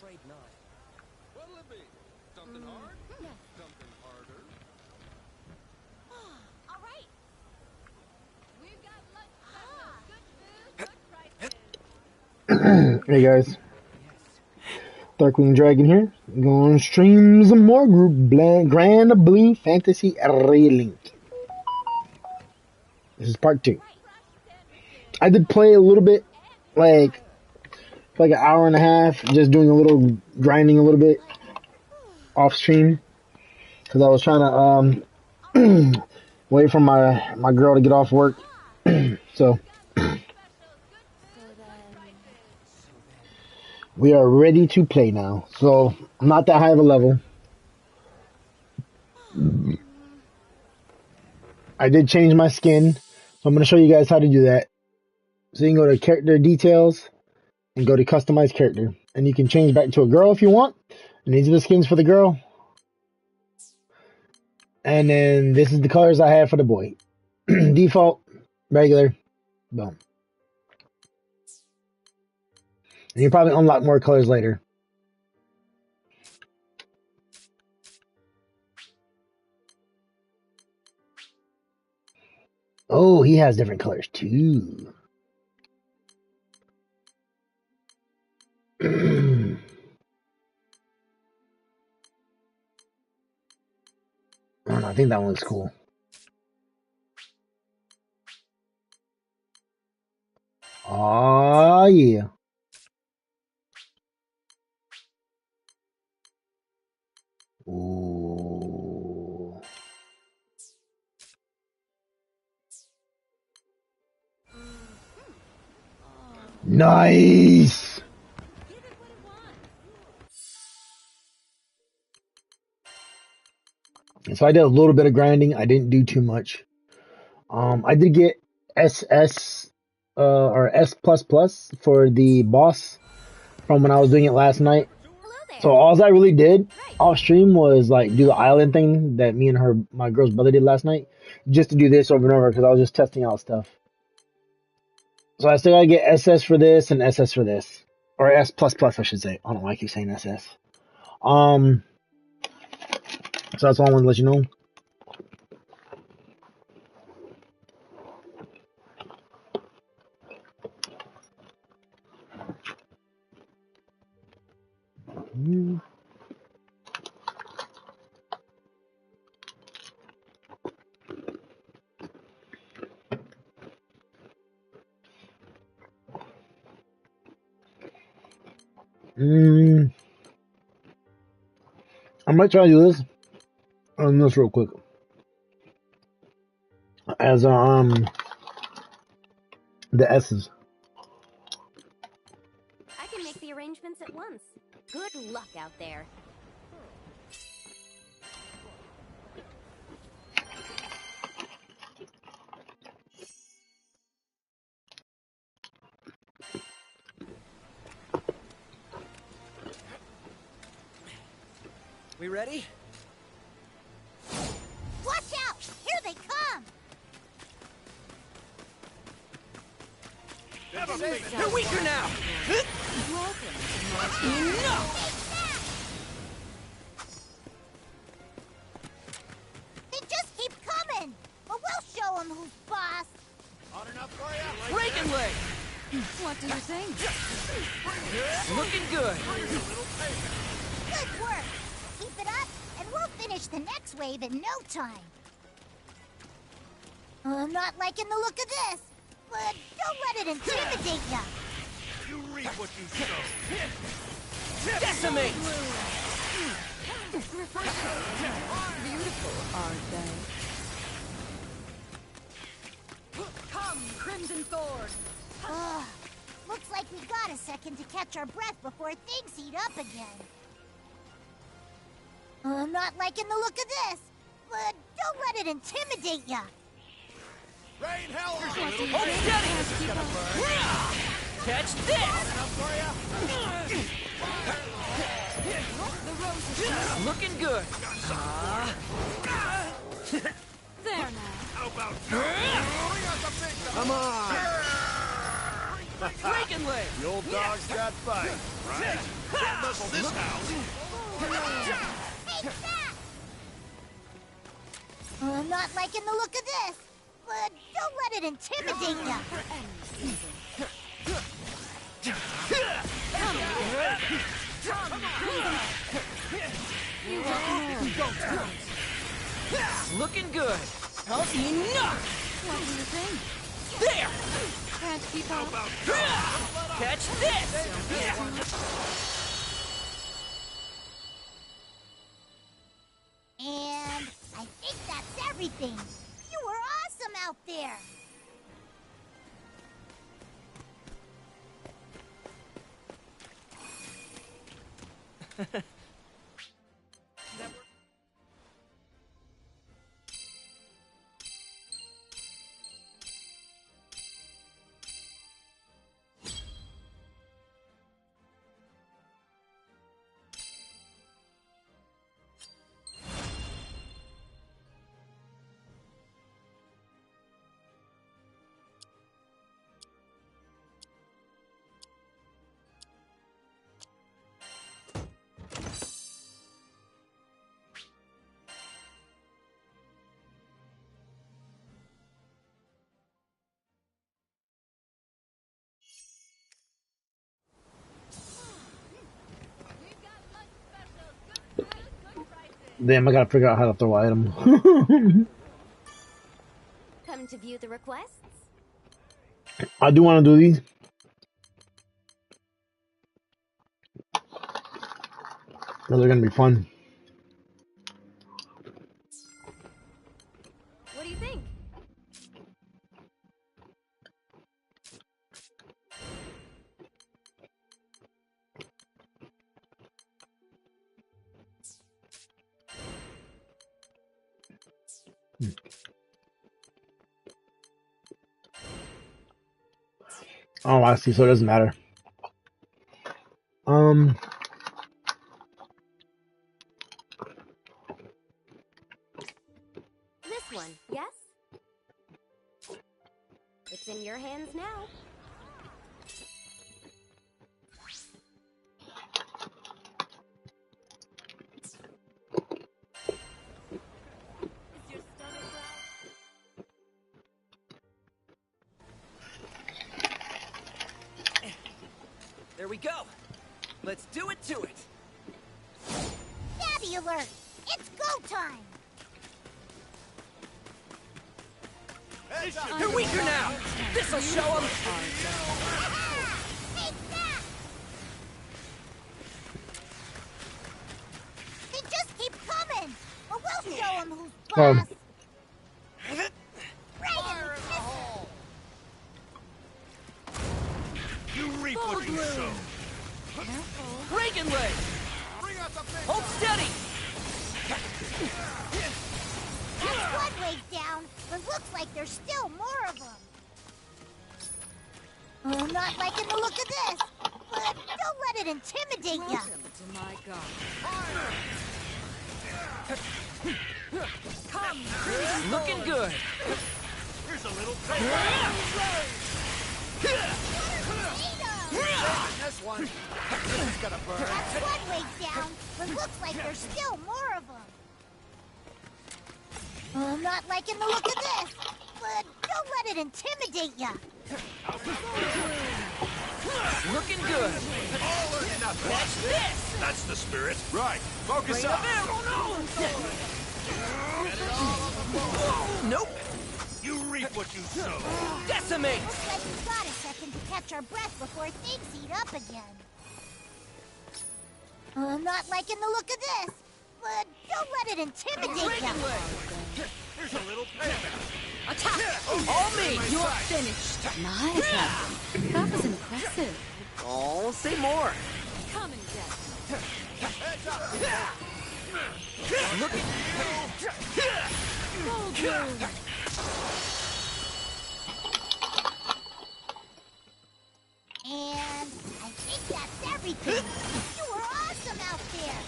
What'll it be? Something hard? Yes. Something harder? All right. We've got lunch specials, good food, good prices. Hey guys, Darkwing Dragon here. Going to stream some more Granblue Fantasy Relink. This is part 2. I did play a little bit, like an hour and a half, just doing a little grinding a little bit off stream because I was trying to wait for my girl to get off work. So we are ready to play now. So I'm not that high of a level. I did change my skin, so I'm going to show you guys how to do that. So you can go to character details and go to customize character, and you can change back to a girl if you want. And these are the skins for the girl. And then this is the colors I have for the boy. Default, regular, boom. And you probably unlock more colors later. Oh, he has different colors too. I don't know, I think that one looks cool. Oh yeah. Ooh. Nice. So I did a little bit of grinding. I didn't do too much. I did get SS or S++ for the boss from when I was doing it last night. So all I really did off stream was like do the island thing that me and my girl's brother did last night, just to do this over and over because I was just testing out stuff. So I still gotta get SS for this and SS for this, or S++, I should say. I don't know why I keep saying SS. So that's all I wanted to let you know. I might try to do this on this real quick. As the S's. I can make the arrangements at once. Good luck out there. We ready? Watch out! Here they come! They're weaker now! They just keep coming! But we'll show them who's boss! Hot enough for you? Breaking leg! What do you think? Looking good! Good work! Keep it up, and we'll finish the next wave in no time. I'm not liking the look of this, but don't let it intimidate ya. You reap what you sow. Decimate! Beautiful, aren't they? Come, Crimson Thorn! Looks like we got a second to catch our breath before things heat up again. I'm not liking the look of this, but don't let it intimidate ya. Rain hell on you! Hold steady! Catch this! Looking good! There now. How about Come on! Breaking Breaking leg. The old dog's got fight, right? Can't mess with this house. Take that! I'm not liking the look of this, but don't let it intimidate ya. Looking good. Enough! What do you think? There. Can't keep up. Catch this. And I think that's everything. You were awesome out there. We've got lunch specials. Good food, good prices. Damn, I gotta figure out how to throw item. Come to view the requests? I do want to do these. Those are gonna be fun. What do you think? Oh, I see. So it doesn't matter. Um, This one, yes? It's in your hands now. Is your stomach growling? There we go. Let's do it to it. Daddy alert! It's go time! Heads up. They're weaker now. This'll show them. Take that! They just keep coming! But we'll show them who's boss! Reagan, You reap what you sow. Breaking leg. Bring out the big Hold steady. that's one wave down, but looks like there's still more of them. I'm not liking the look of this, but don't let it intimidate ya. Welcome to my garden. Looking good. Here's a little payback. This one. This is gonna burn. That's one wave down, but looks like there's still more of them. I'm not liking the look of this, but don't let it intimidate ya. Looking good. All or nothing. Catch this. That's the spirit. Right. Focus Bring up. them in. Nope. You reap what you sow. Decimate. Looks like we've got a second to catch our breath before things heat up again. I'm not liking the look of this, but don't let it intimidate ya. Breaking leg. Here's a little payback. Attack. All me. You're finished. Nice, Adam. That was impressive. Oh, say more. Come and get it. Heads up. Looking. And I think that's everything. You were awesome out there.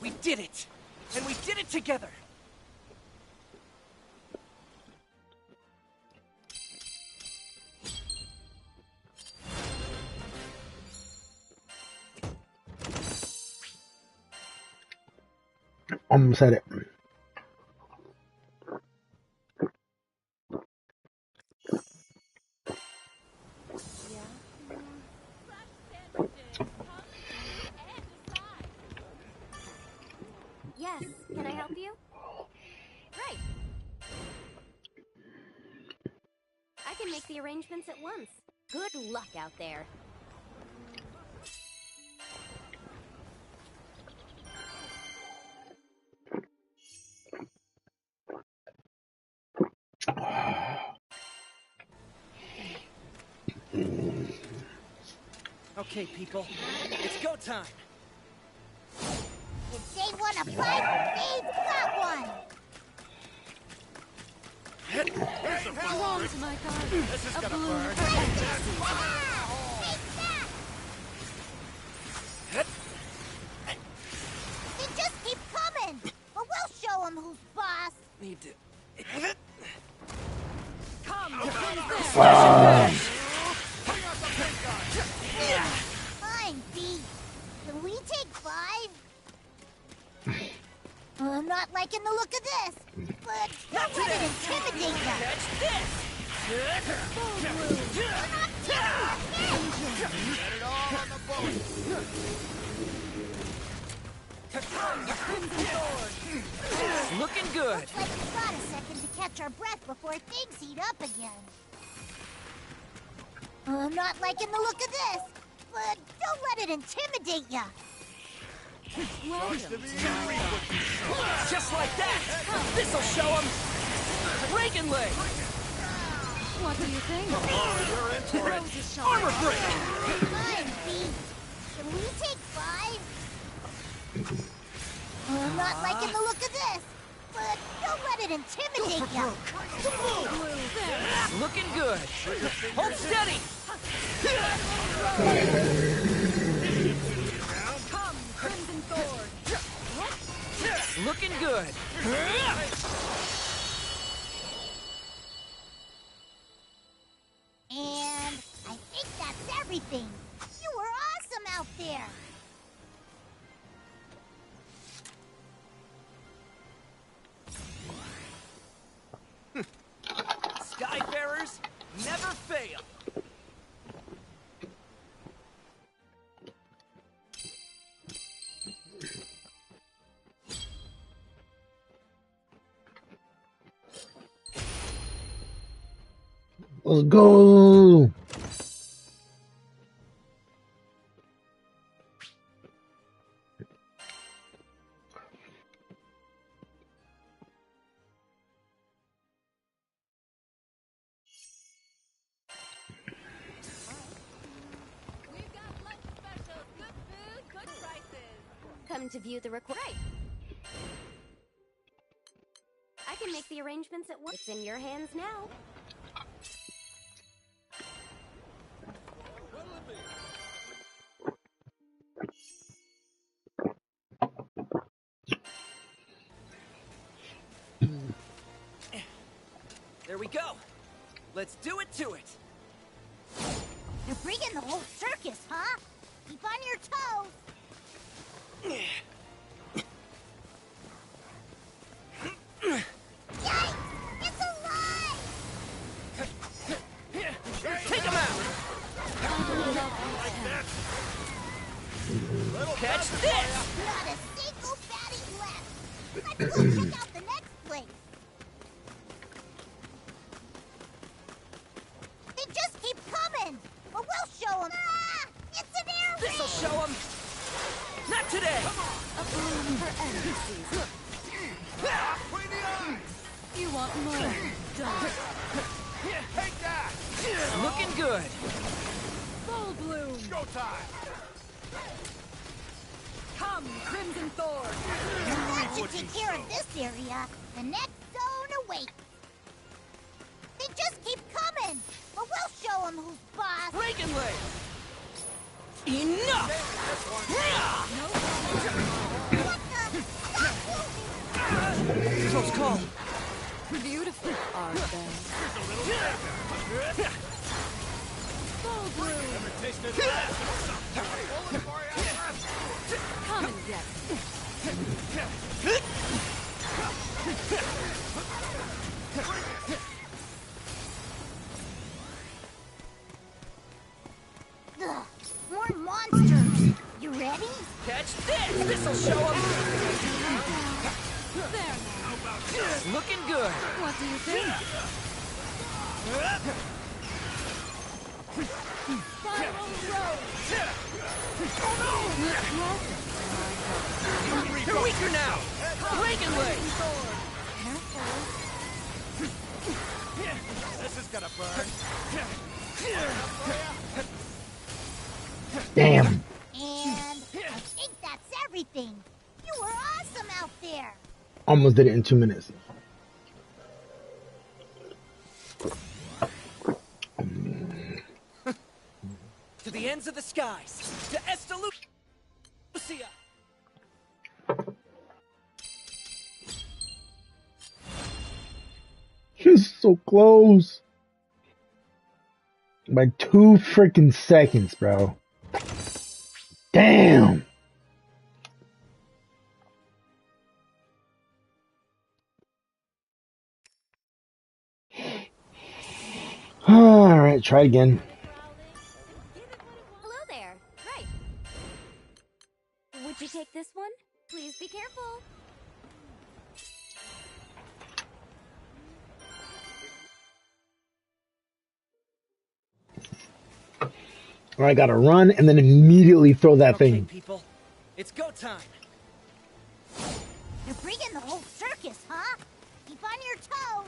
We did it. And we did it together! Almost had it. Yes, can I help you? Right. I can make the arrangements at once. Good luck out there. Okay, people. It's go time! If they want a fight, they've got one. Belong to my garden. This is A gonna bloom burn. for ecstasy. Wow! Take that! They just keep coming, but we'll show them who's boss. Need to... Come, Fine, B. Can we take 5? I'm not liking the look of this, but don't let it intimidate you. Catch this! Get it all on the boat. Looking good! Looks like we got a second to catch our breath before things heat up again. I'm not liking the look of this, but don't let it intimidate you. Welcome. Just like that! This'll show them! Reagan leg! What do you think? You're in for it. Rose is shot. Armor break! Fine, B. Can we take 5? I'm not liking the look of this, but don't let it intimidate you. Looking good! Hold steady! Come, Crimson Thorn. Looking good! And I think that's everything. You were awesome out there. Skyfarers never fail! Let's go. We've got lunch specials. Good food, good prices. Come to view the record. Right. I can make the arrangements at once. It's in your hands now. There we go! Let's do it to it! You're bringing the whole circus, huh? Keep on your toes. Yikes! It's alive! Take him out! Catch this! Not a single baddie left. Let's go check out the next place. They just keep coming, but we'll show them. Ah! It's an air This'll raid! show them! Not today! A bloom for ecstasy. Between the eyes. You want more? Don't. Take that. Looking good! Full bloom. Go time. Come, Crimson Thorn. That should take care of this area. The next zone awaits. They just keep coming, but we'll show them who's boss. Reagan leg! Enough! What the? Stop moving! Close call. Beautiful art then. Full bloom. Ever tasted that? Come and get me. Ugh, more monsters. You ready? Catch this! This'll show them. There now. Looking good. What do you think? Spiral road. They're weaker now. Reagan Blade. Careful. This is gonna burn. Damn. And I think that's everything. You were awesome out there. Almost did it in 2 minutes. To the ends of the skies. To Estalucia. He's so close. By 2 freaking seconds, bro. Damn. All right, try again. Hello there. Right. Would you take this one? Please be careful. All right, gotta run and then immediately throw that Okay, thing. people. It's go time. You're bringing the whole circus, huh? Keep on your toes.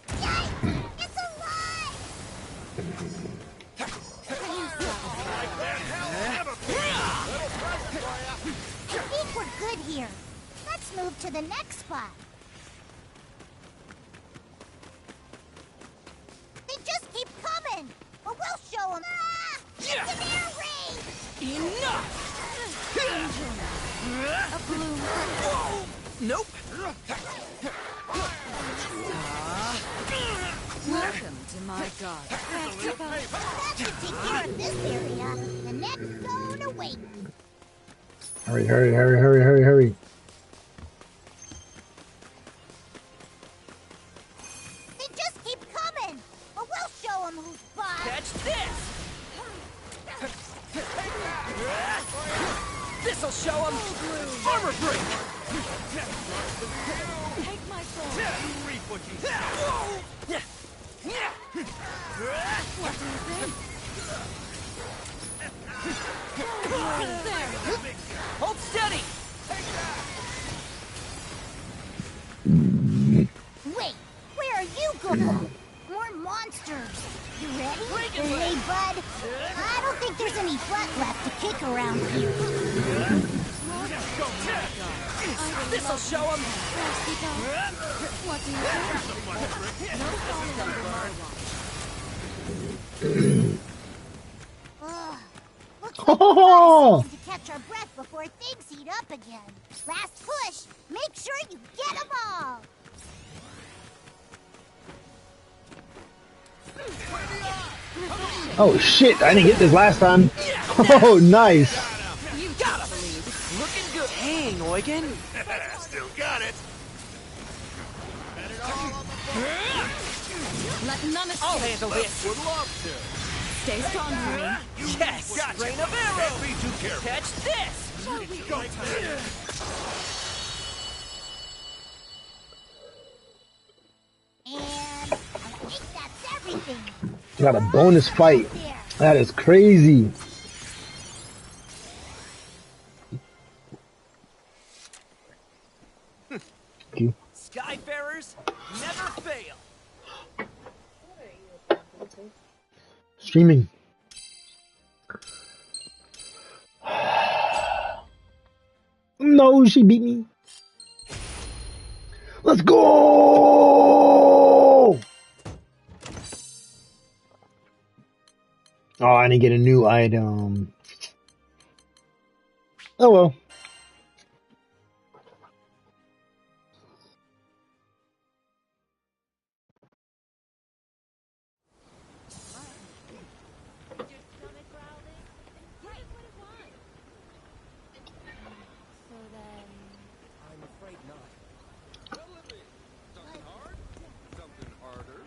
Yikes! It's alive! I think we're good here. Let's move to the next spot. They just keep coming, but we'll show them. Ah! It's an air raid! Enough! A bloom for Nope. welcome to my garden. Practical. That should take care of this area. The next zone awaits. Hurry, hurry, hurry, hurry, hurry, hurry. They just keep coming, but we'll show them who's boss. Catch this! This'll show them. Armor break! Take my soul. You reap what you sow. What do you think? There. Hold steady! Wait, where are you going? More monsters. You ready? Hey, bud. I don't think there's any butt left to kick around here. This'll show them. Practical. What do you think? No falling under my watch. Ugh. Looks like Oh! we're to catch our breath before things heat up again. Last push. Make sure you get them all. Oh shit, I didn't get this last time. Oh, nice. You gotta believe. Looking good. Dang, Eugen. Still got it. Set it all on the board. Let none I'll escape. handle this. Would love to. Stay strong for me. Yes! Gotcha. Rain of arrows! Can't be too careful. Catch this! Go time. And I think that's everything. Got a bonus fight. There. That is crazy. Thank you. Skyfarers never fail. Streaming. No, she beat me. Let's go! Oh, I need to get a new item. Oh well. Is your stomach growling? Give it what it wants. So then... I'm afraid not. Well, let me. Something hard? Something harder?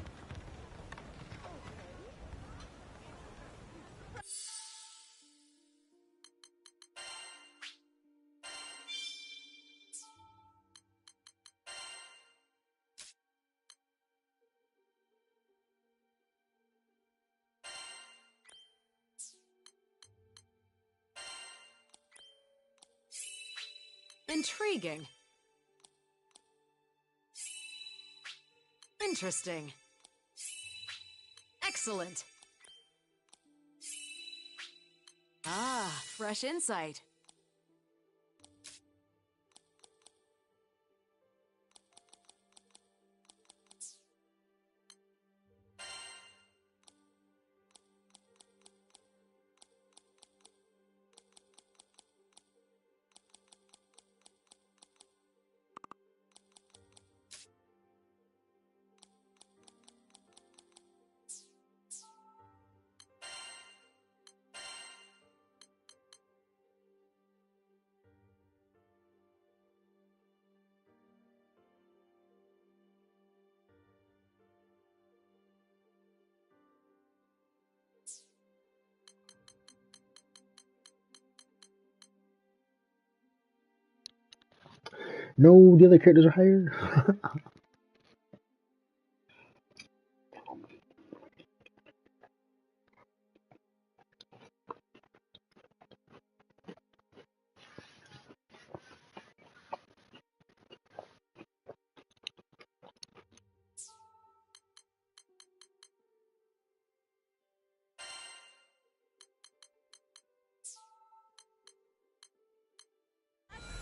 Intriguing. Interesting. Excellent. Ah, fresh insight. No, the other characters are higher.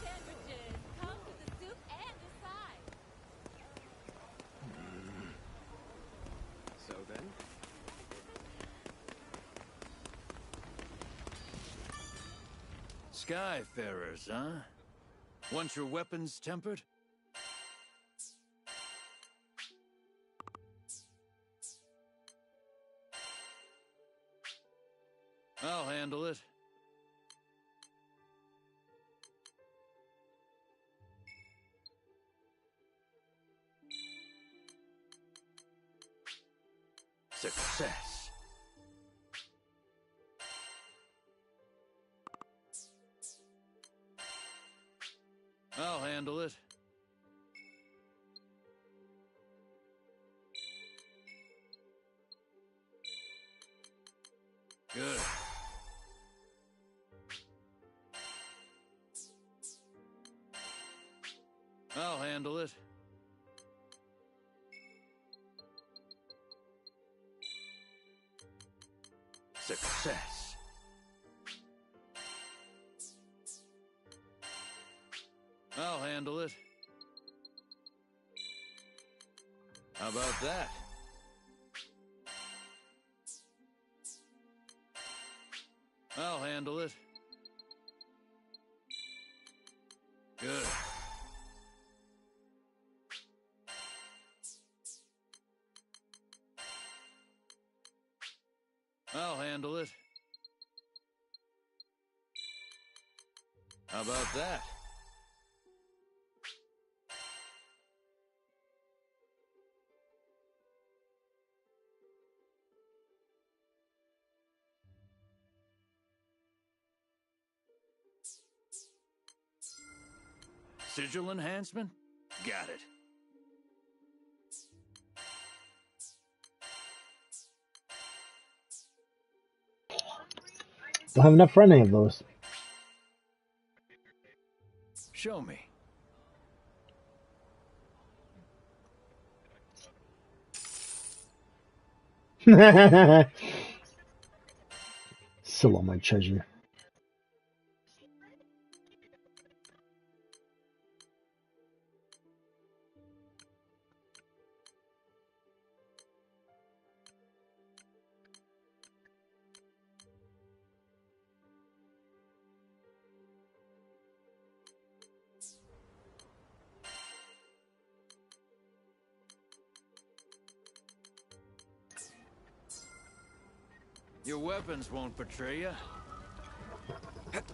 Sandwiches! Come to the soup and decide! So then? Skyfarers, huh? Want your weapons tempered? I'll handle it. Success. I'll handle it. Good. I'll handle it. Success. I'll handle it. How about that? I'll handle it. Good. I'll handle it. How about that? Sigil enhancement? Got it. Don't have enough for any of those. Show me. Still on my treasure. Your weapons won't betray you. Welcome!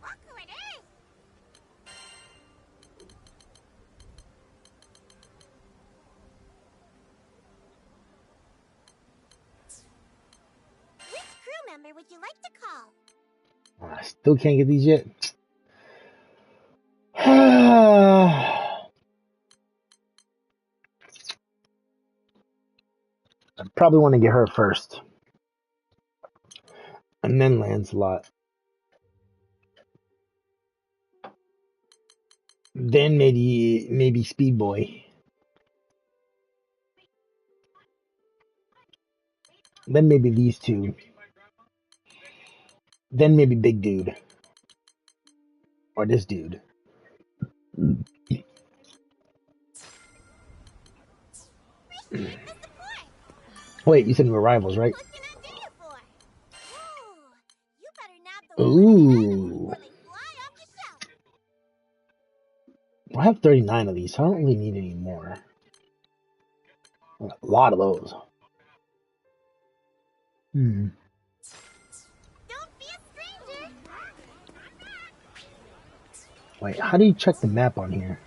Look who it is! Which crew member would you like to call? I still can't get these yet. I probably want to get her first. And then Lancelot. Then maybe Speed Boy. Then maybe these two. Then maybe Big Dude. Or this dude. Wait, you said we were rivals, right? What can I do you for? Ooh, you better nab those items Ooh. before they fly off the shelf. I have 39 of these, so I don't really need any more. A lot of those. Don't be a stranger. Wait, how do you check the map on here?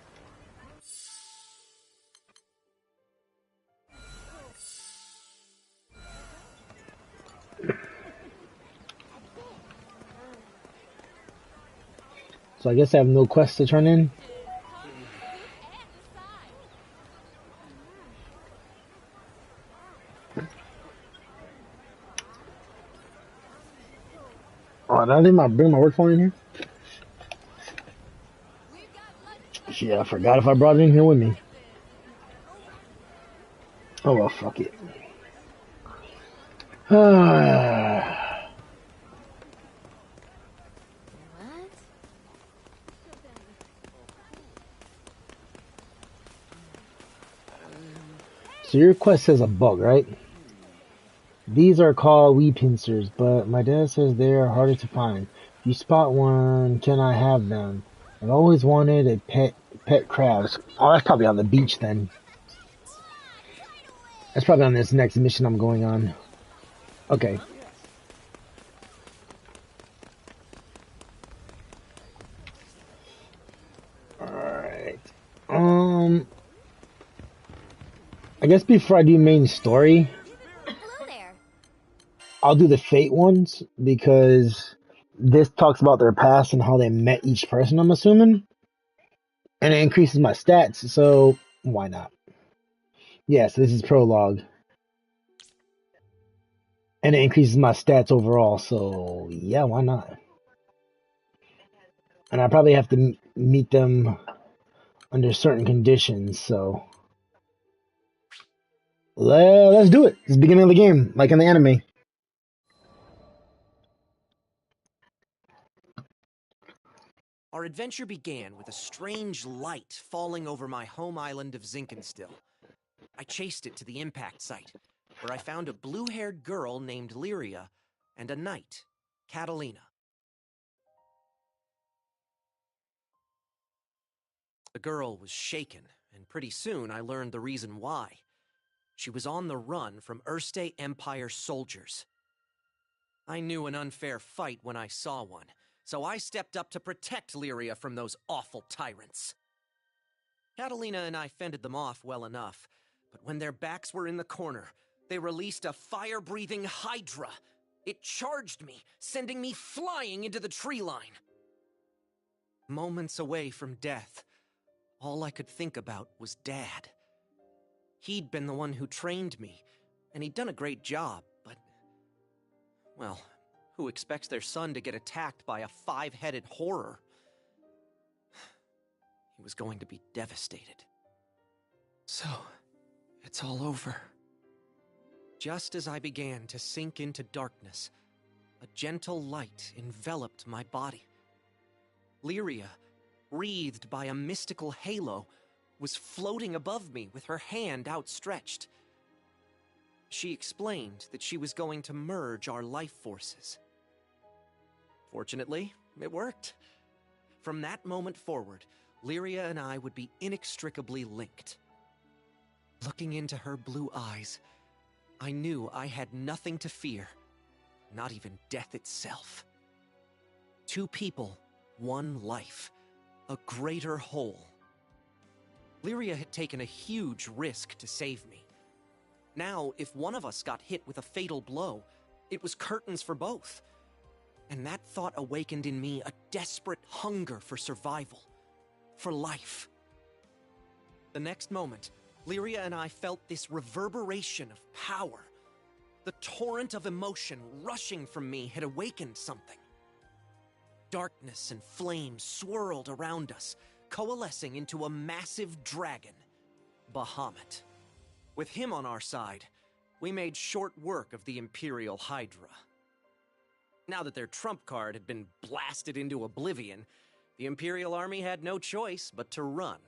So I guess I have no quest to turn in. Oh, did I bring my work phone in here? Yeah, I forgot if I brought it in here with me. Oh well, fuck it. So your quest says a bug, right? These are called weed pincers, but my dad says they are harder to find. If you spot one, can I have them? I've always wanted a pet crabs. Oh, that's probably on the beach then. That's probably on this next mission I'm going on. Okay. Alright. I guess before I do main story, Hello there. I'll do the fate ones because this talks about their past and how they met each person, I'm assuming. And it increases my stats, so why not? Yeah, so this is prologue. And it increases my stats overall, so yeah, why not? And I probably have to meet them under certain conditions, so let's do it. It's the beginning of the game, like in the anime. Our adventure began with a strange light falling over my home island of Zinkenstill. I chased it to the impact site, where I found a blue-haired girl named Lyria and a knight, Catalina. The girl was shaken, and pretty soon I learned the reason why. She was on the run from Erste Empire soldiers. I knew an unfair fight when I saw one, so I stepped up to protect Lyria from those awful tyrants. Catalina and I fended them off well enough, but when their backs were in the corner, they released a fire-breathing hydra. It charged me, sending me flying into the tree line. Moments away from death, all I could think about was Dad. He'd been the one who trained me, and he'd done a great job, but... well, who expects their son to get attacked by a 5-headed horror? He was going to be devastated. So, it's all over. Just as I began to sink into darkness, a gentle light enveloped my body. Lyria, wreathed by a mystical halo, was floating above me with her hand outstretched. She explained that she was going to merge our life forces. Fortunately, it worked. From that moment forward, Lyria and I would be inextricably linked. Looking into her blue eyes, I knew I had nothing to fear, not even death itself. Two people, one life, a greater whole. Lyria had taken a huge risk to save me. Now, if one of us got hit with a fatal blow, it was curtains for both. And that thought awakened in me a desperate hunger for survival, for life. The next moment, Lyria and I felt this reverberation of power. The torrent of emotion rushing from me had awakened something. Darkness and flame swirled around us, coalescing into a massive dragon, Bahamut. With him on our side, we made short work of the Imperial Hydra. Now that their trump card had been blasted into oblivion, the Imperial Army had no choice but to run.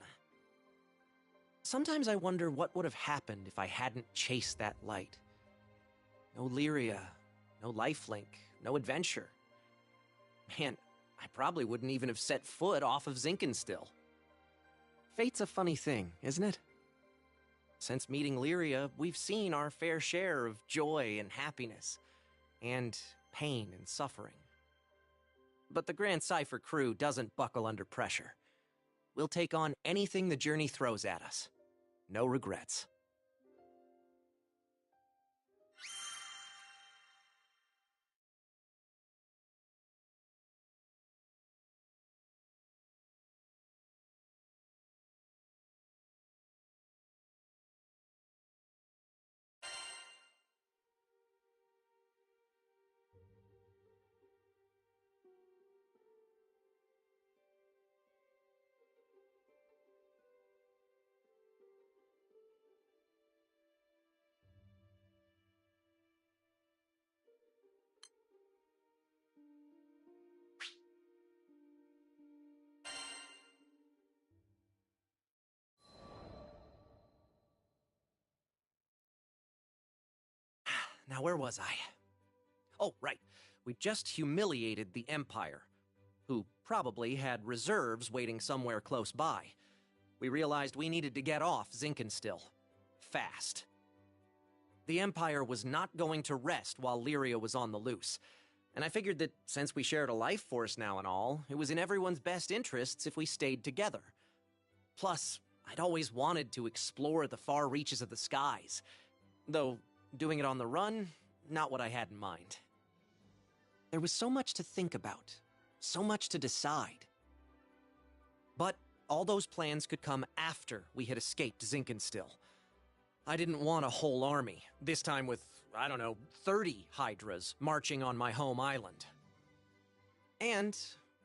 Sometimes I wonder what would have happened if I hadn't chased that light. No Lyria, no lifelink, no adventure. Man, I probably wouldn't even have set foot off of Zinkenstill. Fate's a funny thing, isn't it? Since meeting Lyria, we've seen our fair share of joy and happiness, and pain and suffering. But the Grand Cypher crew doesn't buckle under pressure. We'll take on anything the journey throws at us. No regrets. Now, where was I? Oh, right. We just humiliated the Empire, who probably had reserves waiting somewhere close by. We realized we needed to get off Zinkenstill. Fast. The Empire was not going to rest while Lyria was on the loose, and I figured that since we shared a life force now and all, it was in everyone's best interests if we stayed together. Plus, I'd always wanted to explore the far reaches of the skies, though doing it on the run, not what I had in mind. There was so much to think about, so much to decide. But all those plans could come after we had escaped Zinkenstill. I didn't want a whole army, this time with, 30 Hydras marching on my home island. And,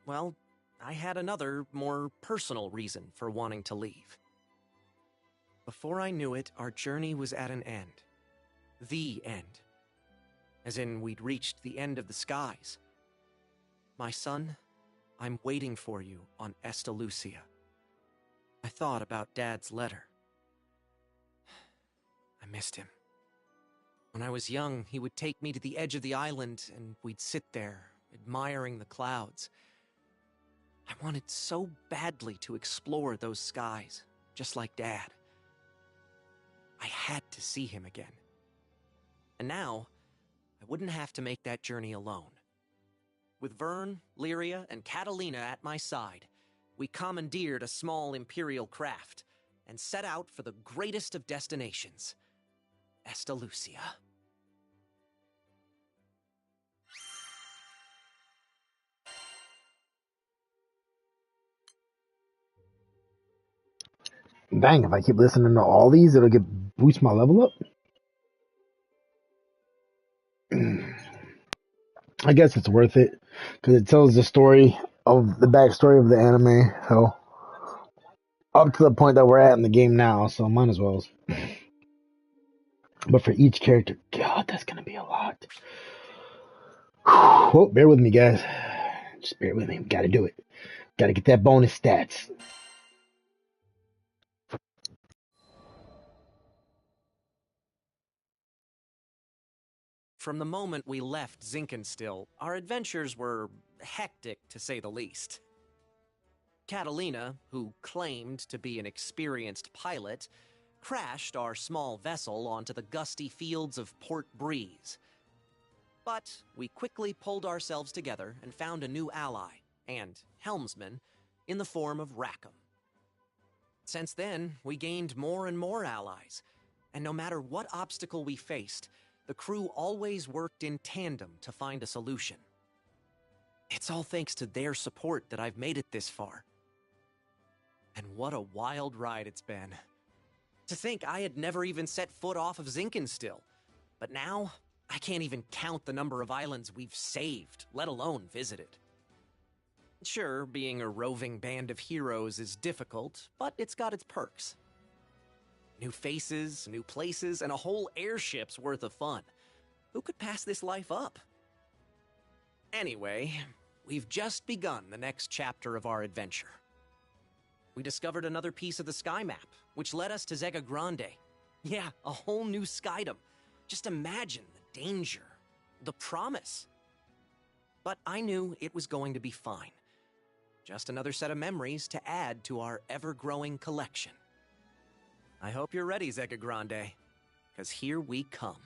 well, I had another, more personal reason for wanting to leave. Before I knew it, our journey was at an end. The end. As in, we'd reached the end of the skies. My son, I'm waiting for you on Estalucia. I thought about Dad's letter. I missed him. When I was young, he would take me to the edge of the island, and we'd sit there, admiring the clouds. I wanted so badly to explore those skies, just like Dad. I had to see him again. And now, I wouldn't have to make that journey alone. With Vern, Lyria, and Catalina at my side, we commandeered a small Imperial craft and set out for the greatest of destinations, Estalucia. Dang, if I keep listening to all these, it'll boost my level up. I guess it's worth it because it tells the story of the backstory of the anime. So up to the point that we're at in the game now, so might as well. But for each character, God, that's gonna be a lot. Oh, bear with me, guys. Just bear with me. Gotta do it. Gotta get that bonus stats. From the moment we left Zinkenstill, our adventures were hectic, to say the least. Catalina, who claimed to be an experienced pilot, crashed our small vessel onto the gusty fields of Port Breeze. But we quickly pulled ourselves together and found a new ally, and helmsman, in the form of Rackham. Since then, we gained more and more allies, and no matter what obstacle we faced, the crew always worked in tandem to find a solution. It's all thanks to their support that I've made it this far. And what a wild ride it's been. To think I had never even set foot off of Zinkenstill, but now I can't even count the number of islands we've saved, let alone visited. Sure, being a roving band of heroes is difficult, but it's got its perks. New faces, new places, and a whole airship's worth of fun. Who could pass this life up? Anyway, we've just begun the next chapter of our adventure. We discovered another piece of the sky map, which led us to Zega Grande. Yeah, a whole new skydom. Just imagine the danger, the promise. But I knew it was going to be fine. Just another set of memories to add to our ever-growing collection. I hope you're ready, Zega Grande, because here we come.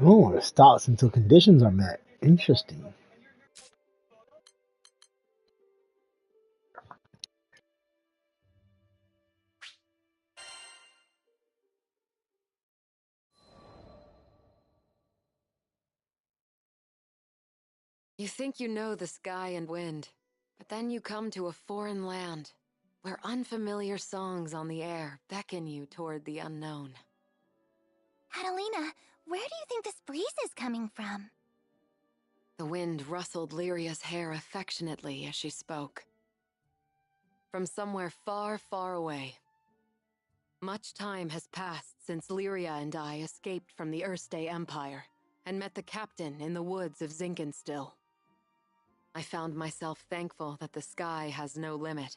Oh, it stops until conditions are met. Interesting. You think you know the sky and wind, but then you come to a foreign land where unfamiliar songs on the air beckon you toward the unknown. Catalina, where do you think this breeze is coming from? The wind rustled Lyria's hair affectionately as she spoke. From somewhere far, far away. Much time has passed since Lyria and I escaped from the Erste Empire and met the captain in the woods of Zinkenstill. I found myself thankful that the sky has no limit,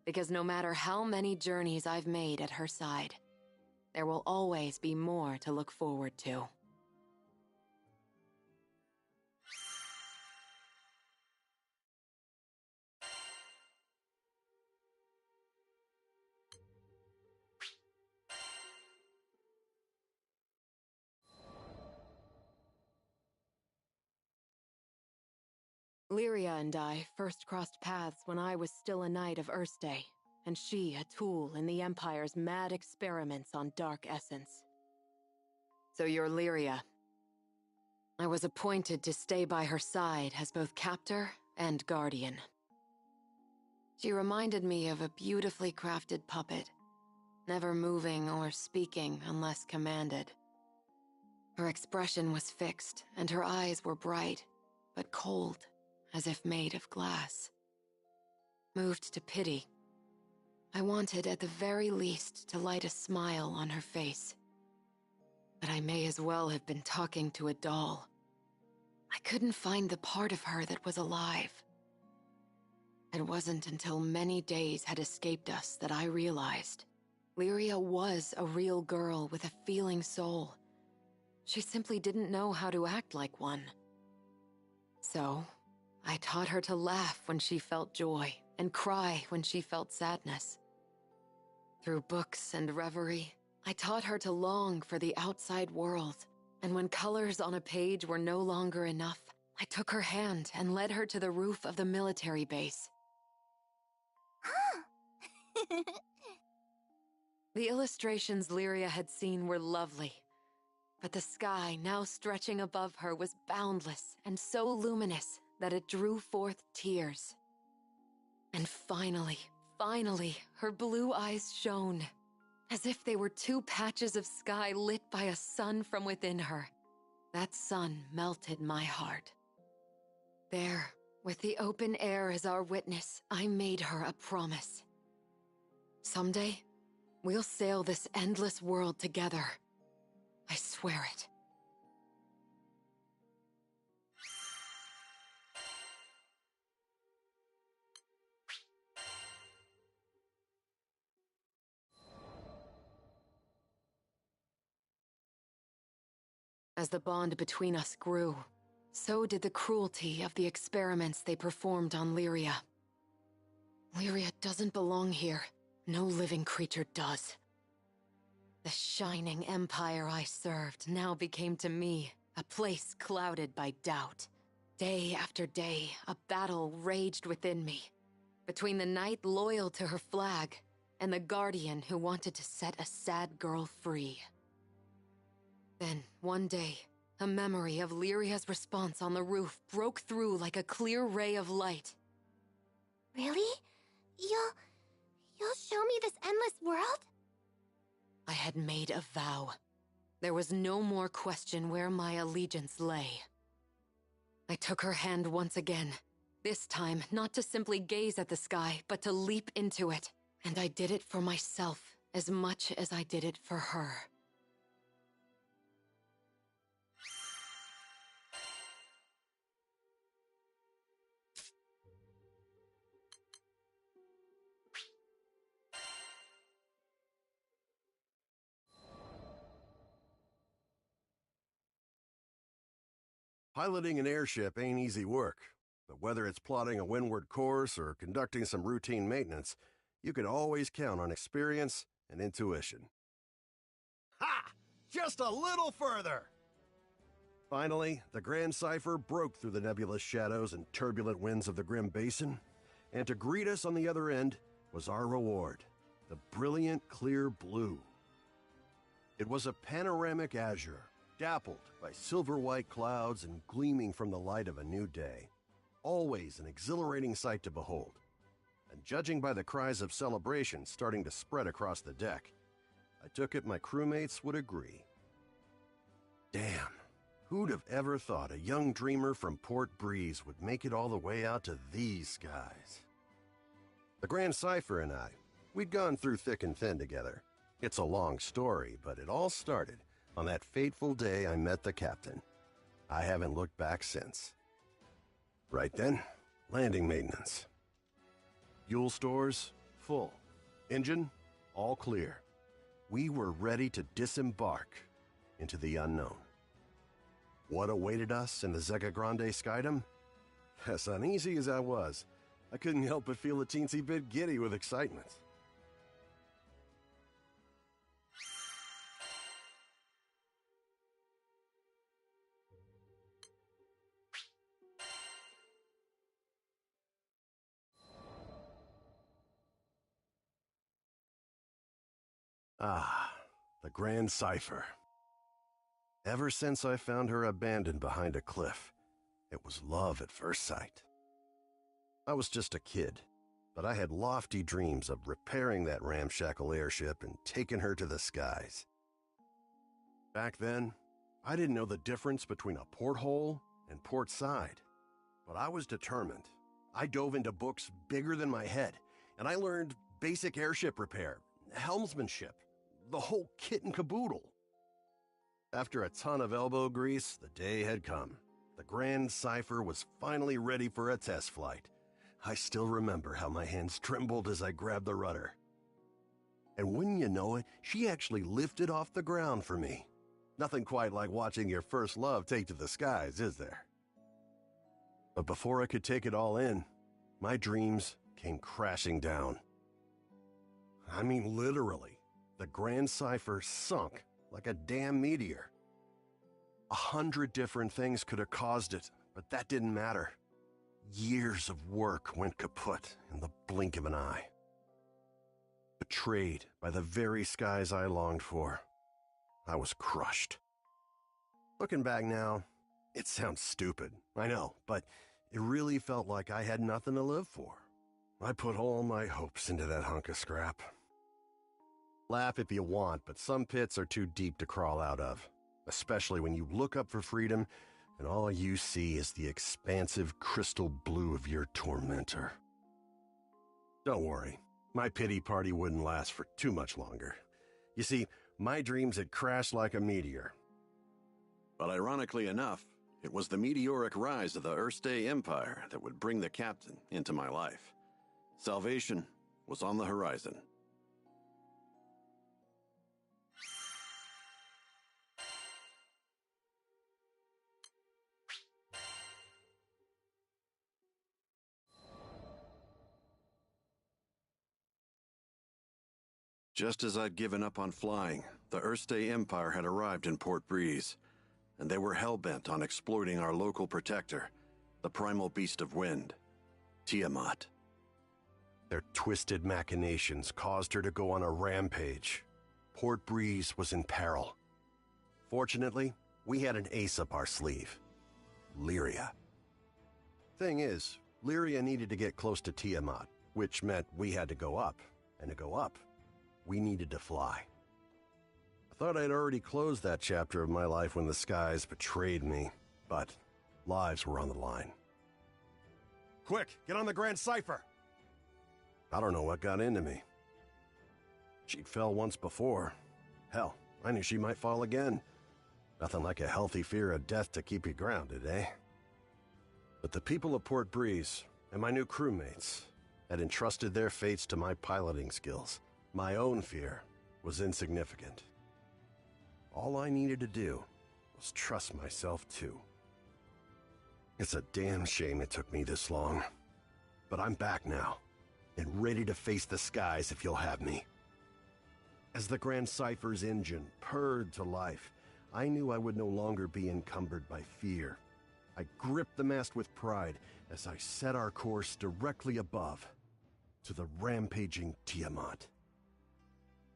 because no matter how many journeys I've made at her side, there will always be more to look forward to. Lyria and I first crossed paths when I was still a knight of Erste, and she a tool in the Empire's mad experiments on dark essence. So you're Lyria. I was appointed to stay by her side as both captor and guardian. She reminded me of a beautifully crafted puppet, never moving or speaking unless commanded. Her expression was fixed, and her eyes were bright, but cold, as if made of glass. Moved to pity, I wanted at the very least to light a smile on her face. But I may as well have been talking to a doll. I couldn't find the part of her that was alive. It wasn't until many days had escaped us that I realized Lyria was a real girl with a feeling soul. She simply didn't know how to act like one. So, I taught her to laugh when she felt joy and cry when she felt sadness. Through books and reverie, I taught her to long for the outside world, and when colors on a page were no longer enough, I took her hand and led her to the roof of the military base. The illustrations Lyria had seen were lovely, but the sky now stretching above her was boundless and so luminous that it drew forth tears. And finally, her blue eyes shone, as if they were two patches of sky lit by a sun from within her. That sun melted my heart. There, with the open air as our witness, I made her a promise. Someday, we'll sail this endless world together. I swear it. As the bond between us grew, so did the cruelty of the experiments they performed on Lyria. Lyria doesn't belong here. No living creature does. The shining empire I served now became to me a place clouded by doubt. Day after day, a battle raged within me, between the knight loyal to her flag and the guardian who wanted to set a sad girl free. Then, one day, a memory of Lyria's response on the roof broke through like a clear ray of light. Really? You'll show me this endless world? I had made a vow. There was no more question where my allegiance lay. I took her hand once again, this time not to simply gaze at the sky, but to leap into it. And I did it for myself as much as I did it for her. Piloting an airship ain't easy work, but whether it's plotting a windward course or conducting some routine maintenance, you can always count on experience and intuition. Ha! Just a little further! Finally, the Grand Cipher broke through the nebulous shadows and turbulent winds of the Grim Basin, and to greet us on the other end was our reward, the brilliant clear blue. It was a panoramic azure, dappled by silver-white clouds and gleaming from the light of a new day. Always an exhilarating sight to behold. And judging by the cries of celebration starting to spread across the deck, I took it my crewmates would agree. Damn, who'd have ever thought a young dreamer from Port Breeze would make it all the way out to these skies? The Grand Cipher and I, we'd gone through thick and thin together. It's a long story, but it all started on that fateful day I met the captain. I haven't looked back since. Right then, landing maintenance. Fuel stores, full. Engine, all clear. We were ready to disembark into the unknown. What awaited us in the Zega Grande Skydom? As uneasy as I was, I couldn't help but feel a teensy bit giddy with excitement. Ah, the Grand Cipher. Ever since I found her abandoned behind a cliff, it was love at first sight. I was just a kid, but I had lofty dreams of repairing that ramshackle airship and taking her to the skies. Back then, I didn't know the difference between a porthole and port side, but I was determined. I dove into books bigger than my head, and I learned basic airship repair, helmsmanship, the whole kit and caboodle. After a ton of elbow grease, the day had come. The Grand Cipher was finally ready for a test flight. I still remember how my hands trembled as I grabbed the rudder. And wouldn't you know it, she actually lifted off the ground for me. Nothing quite like watching your first love take to the skies, is there? But before I could take it all in, my dreams came crashing down. I mean, literally. The Grand Cipher sunk like a damn meteor. 100 different things could have caused it, but that didn't matter. Years of work went kaput in the blink of an eye. Betrayed by the very skies I longed for, I was crushed. Looking back now, it sounds stupid, I know, but it really felt like I had nothing to live for. I put all my hopes into that hunk of scrap. Laugh if you want, but some pits are too deep to crawl out of, especially when you look up for freedom and all you see is the expansive crystal blue of your tormentor. Don't worry, my pity party wouldn't last for too much longer. You see, my dreams had crashed like a meteor. But ironically enough, it was the meteoric rise of the Erste Empire that would bring the captain into my life. Salvation was on the horizon. Just as I'd given up on flying, the Earthstay Empire had arrived in Port Breeze, and they were hell-bent on exploiting our local protector, the primal beast of wind, Tiamat. Their twisted machinations caused her to go on a rampage. Port Breeze was in peril. Fortunately, we had an ace up our sleeve. Lyria. Thing is, Lyria needed to get close to Tiamat, which meant we had to go up, and to go up, we needed to fly. I thought I'd already closed that chapter of my life when the skies betrayed me, but lives were on the line. Quick, get on the Grand Cipher! I don't know what got into me. She'd fell once before. Hell, I knew she might fall again. Nothing like a healthy fear of death to keep you grounded, eh? But the people of Port Breeze, and my new crewmates, had entrusted their fates to my piloting skills. My own fear was insignificant. All I needed to do was trust myself too. It's a damn shame it took me this long. But I'm back now, and ready to face the skies if you'll have me. As the Grand Cipher's engine purred to life, I knew I would no longer be encumbered by fear. I gripped the mast with pride as I set our course directly above, to the rampaging Tiamat.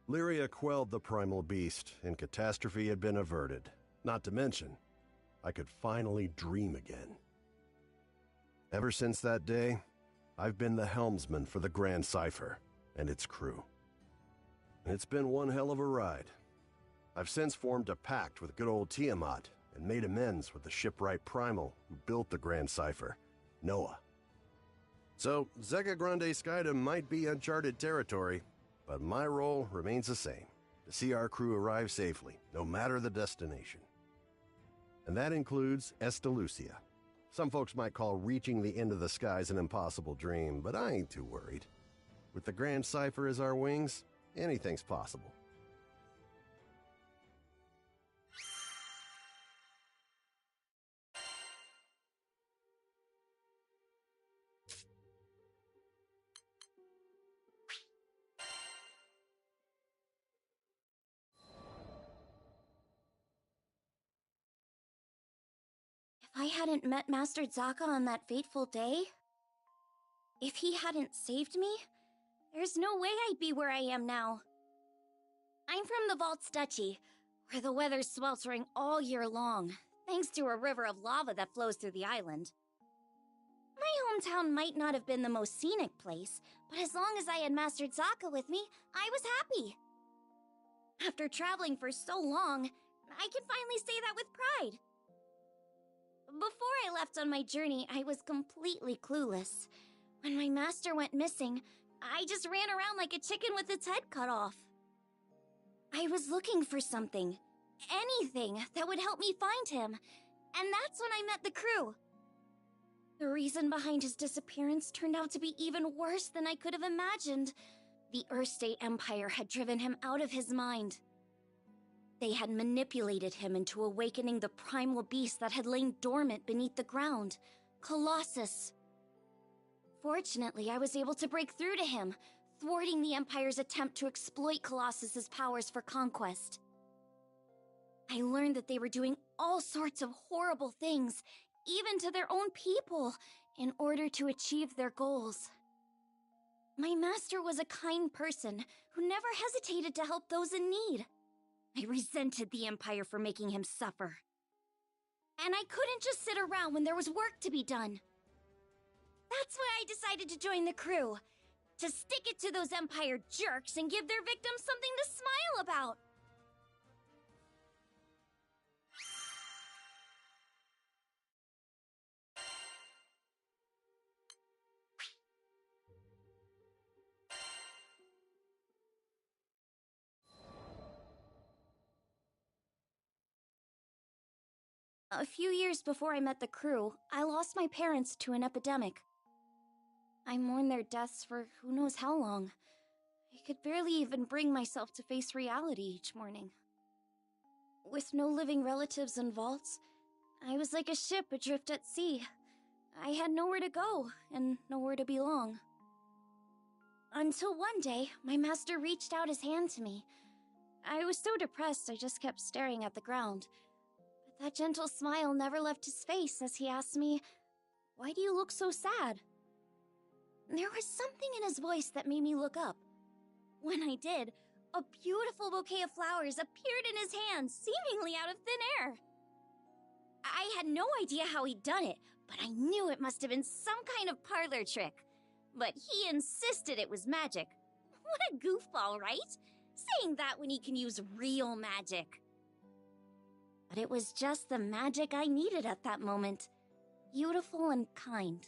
Lyria quelled the primal beast, and catastrophe had been averted. Not to mention, I could finally dream again. Ever since that day, I've been the helmsman for the Grand Cipher and its crew. It's been one hell of a ride. I've since formed a pact with good old Tiamat and made amends with the shipwright Primal who built the Grand Cipher, Noah. So, Zega Grande Skydom might be uncharted territory, but my role remains the same, to see our crew arrive safely, no matter the destination. And that includes Estalucia. Some folks might call reaching the end of the skies an impossible dream, but I ain't too worried. With the Grand Cipher as our wings, anything's possible. If I hadn't met Master Zaka on that fateful day, if he hadn't saved me, there's no way I'd be where I am now. I'm from the Vaults Duchy, where the weather's sweltering all year long, thanks to a river of lava that flows through the island. My hometown might not have been the most scenic place, but as long as I had Master Zaka with me, I was happy. After traveling for so long, I can finally say that with pride. Before I left on my journey, I was completely clueless. When my master went missing, I just ran around like a chicken with its head cut off. I was looking for something, anything that would help me find him, and that's when I met the crew. The reason behind his disappearance turned out to be even worse than I could have imagined. The Earthstay Empire had driven him out of his mind. They had manipulated him into awakening the primal beast that had lain dormant beneath the ground, Colossus. Fortunately, I was able to break through to him, thwarting the Empire's attempt to exploit Colossus's powers for conquest. I learned that they were doing all sorts of horrible things, even to their own people, in order to achieve their goals. My master was a kind person who never hesitated to help those in need. I resented the Empire for making him suffer. And I couldn't just sit around when there was work to be done. That's why I decided to join the crew. To stick it to those Empire jerks and give their victims something to smile about. A few years before I met the crew, I lost my parents to an epidemic. I mourned their deaths for who knows how long. I could barely even bring myself to face reality each morning. With no living relatives in vaults, I was like a ship adrift at sea. I had nowhere to go, and nowhere to belong. Until one day, my master reached out his hand to me. I was so depressed I just kept staring at the ground. But that gentle smile never left his face as he asked me, "Why do you look so sad?" There was something in his voice that made me look up. When I did, a beautiful bouquet of flowers appeared in his hands, seemingly out of thin air. I had no idea how he'd done it, but I knew it must have been some kind of parlor trick. But he insisted it was magic. What a goofball, right? Saying that when he can use real magic. But it was just the magic I needed at that moment. Beautiful and kind.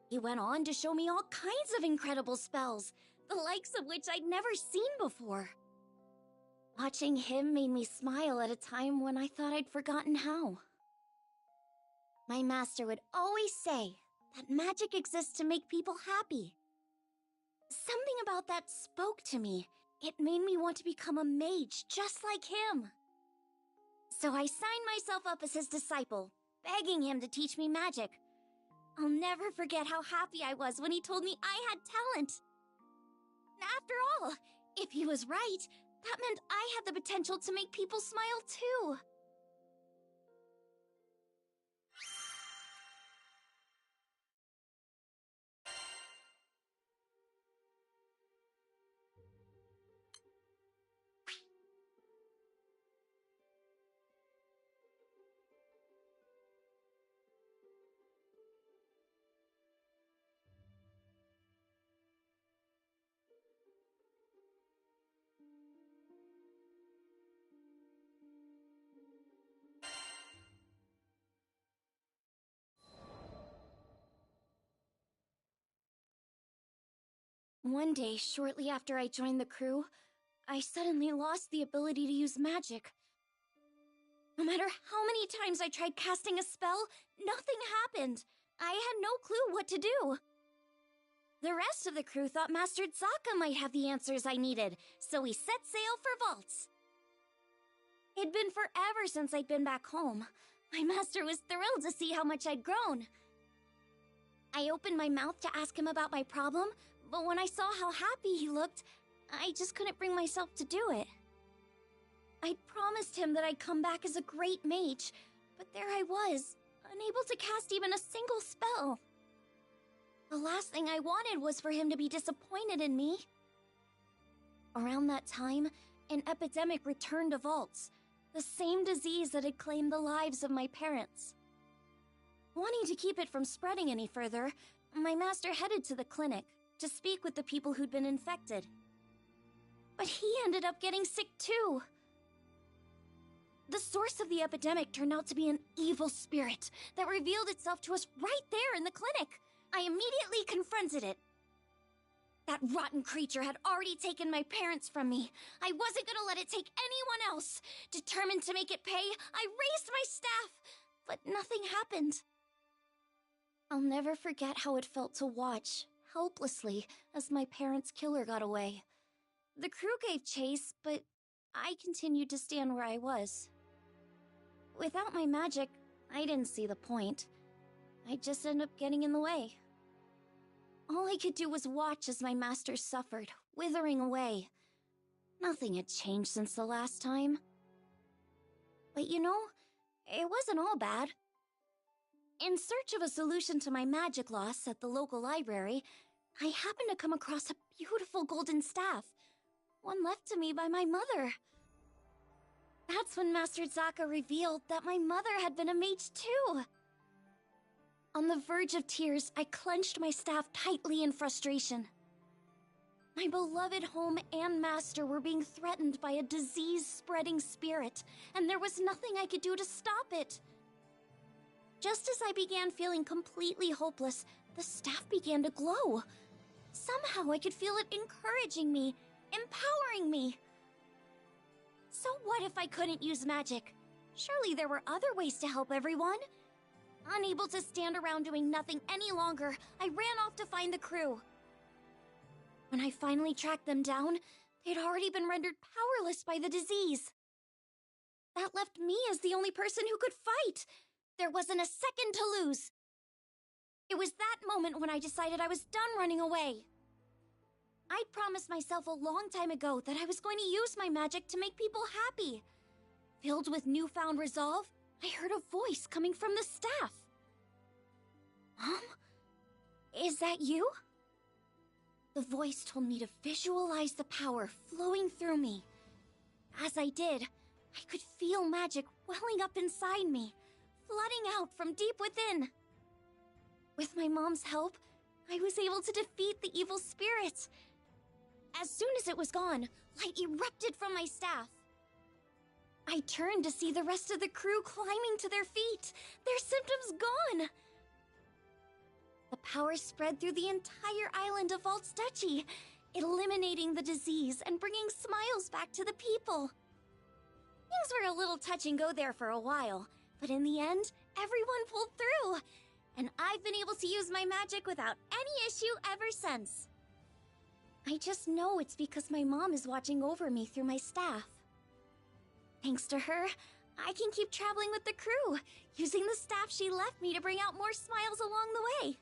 He went on to show me all kinds of incredible spells, the likes of which I'd never seen before. Watching him made me smile at a time when I thought I'd forgotten how. My master would always say that magic exists to make people happy. Something about that spoke to me. It made me want to become a mage just like him. So I signed myself up as his disciple, begging him to teach me magic. I'll never forget how happy I was when he told me I had talent. After all, if he was right, that meant I had the potential to make people smile too. One day, shortly after I joined the crew, I suddenly lost the ability to use magic. No matter how many times I tried casting a spell, nothing happened. I had no clue what to do. The rest of the crew thought Master Zaka might have the answers I needed, so we set sail for Vaults. It'd been forever since I'd been back home. My master was thrilled to see how much I'd grown. I opened my mouth to ask him about my problem, but when I saw how happy he looked, I just couldn't bring myself to do it. I'd promised him that I'd come back as a great mage, but there I was, unable to cast even a single spell. The last thing I wanted was for him to be disappointed in me. Around that time, an epidemic returned to Vaults, the same disease that had claimed the lives of my parents. Wanting to keep it from spreading any further, my master headed to the clinic to speak with the people who'd been infected. But he ended up getting sick too. The source of the epidemic turned out to be an evil spirit that revealed itself to us right there in the clinic. I immediately confronted it. That rotten creature had already taken my parents from me. I wasn't gonna let it take anyone else. Determined to make it pay, I raised my staff, but nothing happened. I'll never forget how it felt to watch, helplessly, as my parents' killer got away. The crew gave chase, but I continued to stand where I was. Without my magic, I didn't see the point. I'd just end up getting in the way. All I could do was watch as my master suffered, withering away. Nothing had changed since the last time. But you know, it wasn't all bad. In search of a solution to my magic loss at the local library, I happened to come across a beautiful golden staff, one left to me by my mother. That's when Master Zaka revealed that my mother had been a mage too. On the verge of tears, I clenched my staff tightly in frustration. My beloved home and master were being threatened by a disease-spreading spirit, and there was nothing I could do to stop it. Just as I began feeling completely hopeless, the staff began to glow. Somehow I could feel it encouraging me, empowering me. So what if I couldn't use magic? Surely there were other ways to help everyone. Unable to stand around doing nothing any longer, I ran off to find the crew. When I finally tracked them down, they'd already been rendered powerless by the disease. That left me as the only person who could fight. There wasn't a second to lose. It was that moment when I decided I was done running away. I promised myself a long time ago that I was going to use my magic to make people happy. Filled with newfound resolve, I heard a voice coming from the staff. Mom? Is that you? The voice told me to visualize the power flowing through me. As I did, I could feel magic welling up inside me, flooding out from deep within. With my mom's help, I was able to defeat the evil spirit. As soon as it was gone, light erupted from my staff. I turned to see the rest of the crew climbing to their feet, their symptoms gone. The power spread through the entire island of Valtstucci, eliminating the disease and bringing smiles back to the people. Things were a little touch and go there for a while, but in the end, everyone pulled through, and I've been able to use my magic without any issue ever since. I just know it's because my mom is watching over me through my staff. Thanks to her, I can keep traveling with the crew, using the staff she left me to bring out more smiles along the way.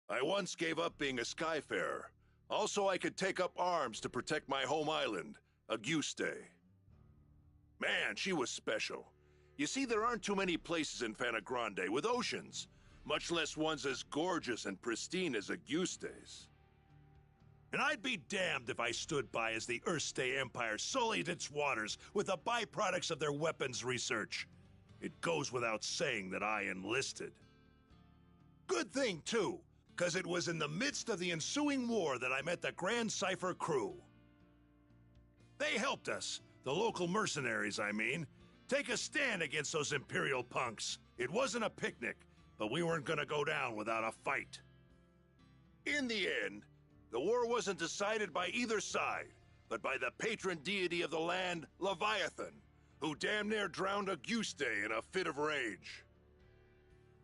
I once gave up being a skyfarer. Also, I could take up arms to protect my home island, Auguste. Man, she was special. You see, there aren't too many places in Grande with oceans, much less ones as gorgeous and pristine as Auguste's. And I'd be damned if I stood by as the Erste Empire sullied its waters with the byproducts of their weapons research. It goes without saying that I enlisted. Good thing, too, because it was in the midst of the ensuing war that I met the Grand Cipher crew. They helped us, the local mercenaries, I mean, take a stand against those Imperial punks. It wasn't a picnic, but we weren't gonna go down without a fight. In the end, the war wasn't decided by either side, but by the patron deity of the land, Leviathan, who damn near drowned Auguste in a fit of rage.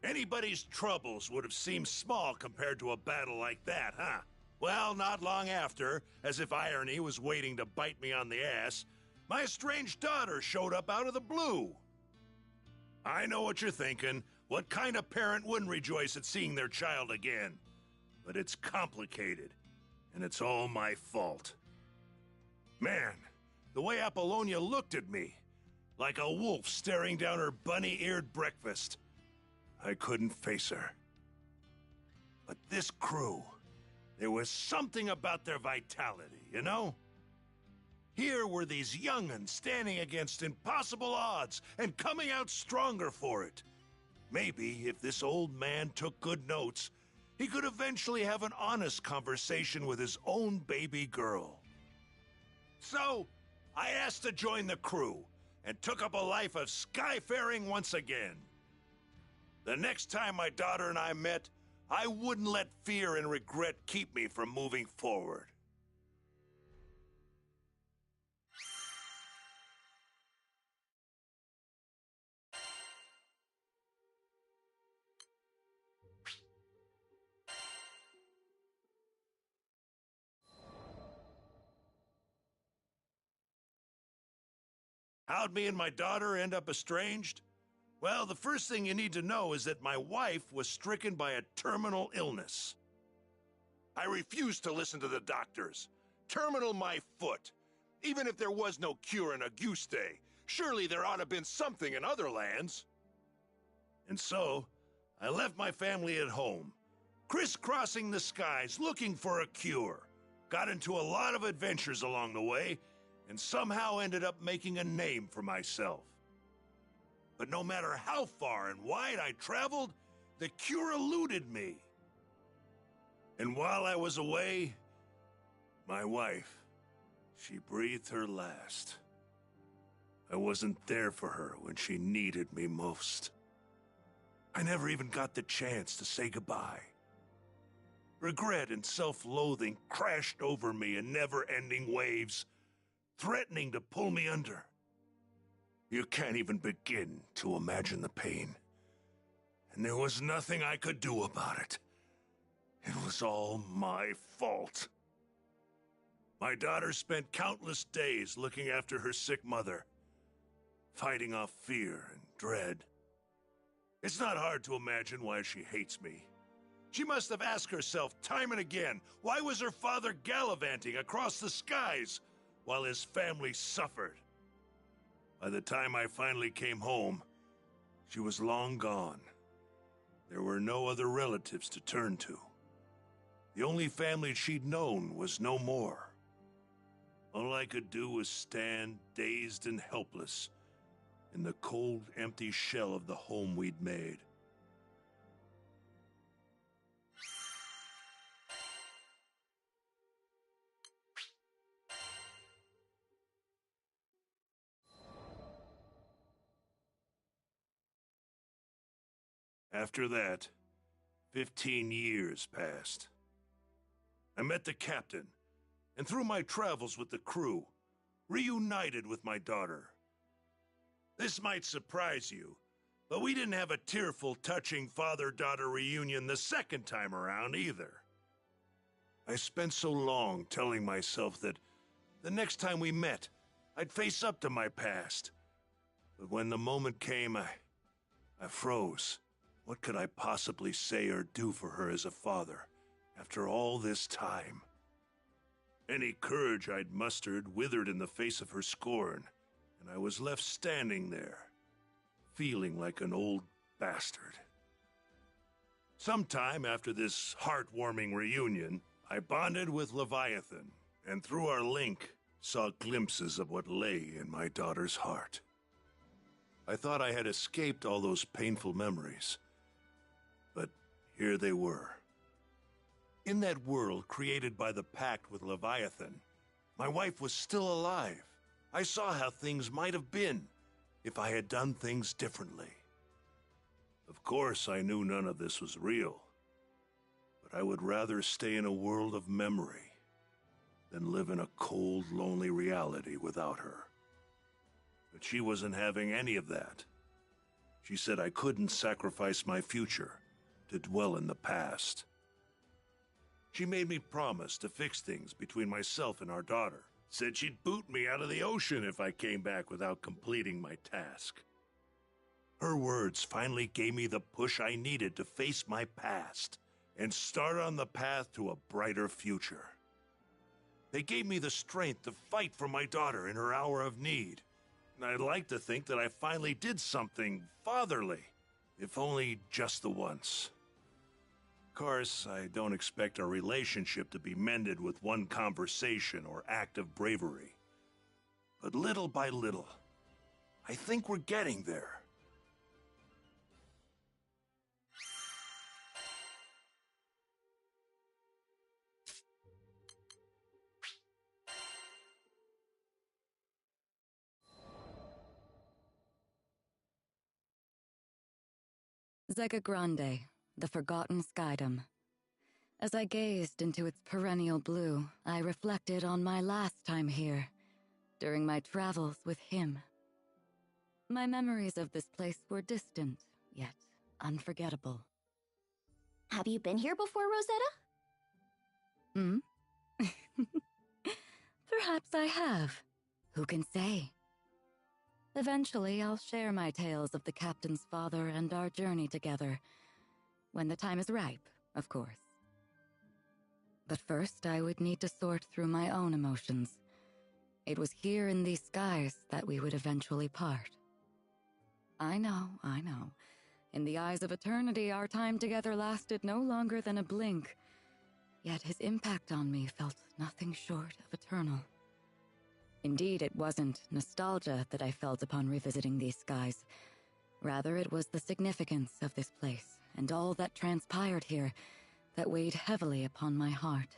Anybody's troubles would have seemed small compared to a battle like that, huh? Well, not long after, as if irony was waiting to bite me on the ass, my estranged daughter showed up out of the blue. I know what you're thinking. What kind of parent wouldn't rejoice at seeing their child again? But it's complicated, and it's all my fault. Man, the way Apollonia looked at me, like a wolf staring down her bunny-eared breakfast. I couldn't face her. But this crew, there was something about their vitality, you know? Here were these young'uns standing against impossible odds and coming out stronger for it. Maybe if this old man took good notes, he could eventually have an honest conversation with his own baby girl. So, I asked to join the crew, and took up a life of skyfaring once again. The next time my daughter and I met, I wouldn't let fear and regret keep me from moving forward. How'd me and my daughter end up estranged? Well, the first thing you need to know is that my wife was stricken by a terminal illness. I refused to listen to the doctors. Terminal my foot. Even if there was no cure in Auguste, surely there ought to have been something in other lands. And so, I left my family at home, crisscrossing the skies looking for a cure. Got into a lot of adventures along the way, and somehow ended up making a name for myself. But no matter how far and wide I traveled, the cure eluded me. And while I was away, my wife, she breathed her last. I wasn't there for her when she needed me most. I never even got the chance to say goodbye. Regret and self-loathing crashed over me in never-ending waves, threatening to pull me under. You can't even begin to imagine the pain. And there was nothing I could do about it. It was all my fault. My daughter spent countless days looking after her sick mother, fighting off fear and dread. It's not hard to imagine why she hates me. She must have asked herself time and again, why was her father gallivanting across the skies while his family suffered? By the time I finally came home, she was long gone. There were no other relatives to turn to. The only family she'd known was no more. All I could do was stand dazed and helpless in the cold, empty shell of the home we'd made. After that, 15 years passed. I met the captain, and through my travels with the crew, reunited with my daughter. This might surprise you, but we didn't have a tearful, touching father-daughter reunion the second time around either. I spent so long telling myself that the next time we met, I'd face up to my past. But when the moment came, I froze. What could I possibly say or do for her as a father, after all this time? Any courage I'd mustered withered in the face of her scorn, and I was left standing there, feeling like an old bastard. Sometime after this heartwarming reunion, I bonded with Leviathan, and through our link, saw glimpses of what lay in my daughter's heart. I thought I had escaped all those painful memories, but here they were. In that world created by the pact with Leviathan, my wife was still alive. I saw how things might have been if I had done things differently. Of course, I knew none of this was real, but I would rather stay in a world of memory than live in a cold, lonely reality without her. But she wasn't having any of that. She said I couldn't sacrifice my future to dwell in the past. She made me promise to fix things between myself and our daughter. Said she'd boot me out of the ocean if I came back without completing my task. Her words finally gave me the push I needed to face my past and start on the path to a brighter future. They gave me the strength to fight for my daughter in her hour of need. And I'd like to think that I finally did something fatherly, if only just the once. Of course, I don't expect our relationship to be mended with one conversation or act of bravery. But little by little, I think we're getting there. Zega Grande, the forgotten skydom. As I gazed into its perennial blue, I reflected on my last time here, during my travels with him. My memories of this place were distant, yet unforgettable. Have you been here before, Rosetta? Hmm? Perhaps I have. Who can say? Eventually, I'll share my tales of the captain's father and our journey together. When the time is ripe, of course. But first, I would need to sort through my own emotions. It was here in these skies that we would eventually part. I know. In the eyes of eternity, our time together lasted no longer than a blink. Yet his impact on me felt nothing short of eternal. Indeed, it wasn't nostalgia that I felt upon revisiting these skies. Rather, it was the significance of this place and all that transpired here that weighed heavily upon my heart.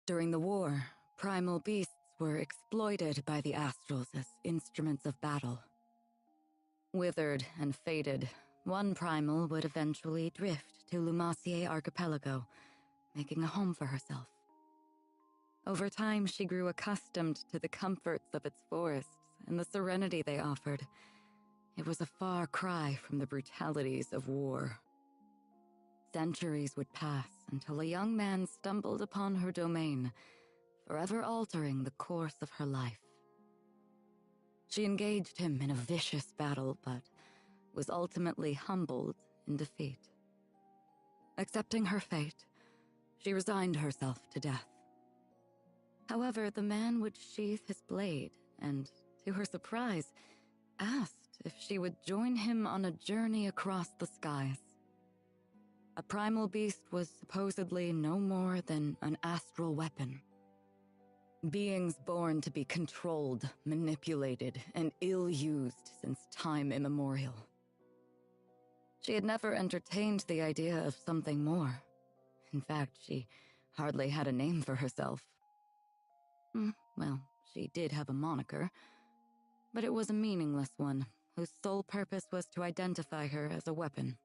During the war, primal beasts were exploited by the Astrals as instruments of battle. Withered and faded, one primal would eventually drift to Lumacier Archipelago, making a home for herself. Over time, she grew accustomed to the comforts of its forests and the serenity they offered. It was a far cry from the brutalities of war. Centuries would pass until a young man stumbled upon her domain, forever altering the course of her life. She engaged him in a vicious battle, but was ultimately humbled in defeat. Accepting her fate, she resigned herself to death. However, the man would sheath his blade and, to her surprise, asked if she would join him on a journey across the skies. A primal beast was supposedly no more than an astral weapon. Beings born to be controlled, manipulated, and ill-used since time immemorial. She had never entertained the idea of something more. In fact, she hardly had a name for herself. Well, she did have a moniker, but it was a meaningless one, whose sole purpose was to identify her as a weapon.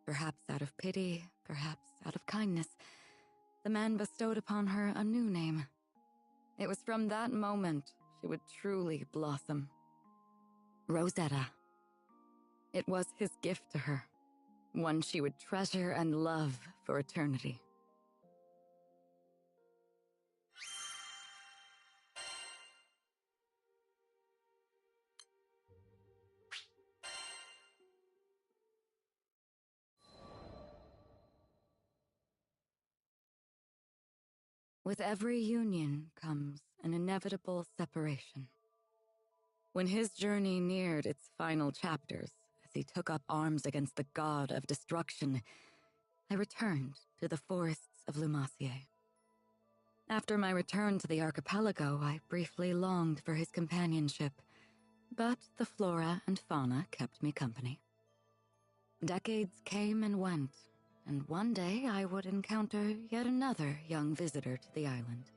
Perhaps out of pity, perhaps out of kindness, the man bestowed upon her a new name. It was from that moment she would truly blossom. Rosetta. It was his gift to her, one she would treasure and love for eternity. With every union comes an inevitable separation. When his journey neared its final chapters, as he took up arms against the god of destruction, I returned to the forests of Lumacier. After my return to the archipelago, I briefly longed for his companionship, but the flora and fauna kept me company. Decades came and went, and one day I would encounter yet another young visitor to the island.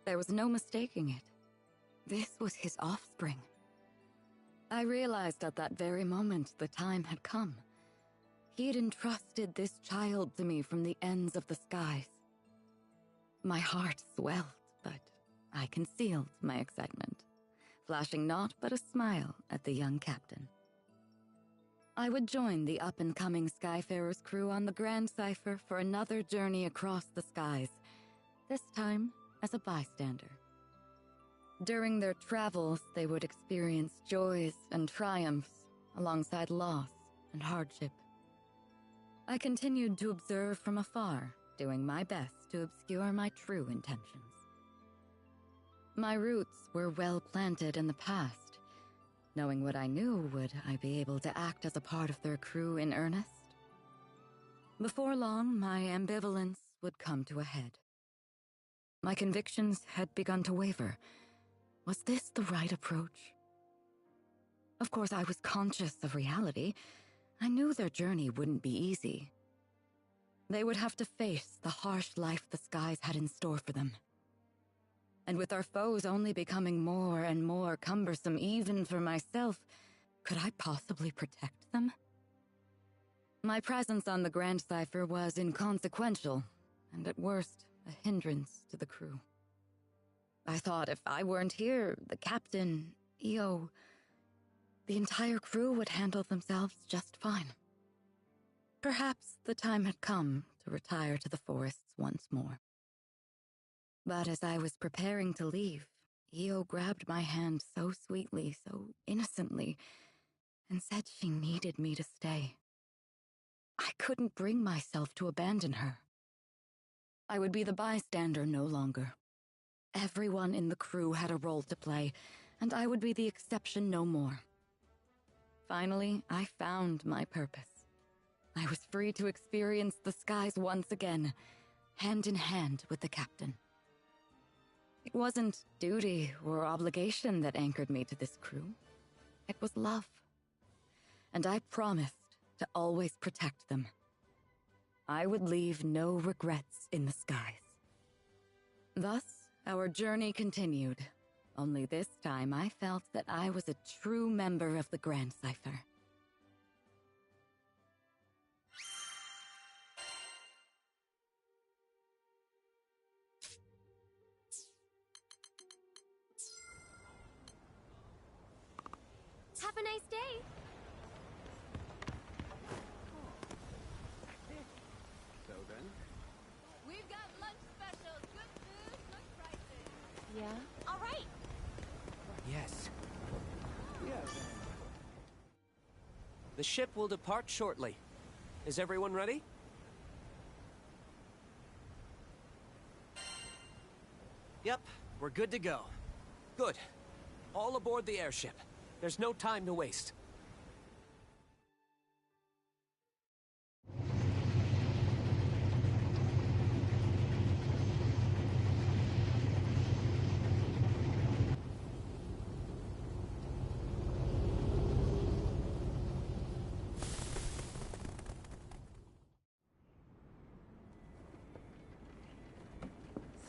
There was no mistaking it. This was his offspring. I realized at that very moment the time had come. He had entrusted this child to me from the ends of the skies. My heart swelled, but I concealed my excitement, flashing naught but a smile at the young captain. I would join the up-and-coming Skyfarers crew on the Grand Cipher for another journey across the skies, this time as a bystander. During their travels, they would experience joys and triumphs alongside loss and hardship. I continued to observe from afar, doing my best to obscure my true intentions. My roots were well planted in the past. Knowing what I knew, would I be able to act as a part of their crew in earnest? Before long, my ambivalence would come to a head. My convictions had begun to waver. Was this the right approach? Of course, I was conscious of reality. I knew their journey wouldn't be easy. They would have to face the harsh life the skies had in store for them. And with our foes only becoming more and more cumbersome even for myself, could I possibly protect them? My presence on the Grand Cipher was inconsequential, and at worst, a hindrance to the crew. I thought if I weren't here, the captain, EO, the entire crew would handle themselves just fine. Perhaps the time had come to retire to the forests once more. But as I was preparing to leave, EO grabbed my hand so sweetly, so innocently, and said she needed me to stay. I couldn't bring myself to abandon her. I would be the bystander no longer. Everyone in the crew had a role to play, and I would be the exception no more. Finally, I found my purpose. I was free to experience the skies once again, hand in hand with the captain. It wasn't duty or obligation that anchored me to this crew. It was love. And I promised to always protect them. I would leave no regrets in the skies. Thus, our journey continued. Only this time I felt that I was a true member of the Grand Cipher. Have a nice day. So then? We've got lunch specials. Good food, good prices. Yeah? All right. Yes. Yeah. The ship will depart shortly. Is everyone ready? Yep, we're good to go. Good. All aboard the airship. There's no time to waste.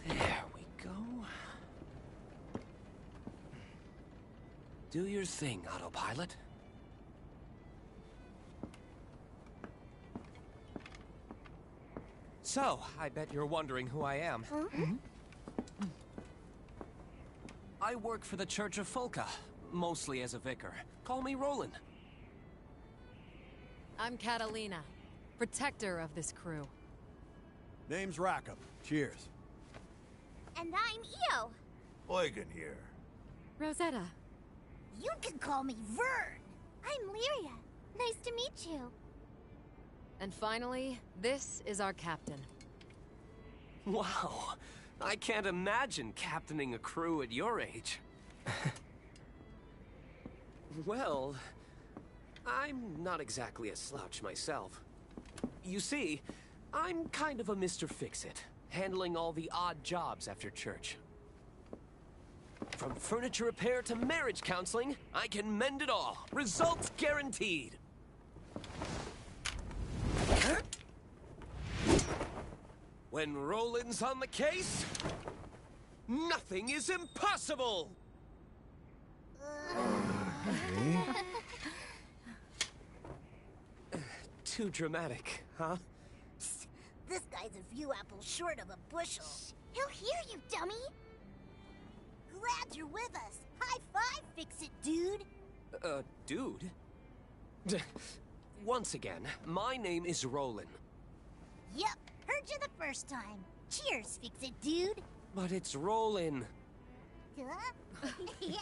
There we go. Do your thing, autopilot. So, I bet you're wondering who I am. I work for the Church of Folka, mostly as a vicar. Call me Roland. I'm Catalina, protector of this crew. Name's Rackham. Cheers. And I'm Io. Eugen here. Rosetta. You can call me Vern. I'm Lyria. Nice to meet you. And finally, this is our captain. Wow, I can't imagine captaining a crew at your age. Well, I'm not exactly a slouch myself. You see, I'm kind of a Mr. Fix-It, handling all the odd jobs after church. From furniture repair to marriage counseling, I can mend it all. Results guaranteed. When Roland's on the case, nothing is impossible! Too dramatic, huh? This guy's a few apples short of a bushel. He'll hear you, dummy. Glad you're with us. High five, Fix-It, dude. Dude? Once again, my name is Roland. Yep, heard you the first time. Cheers, Fix-It, dude. But it's Roland. Huh? Yeah.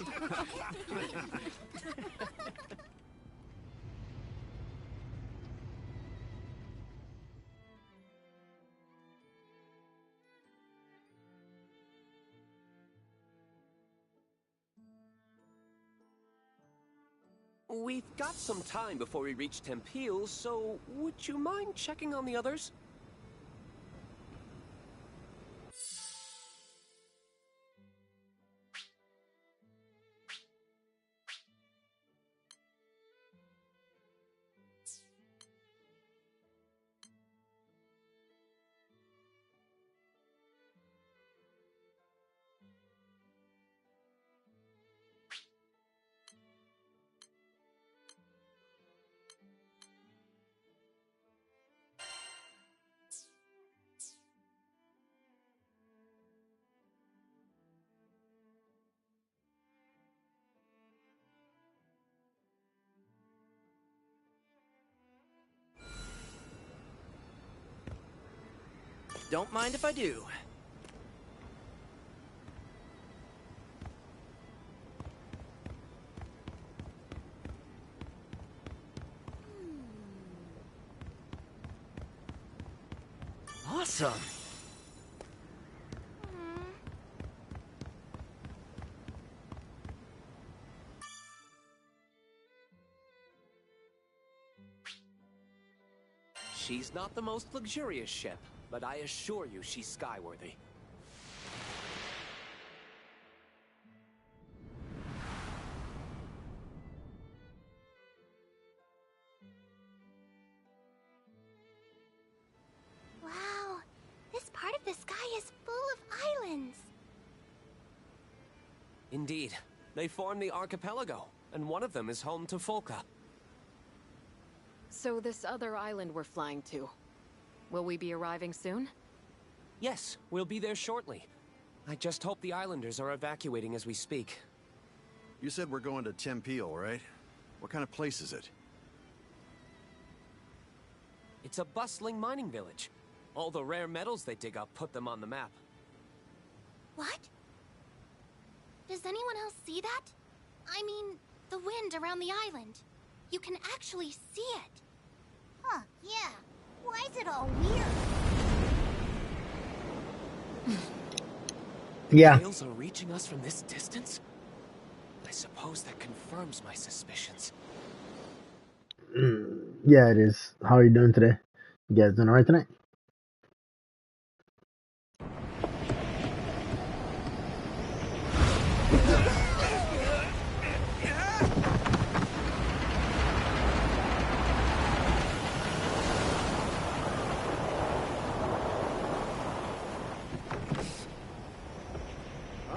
We've got some time before we reach Tempeal, so would you mind checking on the others? Don't mind if I do. Awesome. She's not the most luxurious ship, but I assure you she's skyworthy. Wow, this part of the sky is full of islands. Indeed. They form the archipelago, and one of them is home to Folka. So this other island we're flying to, will we be arriving soon? Yes, we'll be there shortly. I just hope the islanders are evacuating as we speak. You said we're going to Tempeal, right? What kind of place is it? It's a bustling mining village. All the rare metals they dig up put them on the map. What? Does anyone else see that? I mean, the wind around the island. You can actually see it. Huh, yeah. Why is it all weird? Yeah. Whales are reaching us from this distance? I suppose that confirms my suspicions. Yeah, it is. How are you doing today? You guys doing alright tonight?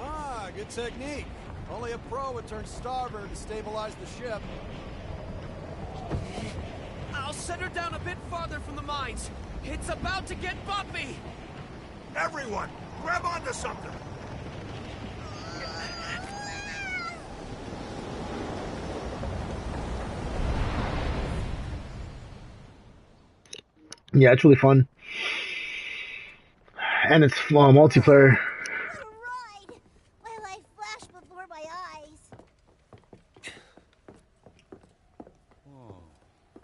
Ah, good technique. Only a pro would turn starboard to stabilize the ship. I'll set her down a bit farther from the mines. It's about to get bumpy! Everyone, grab onto something! Yeah, it's really fun. And it's multiplayer. What a ride! My life flashed before my eyes.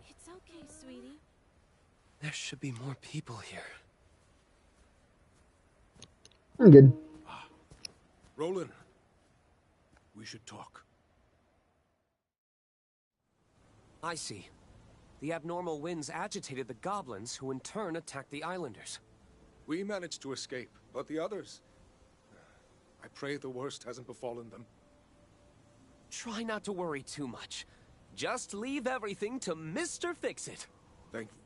It's okay, sweetie. There should be more people here. I'm good. Roland, we should talk. I see. The abnormal winds agitated the goblins, who in turn attacked the islanders. We managed to escape, but the others... I pray the worst hasn't befallen them. Try not to worry too much. Just leave everything to Mr. Fix-It. Thank you.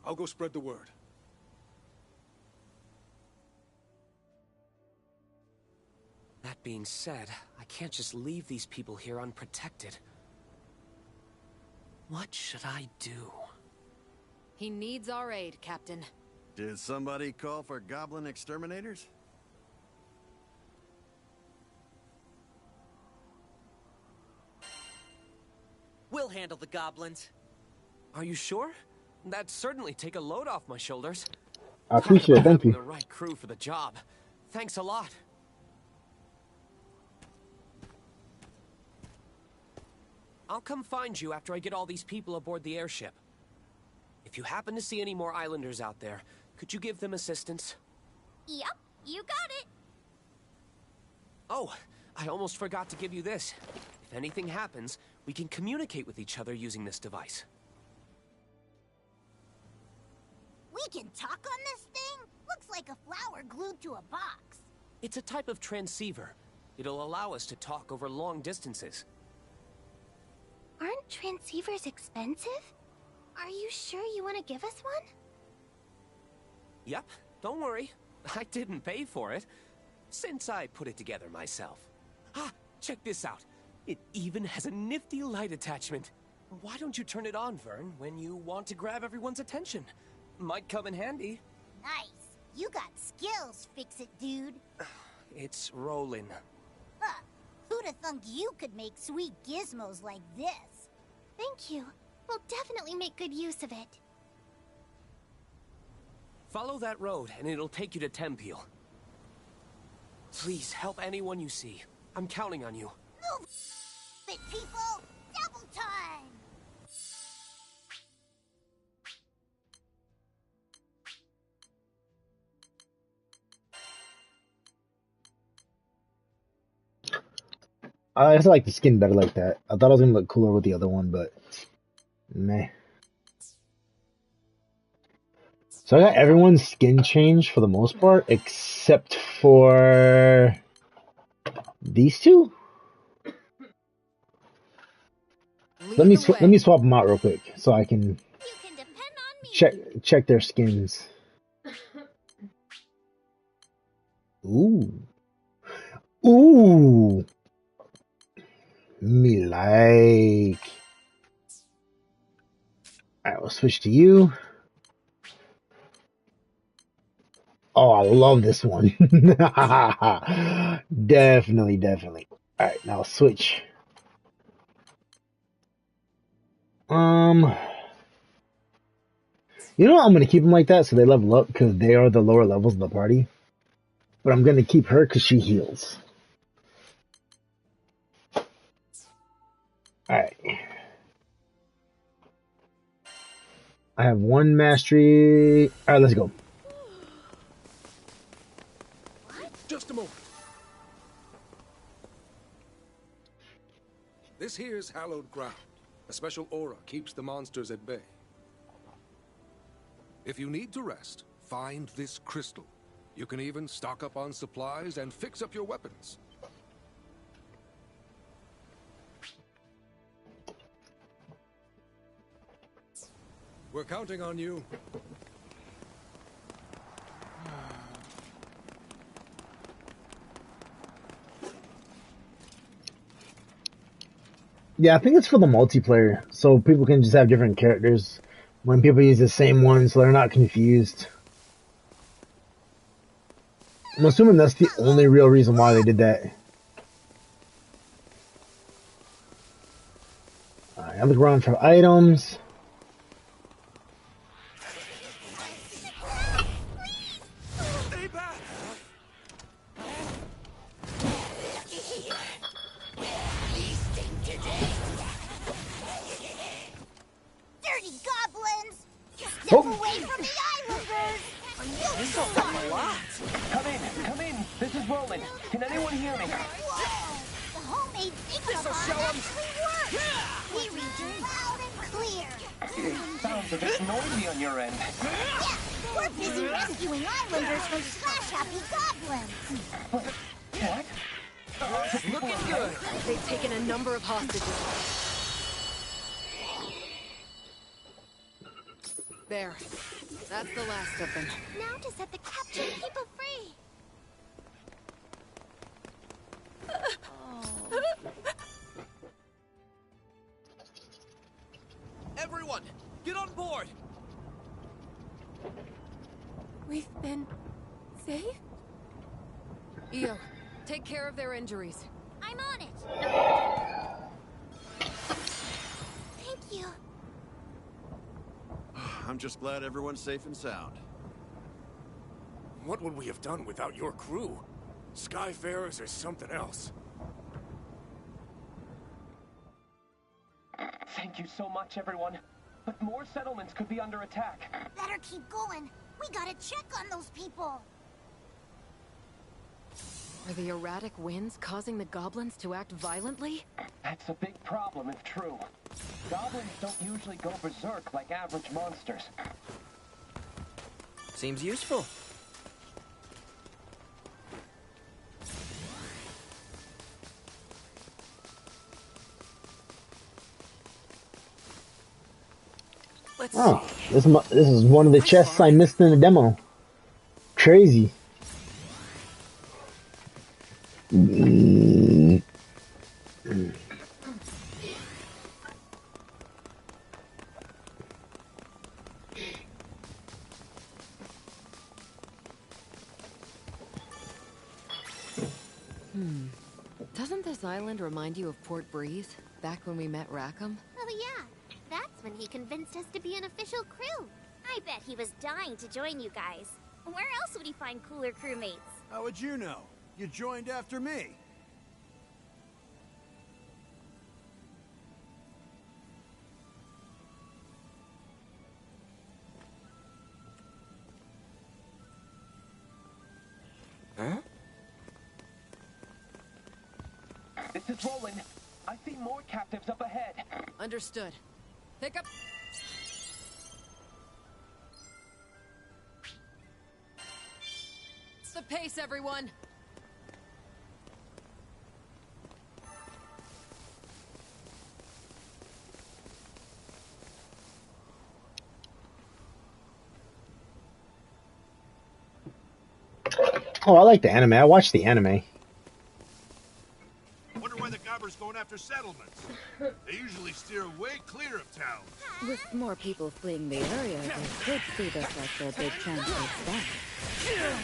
I'll go spread the word. That being said, I can't just leave these people here unprotected. What should I do? He needs our aid, Captain. Did somebody call for goblin exterminators? We'll handle the goblins. Are you sure? That'd certainly take a load off my shoulders. I appreciate it. Thank Having you. the right crew for the job. Thanks a lot. I'll come find you after I get all these people aboard the airship. If you happen to see any more islanders out there, could you give them assistance? Yep, you got it. Oh, I almost forgot to give you this. If anything happens, we can communicate with each other using this device. We can talk on this thing? Looks like a flower glued to a box. It's a type of transceiver. It'll allow us to talk over long distances. Aren't transceivers expensive? Are you sure you want to give us one? Yep, don't worry. I didn't pay for it, since I put it together myself. Ah, check this out. It even has a nifty light attachment. Why don't you turn it on, Vern, when you want to grab everyone's attention? Might come in handy. Nice. You got skills, Fix-It dude. It's rolling. Huh. Who'd have thunk you could make sweet gizmos like this? Thank you. We'll definitely make good use of it. Follow that road, and it'll take you to Tempeel. Please, help anyone you see. I'm counting on you. Move it, people! Double time! I just like the skin better like that. I thought it was gonna look cooler with the other one, but meh. So I got everyone's skin changed for the most part, except for these two. Let me swap them out real quick so I can check their skins. Ooh, ooh, me like. All right, we'll switch to you. Oh, I love this one. Definitely, definitely. All right, now switch. You know what? I'm gonna keep them like that so they level up because they are the lower levels of the party. But I'm gonna keep her because she heals. All right. I have one mastery. All right, let's go. Just a moment. This here's hallowed ground. A special aura keeps the monsters at bay. If you need to rest, find this crystal. You can even stock up on supplies and fix up your weapons. We're counting on you. Yeah, I think it's for the multiplayer, so people can just have different characters when people use the same one, so they're not confused. I'm assuming that's the only real reason why they did that. Alright, I look around for items. Dirty goblins! Step away from the islanders! This will help a lot. Come in. This is Roland. Can anyone hear me? Whoa! The homemade This'll show 'em. actually works! We read you loud and clear! Sounds a bit noisy on your end. Yeah, we're busy rescuing islanders from slash-happy goblins! What? Looking good. They've taken a number of hostages. There. That's the last of them. Now to set the captured people free! Everyone, get on board! We've been safe? Io, take care of their injuries. I'm on it! Thank you. I'm just glad everyone's safe and sound. What would we have done without your crew? Skyfarers are something else. Thank you so much, everyone. But more settlements could be under attack. Better keep going. We gotta check on those people. Are the erratic winds causing the goblins to act violently? That's a big problem if true. Goblins don't usually go berserk like average monsters. Seems useful. Let's see. This is one of the chests I missed in the demo. Crazy. Doesn't this island remind you of Port Breeze, back when we met Rackham? Oh yeah, that's when he convinced us to be an official crew. I bet he was dying to join you guys. Where else would he find cooler crewmates? How would you know? You joined after me. Huh? This is Roland. I see more captives up ahead. Understood. Pick up. It's the pace, everyone. Oh, I like the anime. I watched the anime. Wonder why the gobbers going after settlements. They usually steer way clear of towns. With more people fleeing the area, they could see this as their big chance to expand.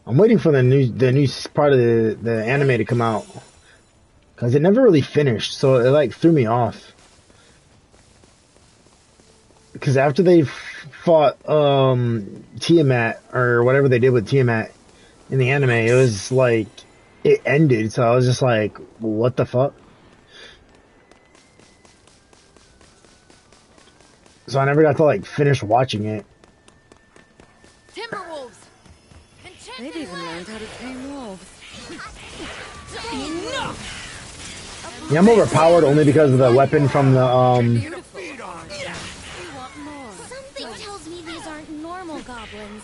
I'm waiting for the new part of the anime to come out, cause it never really finished, so it like threw me off. Because after they fought Tiamat or whatever they did with Tiamat in the anime, it was like it ended. So I was just like, what the fuck? So I never got to like finish watching it. Timberwolves. They've even learned how to tame wolves. Yeah, I'm overpowered only because of the weapon from the Something tells me these aren't normal goblins.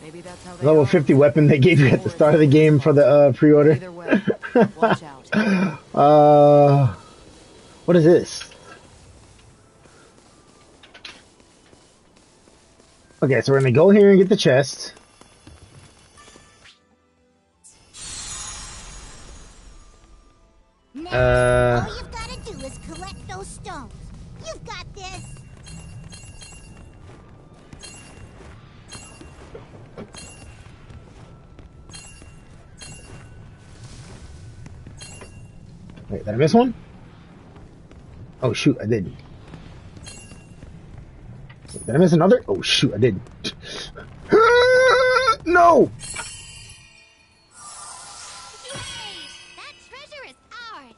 Maybe that's how they level are. 50 weapon they gave you at the start of the game for the pre-order. Either way, watch out. What is this? Okay, so we're gonna go here and get the chest. Next, all you've got to do is collect those stones. You've got this. Wait, did I miss one? Oh shoot, I did. Did I miss another? Oh shoot, I did. No! That treasure is ours.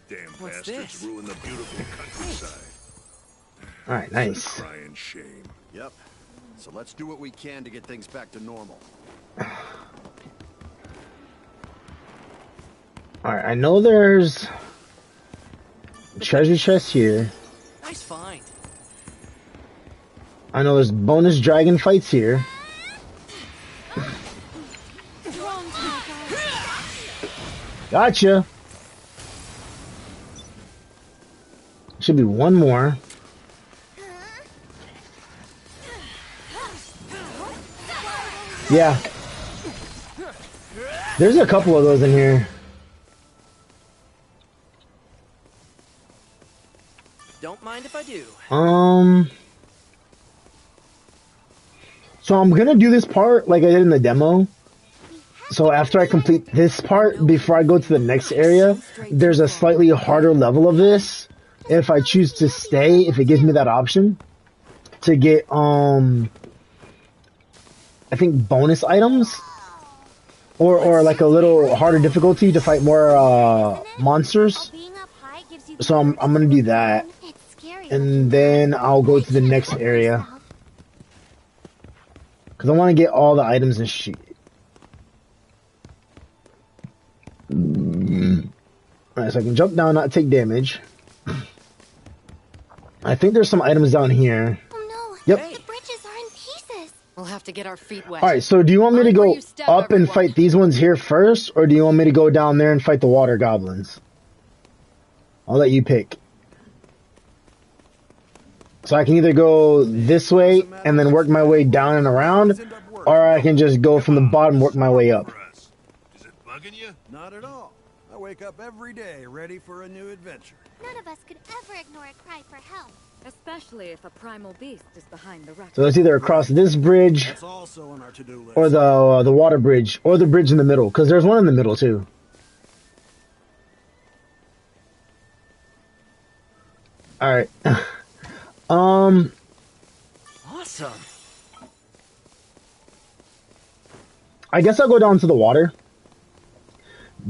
Damn What's bastards this? ruin the beautiful countryside. Alright, nice. Crying shame. Yep. So let's do what we can to get things back to normal. Alright, I know there's treasure chest here. Nice find. I know there's bonus dragon fights here. Gotcha. Should be one more. Yeah. There's a couple of those in here. Don't mind if I do. So I'm gonna do this part like I did in the demo. So after I complete this part, before I go to the next area, there's a slightly harder level of this. If I choose to stay, if it gives me that option to get, I think bonus items, or like a little harder difficulty to fight more monsters. So I'm gonna do that, and then I'll go to the next area because I want to get all the items and shit. Alright, so I can jump down, not take damage. I think there's some items down here. Oh no! Yep. The bridges are in pieces. We'll have to get our feet wet. Alright, so do you want me to Mind where go you step, up and everyone. fight these ones here first, or do you want me to go down there and fight the water goblins? I'll let you pick. So I can either go this way and then work my way down and around, or I can just go from the bottom and work my way up. Is it bugging you? Not at all. I wake up every day ready for a new adventure. None of us could ever ignore a cry for help. Especially if a primal beast is behind the wreck. So it's either across this bridge, That's also on our to-do list. or the water bridge, or the bridge in the middle, because there's one in the middle too. All right. Um, Awesome. I guess I'll go down to the water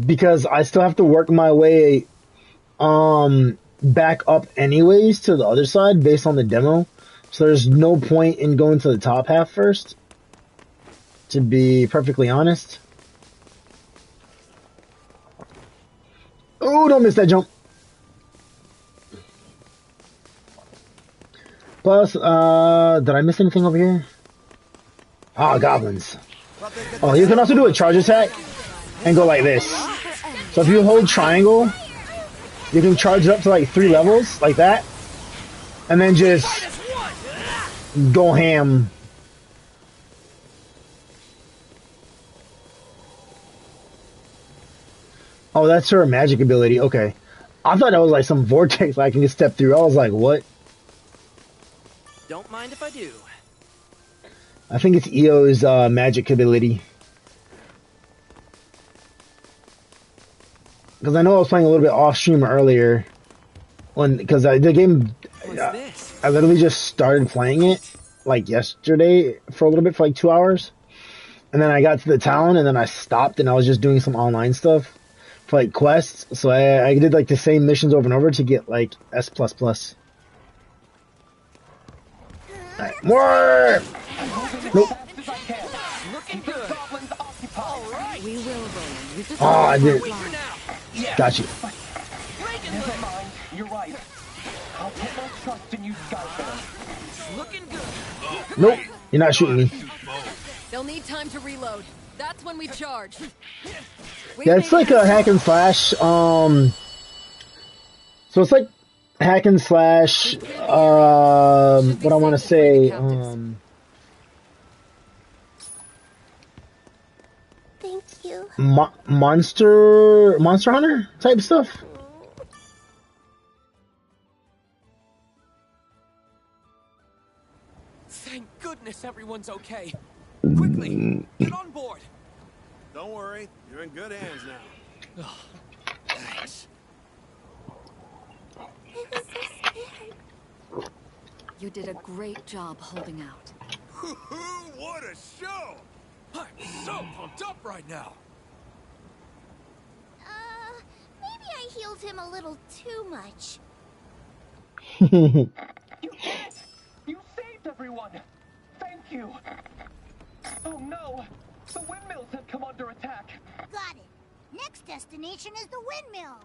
because I still have to work my way back up anyways to the other side based on the demo. So there's no point in going to the top half first, to be perfectly honest. Oh, don't miss that jump. Plus, did I miss anything over here? Ah, goblins. Oh, you can also do a charge attack and go like this. So if you hold triangle, you can charge it up to like 3 levels, like that. And then just go ham. Oh, that's her magic ability. Okay. I thought that was like some vortex I can just step through. I was like, what? Don't mind if I do. I think it's EO's magic ability. Because I know I was playing a little bit off stream earlier. Because the game, I literally just started playing it like yesterday for a little bit, for like 2 hours. And then I got to the town and then I stopped and I was just doing some online stuff for like quests. So I did like the same missions over and over to get like S++. Right. More! Nope. Oh, I did. Got you. Never mind. You're right. I'll put my trust in you, Skyfair. Looking good. Nope. You're not shooting me. They'll need time to reload. That's when we charge. Yeah, it's like a hack and slash. So it's like hack and slash. What I want to say. Thank you. Monster Hunter type stuff. Thank goodness everyone's okay. Quickly, get on board. Don't worry, you're in good hands now. Thanks. I was so scared. You did a great job holding out. What a show! I'm so pumped up right now. Maybe I healed him a little too much. You did it! You saved everyone! Thank you! Oh no! The windmills have come under attack! Got it. Next destination is the windmill.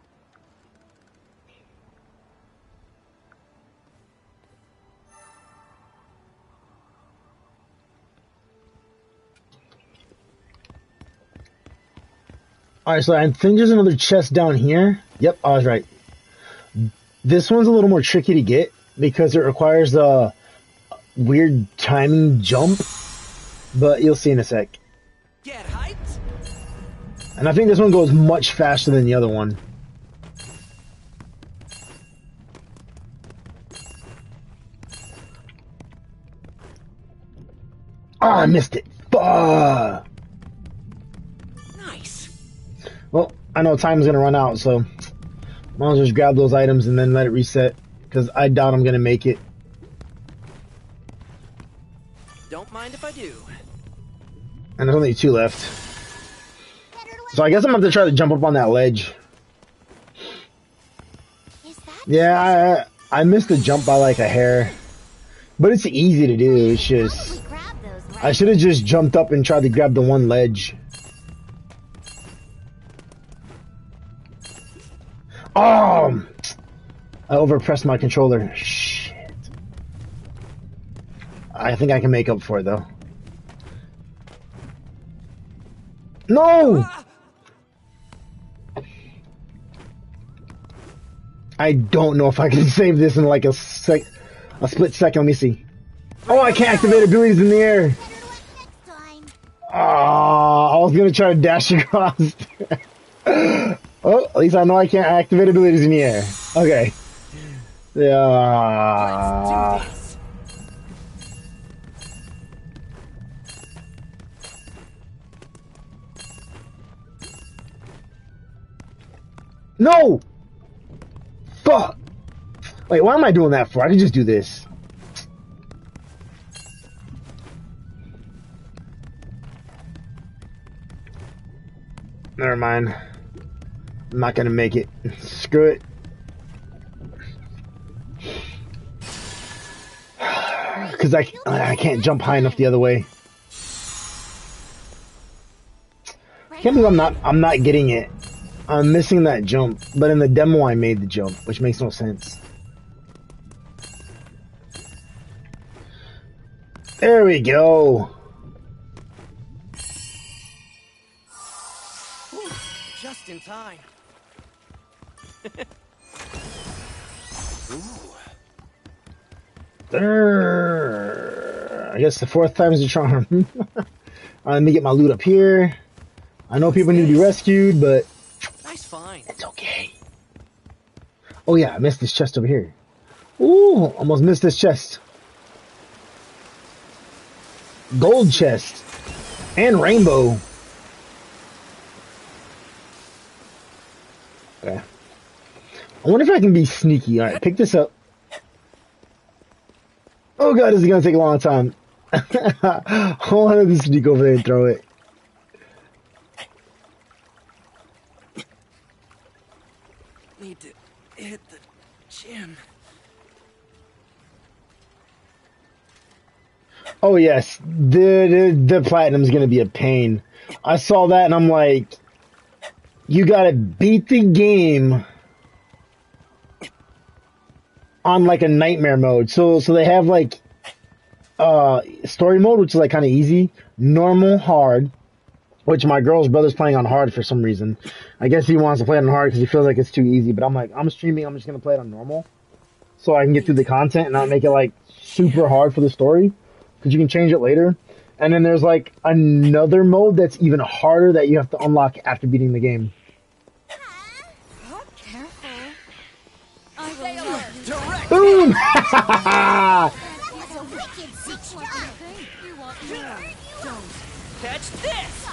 Alright, so I think there's another chest down here. Yep, I was right. This one's a little more tricky to get because it requires a weird timing jump, but you'll see in a sec. Get hyped. And I think this one goes much faster than the other one. Ah, I missed it. Fuck. Nice. Well, I know time's gonna run out, so might as well just grab those items and then let it reset, because I doubt I'm gonna make it. Don't mind if I do. And there's only 2 left. So I guess I'm gonna have to try to jump up on that ledge. Yeah, I missed the jump by like a hair. But it's easy to do, it's just... I should have just jumped up and tried to grab the one ledge. Oh! I overpressed my controller. Shit. I think I can make up for it though. No! I don't know if I can save this in like a split second. Let me see. Oh, I can't activate abilities in the air. I was gonna try to dash across. Oh, at least I know I can't activate abilities in the air. Okay. Yeah. Let's do this. No! Fuck! Wait, why am I doing that for? I can just do this. Never mind. I'm not gonna make it. Screw it. Because I can't jump high enough the other way. I can't believe I'm not getting it. I'm missing that jump, but in the demo I made the jump, which makes no sense. There we go. Whew, just in time. I guess the fourth time's the charm. Let me get my loot up here. I know people need to be rescued, but Nice find. it's okay. Oh yeah, I missed this chest over here. Ooh, almost missed this chest. Gold chest. And rainbow. Okay. I wonder if I can be sneaky. Alright, pick this up. Oh god, this is gonna take a long time. I wanted to sneak over there and throw it. Need to hit the gym. Oh yes, the platinum's gonna be a pain. I saw that and I'm like, you gotta beat the game on like a nightmare mode. So they have like story mode, which is like kind of easy, normal, hard, which my girl's brother's playing on hard for some reason. I guess he wants to play it on hard because he feels like it's too easy, but I'm like, I'm streaming, I'm just gonna play it on normal so I can get through the content and not make it like super hard for the story, because you can change it later. And then there's like another mode that's even harder that you have to unlock after beating the game. Careful. I will love you. Direct. Boom! That was a wicked six-shot. You want more? Don't. Catch this!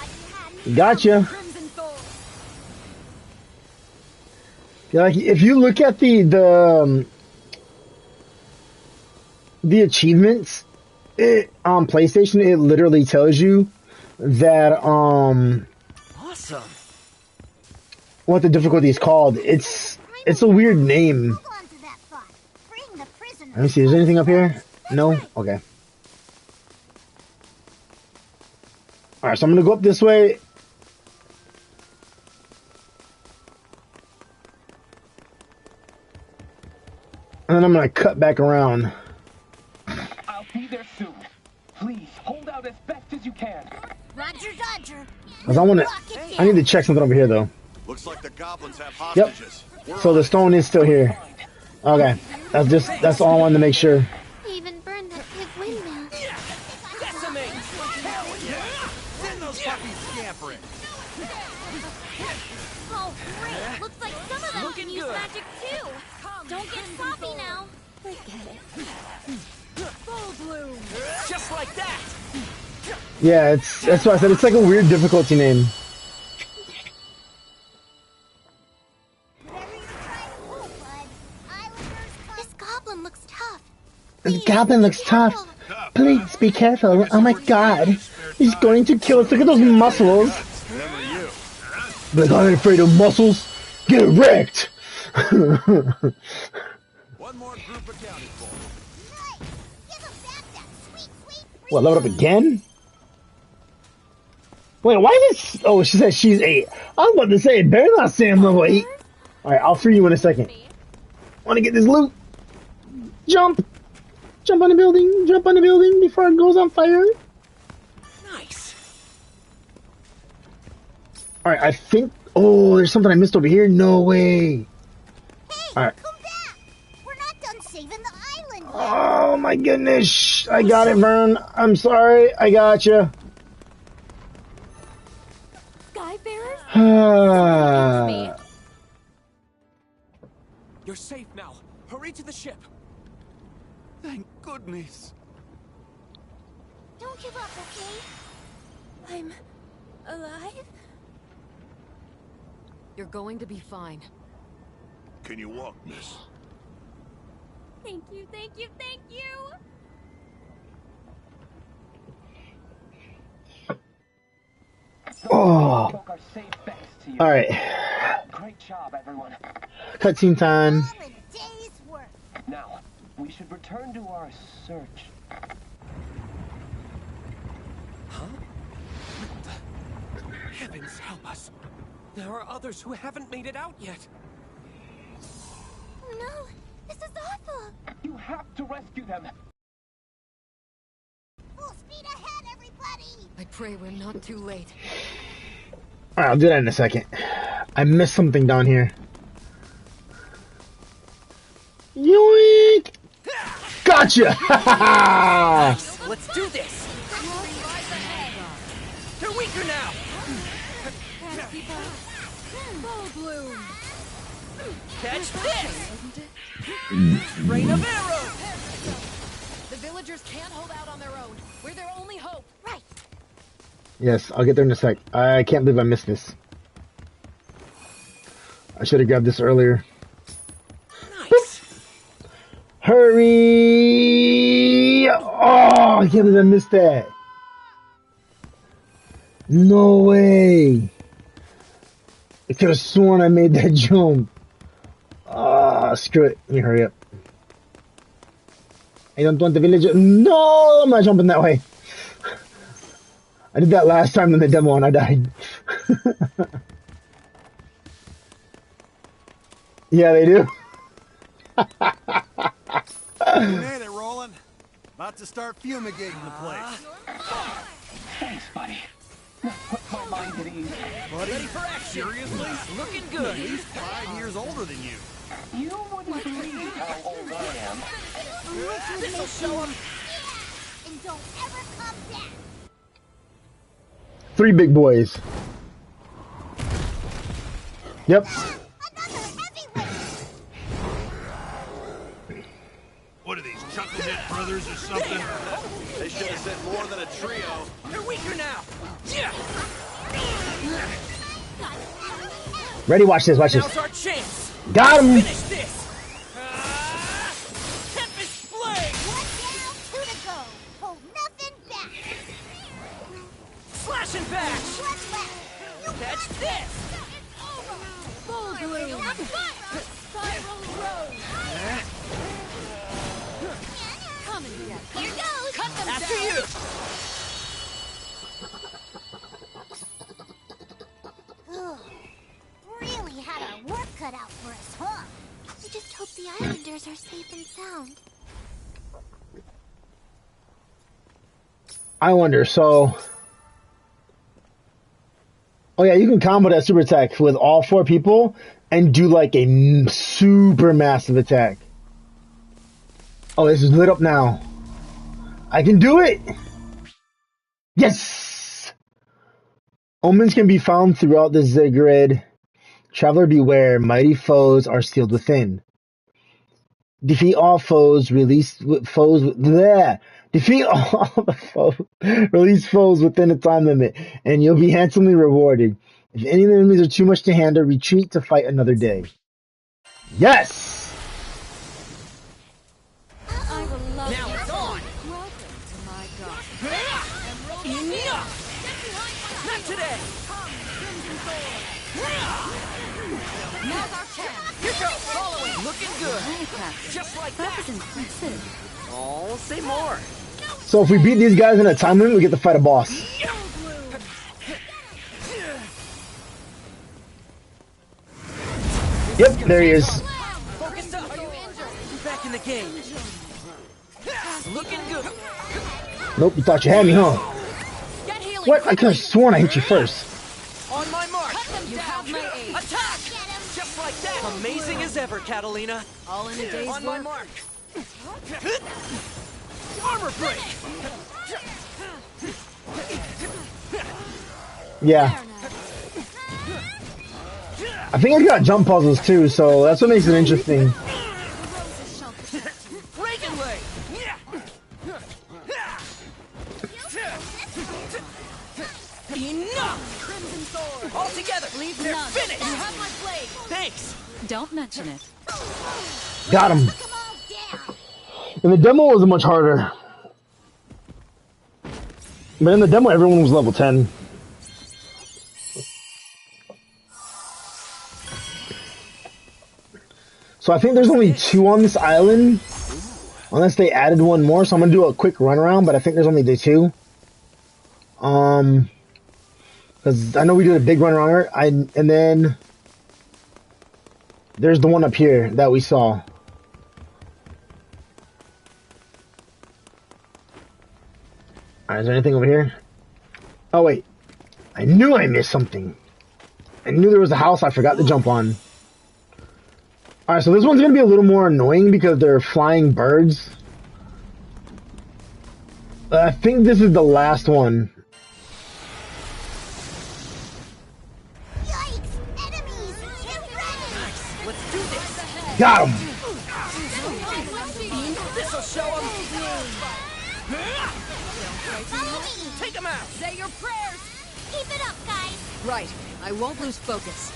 Gotcha. Crimson Soul. Yeah, like if you look at the achievements on PlayStation, it literally tells you that Awesome. what the difficulty is called. It's a weird name. Hold on to that thought. Freeing the prisoners. Let me see. Is there anything up here? No. Okay. All right. So I'm gonna go up this way. And then I'm gonna cut back around. I'll be there soon. Please, hold out as best as you can. Roger, Dodger. 'Cause I need to check something over here though. Looks like the goblins have Yep. hostages. So the stone is still here. Okay. That's all I wanted to make sure. Even burned that big windmill. Decimate! Hell yeah! Send those puppies scampering! Oh, great. Looks like some of them Looking can use good. magic too. Don't get sloppy now. Forget it. Full bloom! Just like that! Yeah, that's what I said. It's like a weird difficulty name. This goblin looks tough. The goblin looks tough. Please be careful. Oh my god. He's going to kill us. Look at those muscles. But I'm afraid of muscles. Get wrecked. One more group accounted for. What, level up again? Wait, why is this? Oh, she said she's 8. I was about to say, it better not say I'm level 8. Alright, I'll free you in a second. Wanna get this loot? Jump! Jump on the building! Jump on the building before it goes on fire! Nice. Alright, I think... Oh, there's something I missed over here? No way! Alright. Come back. We're not done saving the island yet. Oh my goodness! I got it, Vern. I'm sorry. I got you. Skyfarers? You're safe now. Hurry to the ship. Thank goodness. Don't give up, okay? I'm alive? You're going to be fine. Can you walk, miss? Thank you, thank you, thank you! Oh. Folk are safe thanks to you. All right. Great job, everyone. Cutscene time. All in a day's work. Now, we should return to our search. Huh? Heavens help us. There are others who haven't made it out yet. Oh no, this is awful! You have to rescue them. Full speed ahead, everybody! I pray we're not too late. All right, I'll do that in a second. I missed something down here. Yoink! Gotcha! Let's do this! They're weaker now! Full bloom! Catch this! Rain of arrows! The villagers can't hold out on their own. We're their only hope. Right! Yes, I'll get there in a sec. I can't believe I missed this. I should have grabbed this earlier. Nice! Hurry! Oh, I can't believe I missed that. No way! I could have sworn I made that jump. Ah, screw it. Let me hurry up. I don't want the villager. No, I'm not jumping that way. I did that last time in the demo and I died. Yeah, they do. You made it, Roland. About to start fumigating the place. Thanks, buddy. Put my mind at ease. Buddy, Ready for action! seriously? Looking good! He's 5 years older than you. You wouldn't believe how old I am. This'll show 'em! And don't ever come back! 3 big boys. Yep. Another heavyweight! What are these, Chucklehead Brothers or something? They should have sent more than a trio. They're weaker now! Yeah! Ready? Watch this. Watch Now's this. our chance! Got him. Finish this! Tempest Blade! One down, 2 to go. Hold nothing back. Slash and bash! What's left? You Catch this! Full bloom! Spiral Rose! Coming yet. Here goes! Cut them After down! you! Really had our work cut out for us, huh? We just hope the islanders are safe and sound. I wonder, so... Oh yeah, you can combo that super attack with all 4 people and do like a super massive attack. Oh, this is lit up now. I can do it! Yes! Omens can be found throughout the Ziggurat. Traveler beware, mighty foes are sealed within. Defeat all foes, release foes. Bleh. Defeat all the foes, release foes within a time limit, and you'll be handsomely rewarded. If any enemies are too much to handle, retreat to fight another day. Yes! I will love Now you. it's on! Welcome to my garden. Enough! Not today! Now's our chance. Here goes! Following! Looking good! Just like that! That was impressive. Oh, say more! So if we beat these guys in a time limit, we get to fight a boss. Yep, there he is. Focus up! Are you injured? Back in the game. Looking good! Nope, you thought you had me, huh? Get healing. What? I could have sworn I hit you first. On my mark! You have my aid. Attack! Just like that! Amazing as ever, Catalina! All in a day's On my work. mark! Armor break! Yeah. I think I got jump puzzles too, so that's what makes it interesting. Reagan leg! Enough! Crimson sword! All together! Leave they're finished! You have my blade! Thanks! Don't mention it. Got him. Took 'em all down. And the demo was much harder. But in the demo, everyone was level 10. So I think there's only 2 on this island. Unless they added one more. So I'm going to do a quick run around. But I think there's only the 2. Because I know we did a big run around. And then there's the one up here that we saw. Alright, is there anything over here? Oh, wait. I knew I missed something. I knew there was a house I forgot to jump on. Alright, so this one's going to be a little more annoying because they're flying birds. I think this is the last one. Yikes! Enemies! Get ready! Let's do this. Got him! This'll show him. Follow me! Take him out. Say your prayers. Keep it up, guys! Right. I won't lose focus.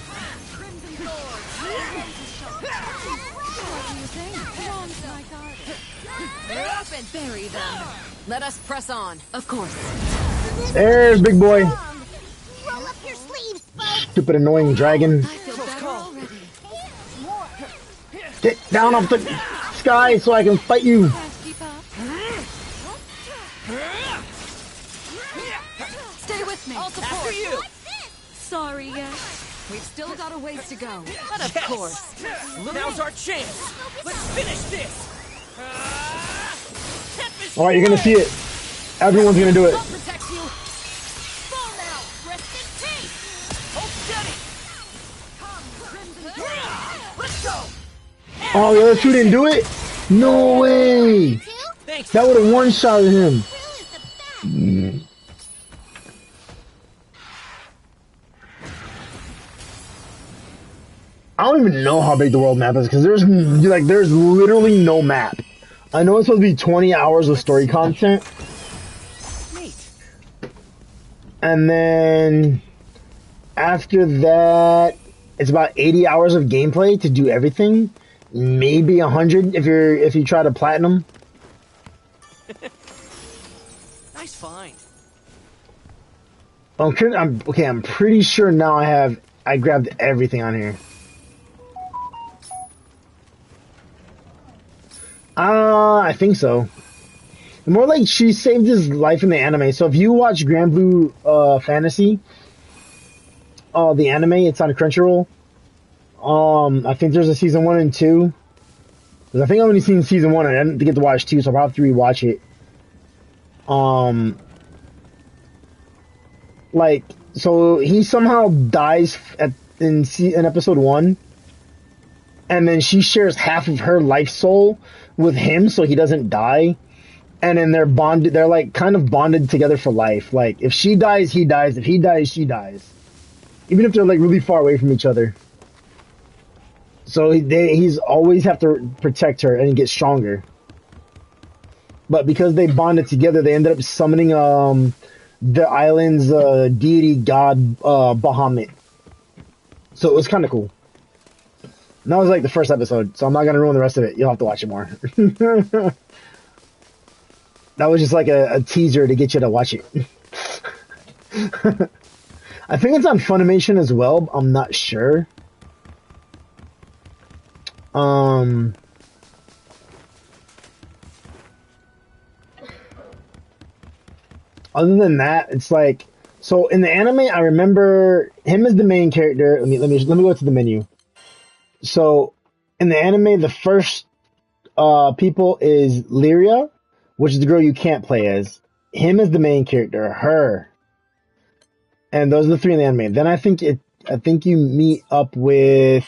Crimson Sword. What do you think? Wrong's my garden. They're up and bury them. Let us press on. Of course. There's big boy. Roll up your sleeves, folks! Stupid annoying dragon. I feel better already. Get down off the sky so I can fight you. Keep up. Stay with me. I'll support you. Sorry, We've still got a ways to go. But of course. Now's our chance. Let's finish this. Alright, you're gonna see it. Everyone's gonna do it. I'll protect you. Fall now. Rest in peace. Hold steady. Come, Crimson Sword. Let's go. Oh, the other 2 didn't do it? No way! Thanks. That would have one-shotted him. I don't even know how big the world map is because there's literally no map. I know it's supposed to be 20 hours of story content. Neat. And then after that, it's about 80 hours of gameplay to do everything. Maybe 100 if you try to platinum. Nice find. I'm pretty sure now I grabbed everything on here. I think so. More like she saved his life in the anime. So if you watch Granblue Fantasy, the anime, it's on Crunchyroll. I think there's a season 1 and 2. Because I think I've only seen season 1 and I didn't get to watch 2, so I'll have to rewatch it. So he somehow dies in episode 1. And then she shares half of her life soul with him so he doesn't die. And then they're bonded, they're like kind of bonded together for life. Like if she dies, he dies. If he dies, she dies. Even if they're like really far away from each other. So he's always have to protect her and get stronger. But because they bonded together, they ended up summoning the island's deity god Bahamut. So it was kind of cool. And that was like the first episode, so I'm not gonna ruin the rest of it. You'll have to watch it more. That was just like a teaser to get you to watch it. I think it's on Funimation as well. I'm not sure. Other than that, it's like, so in the anime, I remember him as the main character. Let me go to the menu. So in the anime, the first people is Lyria, which is the girl you can't play as. Him as the main character, her, and those are the 3 in the anime. Then I think you meet up with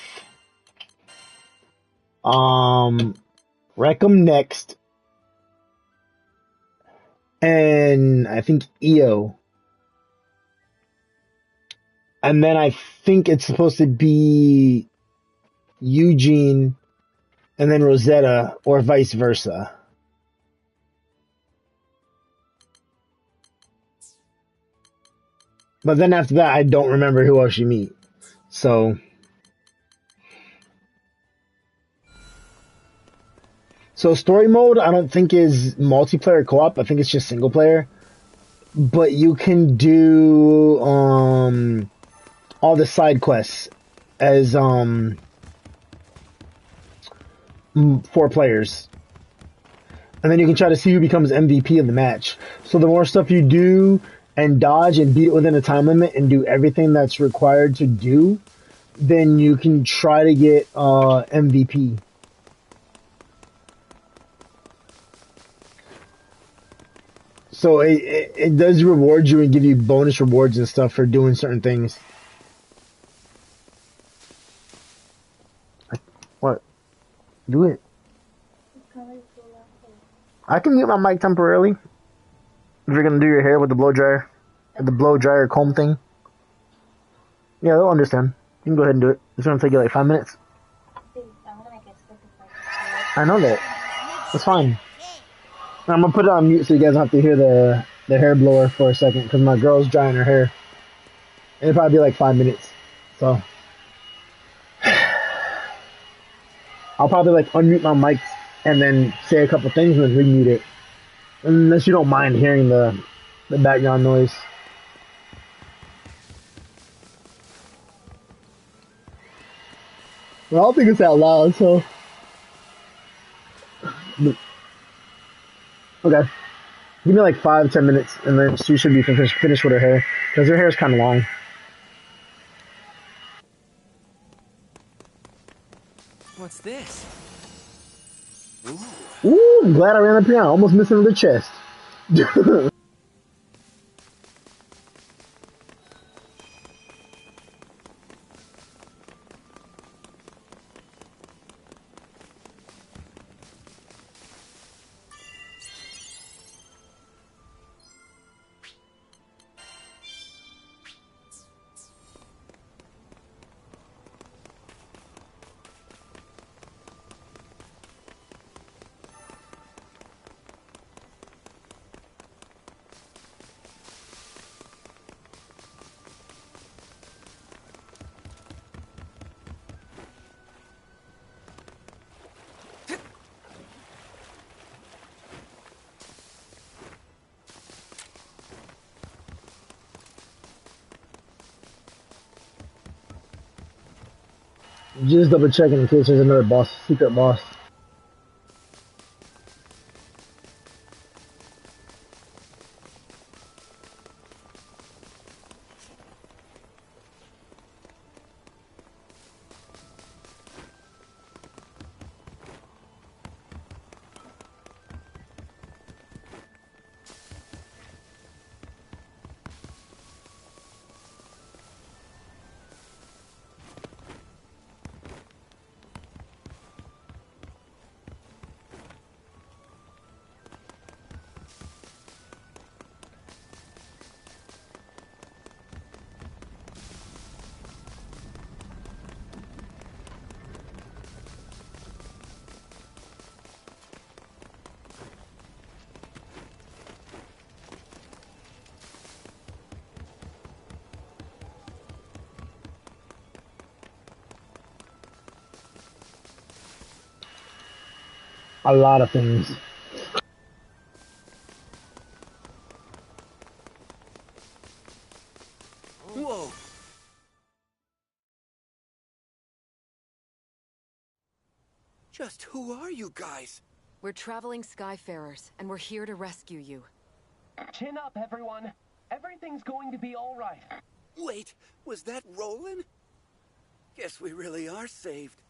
Reckham next, and I think Io. And then I think it's supposed to be Eugene and then Rosetta, or vice versa. But then after that, I don't remember who else you meet. So So story mode, I don't think is multiplayer co-op. I think it's just single player. But you can do all the side quests as 4 players. And then you can try to see who becomes MVP of the match. So the more stuff you do and dodge and beat it within a time limit and do everything that's required to do, then you can try to get MVP. So it does reward you and give you bonus rewards and stuff for doing certain things. What? Do it. I can mute my mic temporarily. If you're gonna do your hair with the blow dryer, the blow dryer comb thing. Yeah, they'll understand. You can go ahead and do it. It's gonna take you like 5 minutes. I know that. It's fine. I'm gonna put it on mute so you guys don't have to hear the hair blower for a second because my girl's drying her hair. It'll probably be like 5 minutes. So I'll probably like unmute my mic and then say a couple things and then remute it. Unless you don't mind hearing the background noise. Well, I don't think it's that loud, so. Okay. Give me like 5-10 minutes and then she should be finished with her hair. Because her hair is kind of long. What's this? Ooh, I'm glad I ran up here. I almost missing the chest. Just double checking in case there's another boss, secret boss. A lot of things. Whoa! Just who are you guys? We're traveling Skyfarers, and we're here to rescue you. Chin up, everyone. Everything's going to be all right. Wait, was that Roland? Guess we really are saved.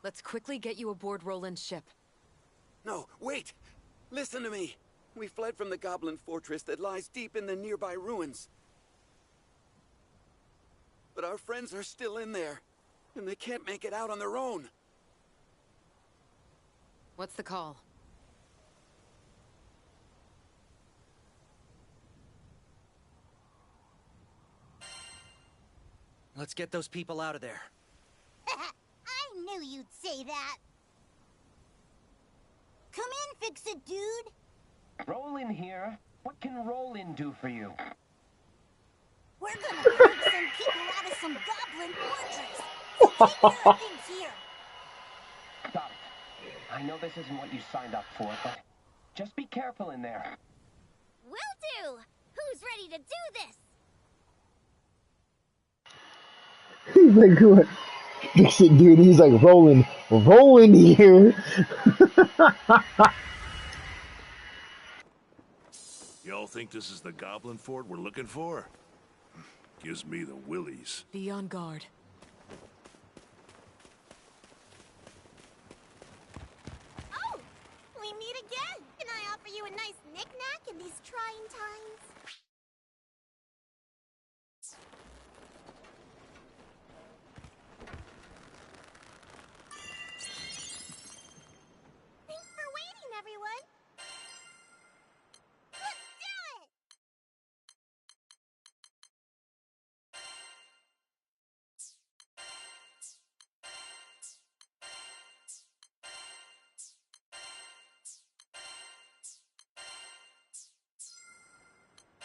Let's quickly get you aboard Roland's ship. No, wait! Listen to me. We fled from the Goblin fortress that lies deep in the nearby ruins. But our friends are still in there, and they can't make it out on their own. What's the call? Let's get those people out of there. I knew you'd say that. Come in, Fix-It Dude. Roland here. What can Roland do for you? We're gonna break some people out of some Goblin fortress. So take care of things here. Got it. I know this isn't what you signed up for, but just be careful in there. Will do! Who's ready to do this? He's like, what? This dude, he's like rolling here. Y'all think this is the goblin fort we're looking for? Gives me the willies. Be on guard. Oh! We meet again! Can I offer you a nice knick-knack in these trying times? Thanks for waiting, everyone! Let's do it!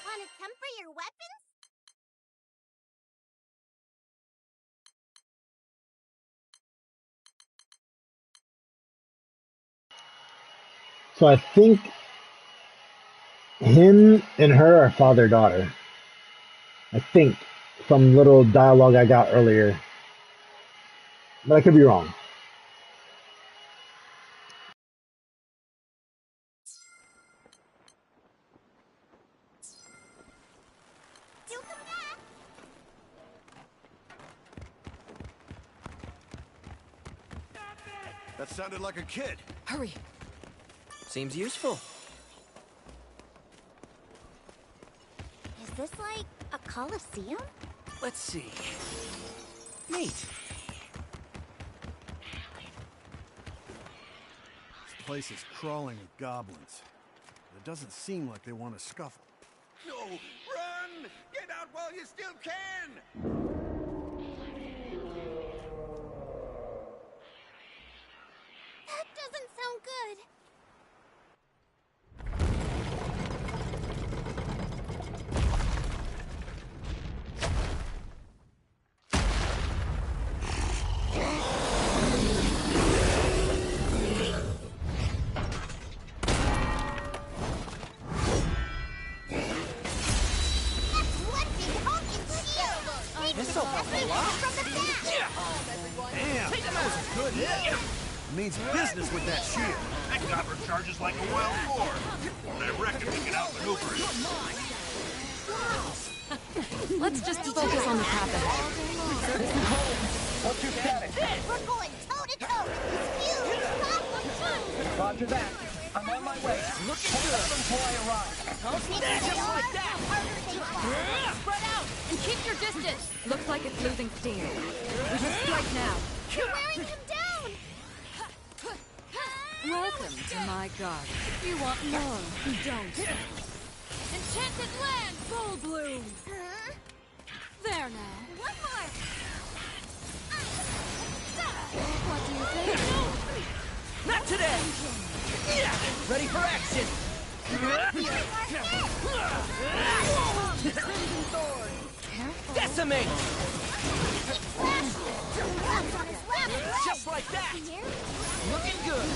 Want to temper your weapons? So I think him and her are father-daughter. I think from little dialogue I got earlier, but I could be wrong. Do come back! That sounded like a kid. Hurry. Seems useful. Is this like a coliseum? Let's see. Neat. This place is crawling with goblins. It doesn't seem like they want to scuffle. No! Run! Get out while you still can! That doesn't sound good. That's one big honking shield! This'll help a lot. Damn, that was a good hit. It means business with that shield. That gobbler charges like a wild boar. And I reckon we can outmaneuver it. Let's just focus on the path ahead. What's your status? We're going toe-to-toe with these huge goblin tons! Roger that. I'm on my way. Hold on until I arrive. Spread out and keep your distance. Looks like it's losing steam. We should strike now. You're wearing him down! Welcome to my garden. You want more? You don't. Enchanted land, full bloom. Huh? There now. One more! What do you think? Not today! Yeah! Ready for action! Decimate! Just like that! Looking good!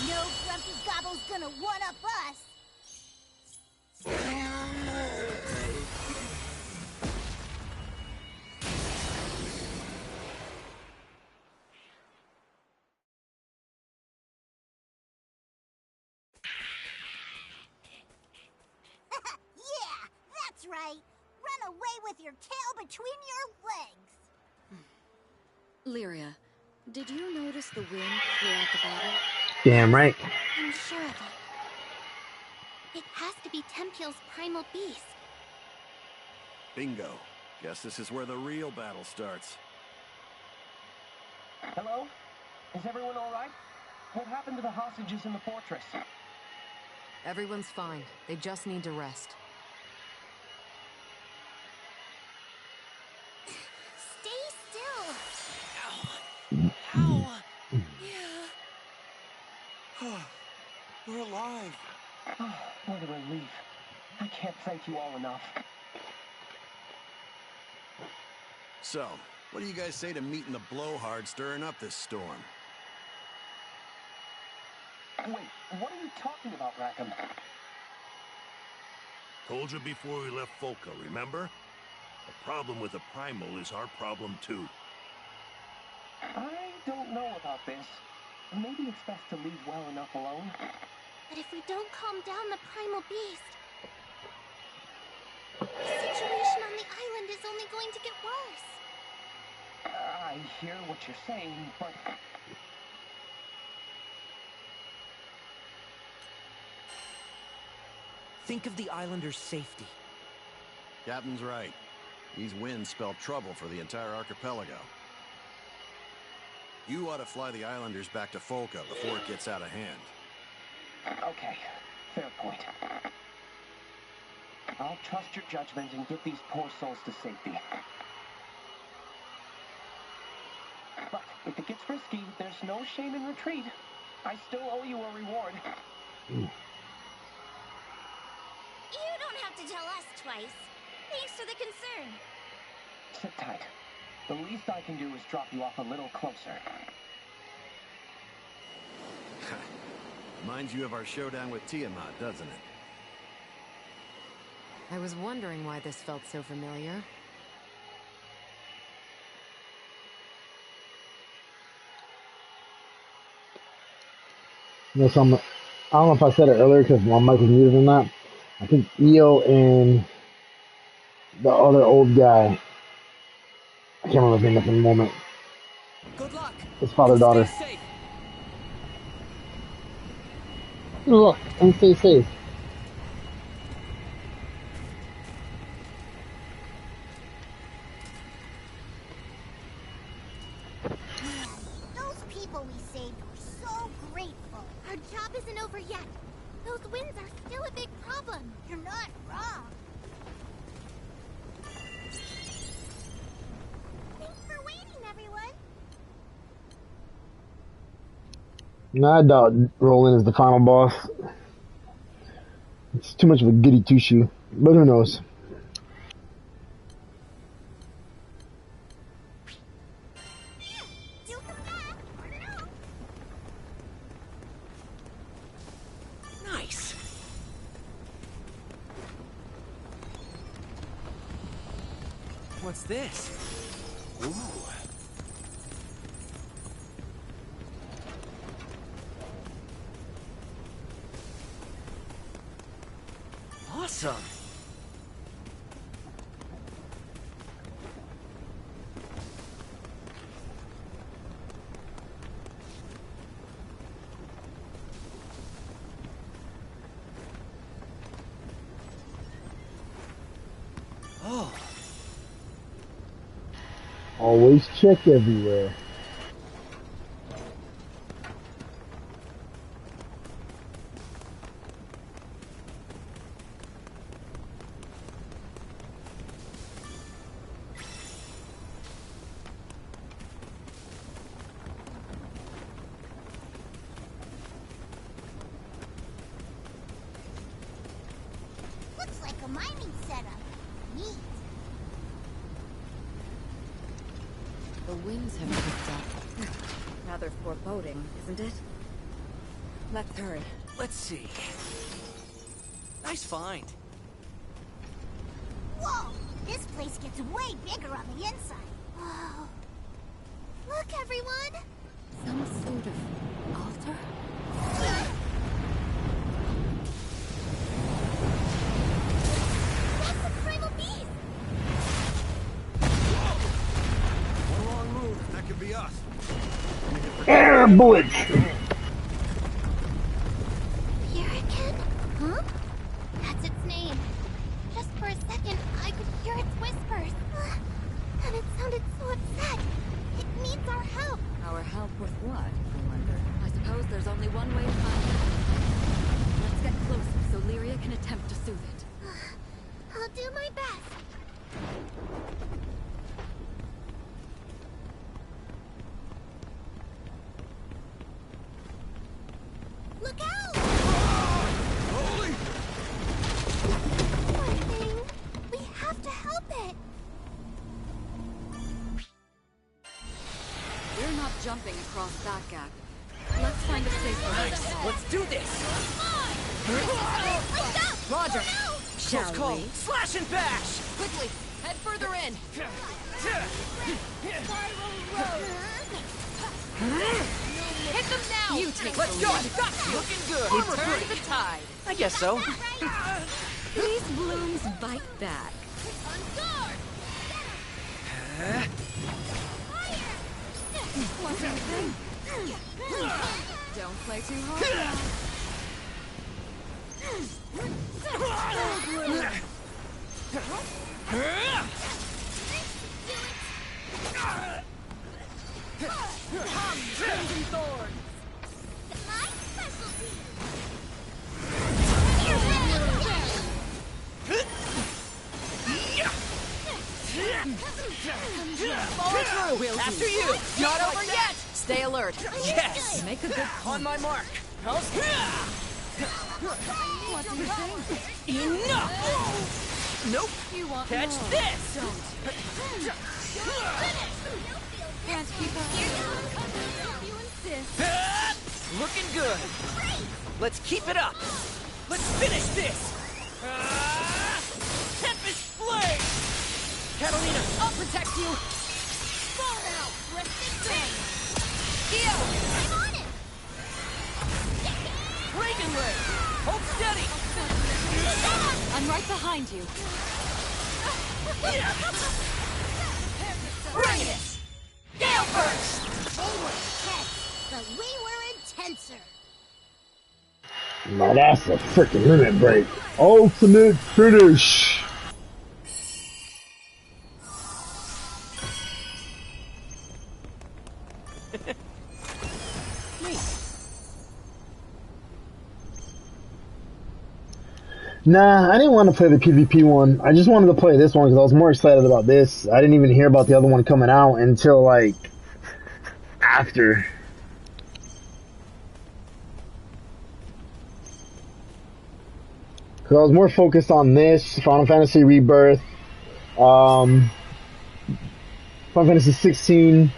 No grumpy gobble's gonna one-up us! Yeah, that's right! Run away with your tail between your legs! Lyria, did you notice the wind throughout the battle? Damn right. I'm sure of it. It has to be Tempeal's primal beast. Bingo. Guess this is where the real battle starts. Hello? Is everyone all right? What happened to the hostages in the fortress? Everyone's fine. They just need to rest. Stay still. Ow! We're alive. Oh, what a relief. I can't thank you all enough. So, what do you guys say to meeting the blowhard stirring up this storm? Wait, what are you talking about, Rackham? Told you before we left Folka, remember? The problem with the Primal is our problem too. I don't know about this. Maybe it's best to leave well enough alone. But if we don't calm down the primal beast, the situation on the island is only going to get worse. I hear what you're saying, but... Think of the islanders' safety. Captain's right. These winds spell trouble for the entire archipelago. You ought to fly the islanders back to Folka before it gets out of hand. Okay, fair point. I'll trust your judgment and get these poor souls to safety. But if it gets risky, there's no shame in retreat. I still owe you a reward. You don't have to tell us twice. Thanks for the concern. Sit tight. The least I can do is drop you off a little closer. Reminds you of our showdown with Tiamat, doesn't it? I was wondering why this felt so familiar. You know, I don't know if I said it earlier because my mic was muted or not. I think Io and the other old guy, I can't remember his name at the moment. Good luck. His father-daughter. Stay safe. Look, and stay safe. Those people we saved were so grateful. Our job isn't over yet. Those winds are still a big problem. You're not wrong. Thanks for waiting, everyone. I doubt Roland is the final boss. It's too much of a goody two-shoe, but who knows? Nice. What's this? Ooh. Awesome. Oh. Always check everywhere. Looks like a mining setup. Neat. The winds have picked up. Rather foreboding, isn't it? Let's hurry. Let's see. Nice find. Whoa! This place gets way bigger on the inside. Whoa. Look, everyone! Some sort of altar? That's the primal beast! One wrong move, that could be us. Air bullets! Hurricane? Huh? That's its name. Just for a second, I could hear its whispers. And it sounded so upset. It needs our help. Our help with what, I wonder? I suppose there's only one way to find it. Let's get closer so Lyria can attempt to soothe it. I'll do my best. Look out! Holy! Poor thing. We have to help it. We're not jumping across that gap. Let's find a safer way to fall. Let's do this! Roger. Shall we? Slash and bash! Quickly, head further in. Hit them now. You take Let's the go! lead. Got you! Looking good! Return the tide. I guess so. These blooms bite back. On guard! Want anything? Don't play too hard now. Crimson Thorns! My specialty! Follow through. After you. Not over yet. Stay alert. Yes! Make a good point. On my mark! What do you think? Enough! Nope! You want Catch more. this! Don't. Can't keep up. You insist. Looking good! Let's keep it up! Let's finish this! Tempest Flame! Catalina, I'll protect you. Fall now! Rested King! Io. I'm on it! Reagan Ray! Hold steady! I'm right behind you. Bring it! Gale Burst! They were intense, but we were intenser. Now that's a freaking limit break. Ultimate finish. Nah, I didn't want to play the PvP one. I just wanted to play this one because I was more excited about this. I didn't even hear about the other one coming out until, like, after. Because I was more focused on this, Final Fantasy Rebirth, Final Fantasy 16,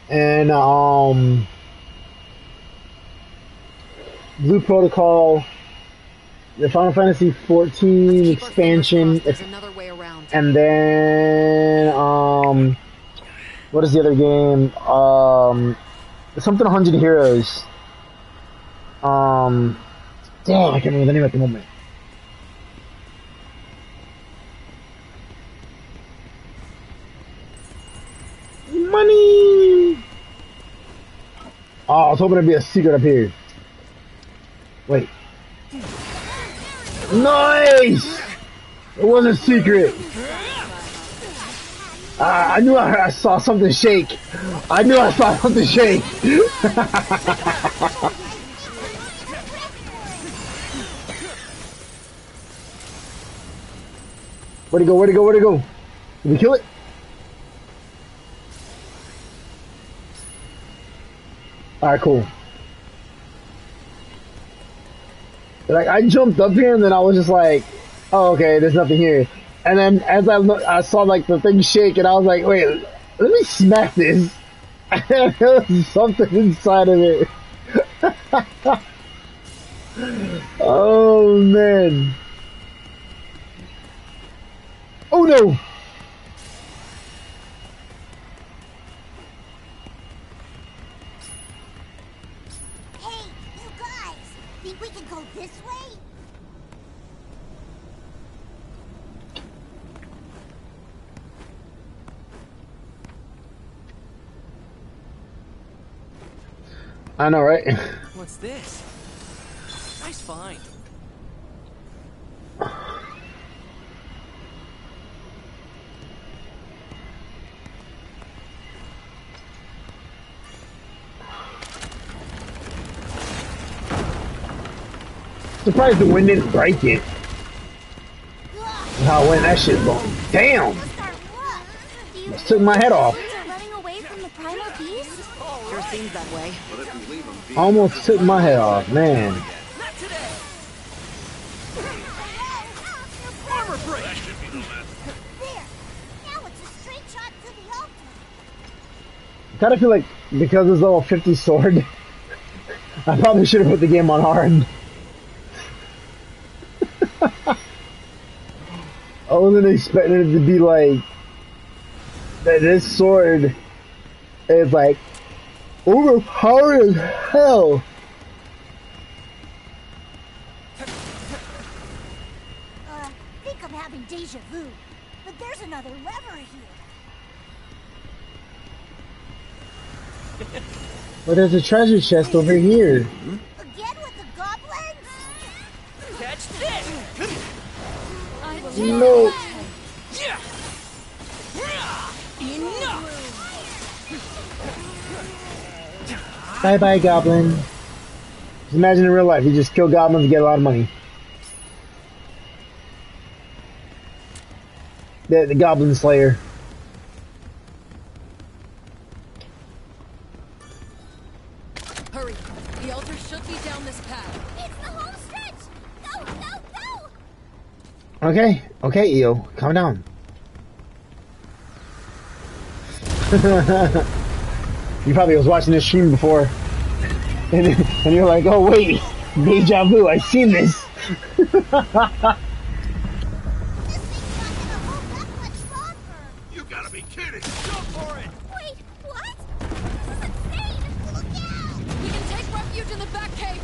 and, Blue Protocol, the Final Fantasy 14 expansion, There's another way around. and then, what is the other game? Something 100 Heroes. Damn, I can't remember the name at the moment. Money! Oh, I was hoping there'd be a secret up here. Wait. Nice! It wasn't a secret. I knew I saw something shake. I knew I saw something shake. Where'd it go? Where'd it go? Where'd it go? Did we kill it? Alright, cool. Like, I jumped up here and then I was just like, oh, okay, there's nothing here. And then as I saw like the thing shake and I was like, wait, let me smack this. And there was something inside of it. Oh, man. Oh, no. Hey, you guys, think we can go this way? I know, right? What's this? Nice find. Surprised the wind didn't break it. How when that shit going? Damn! Just took my head off. Running away from the primal beast? Sure seems that way. Almost took my head off, man. Armor break! That should be the last. There! Now it's a straight shot to the altar. I kind of feel like because it's all 50 sword, I probably should have put the game on hard. I wasn't expecting it to be like that. This sword is like overpowered as hell. I think I'm having deja vu, but there's another lever here. But there's a treasure chest over here. Again with the goblins? Catch this! I will No. Enough! Bye bye, goblin. Just imagine in real life, you just kill goblins to get a lot of money. The Goblin Slayer. Hurry! The altar should be down this path. It's the home stretch! Go, go, go! Okay, okay, EO, calm down. You probably was watching this stream before, and you're like, oh wait, deja vu, I've seen this. You gotta be kidding! Go for it! Wait, what? This is insane! Look out! We can take refuge in the back cave.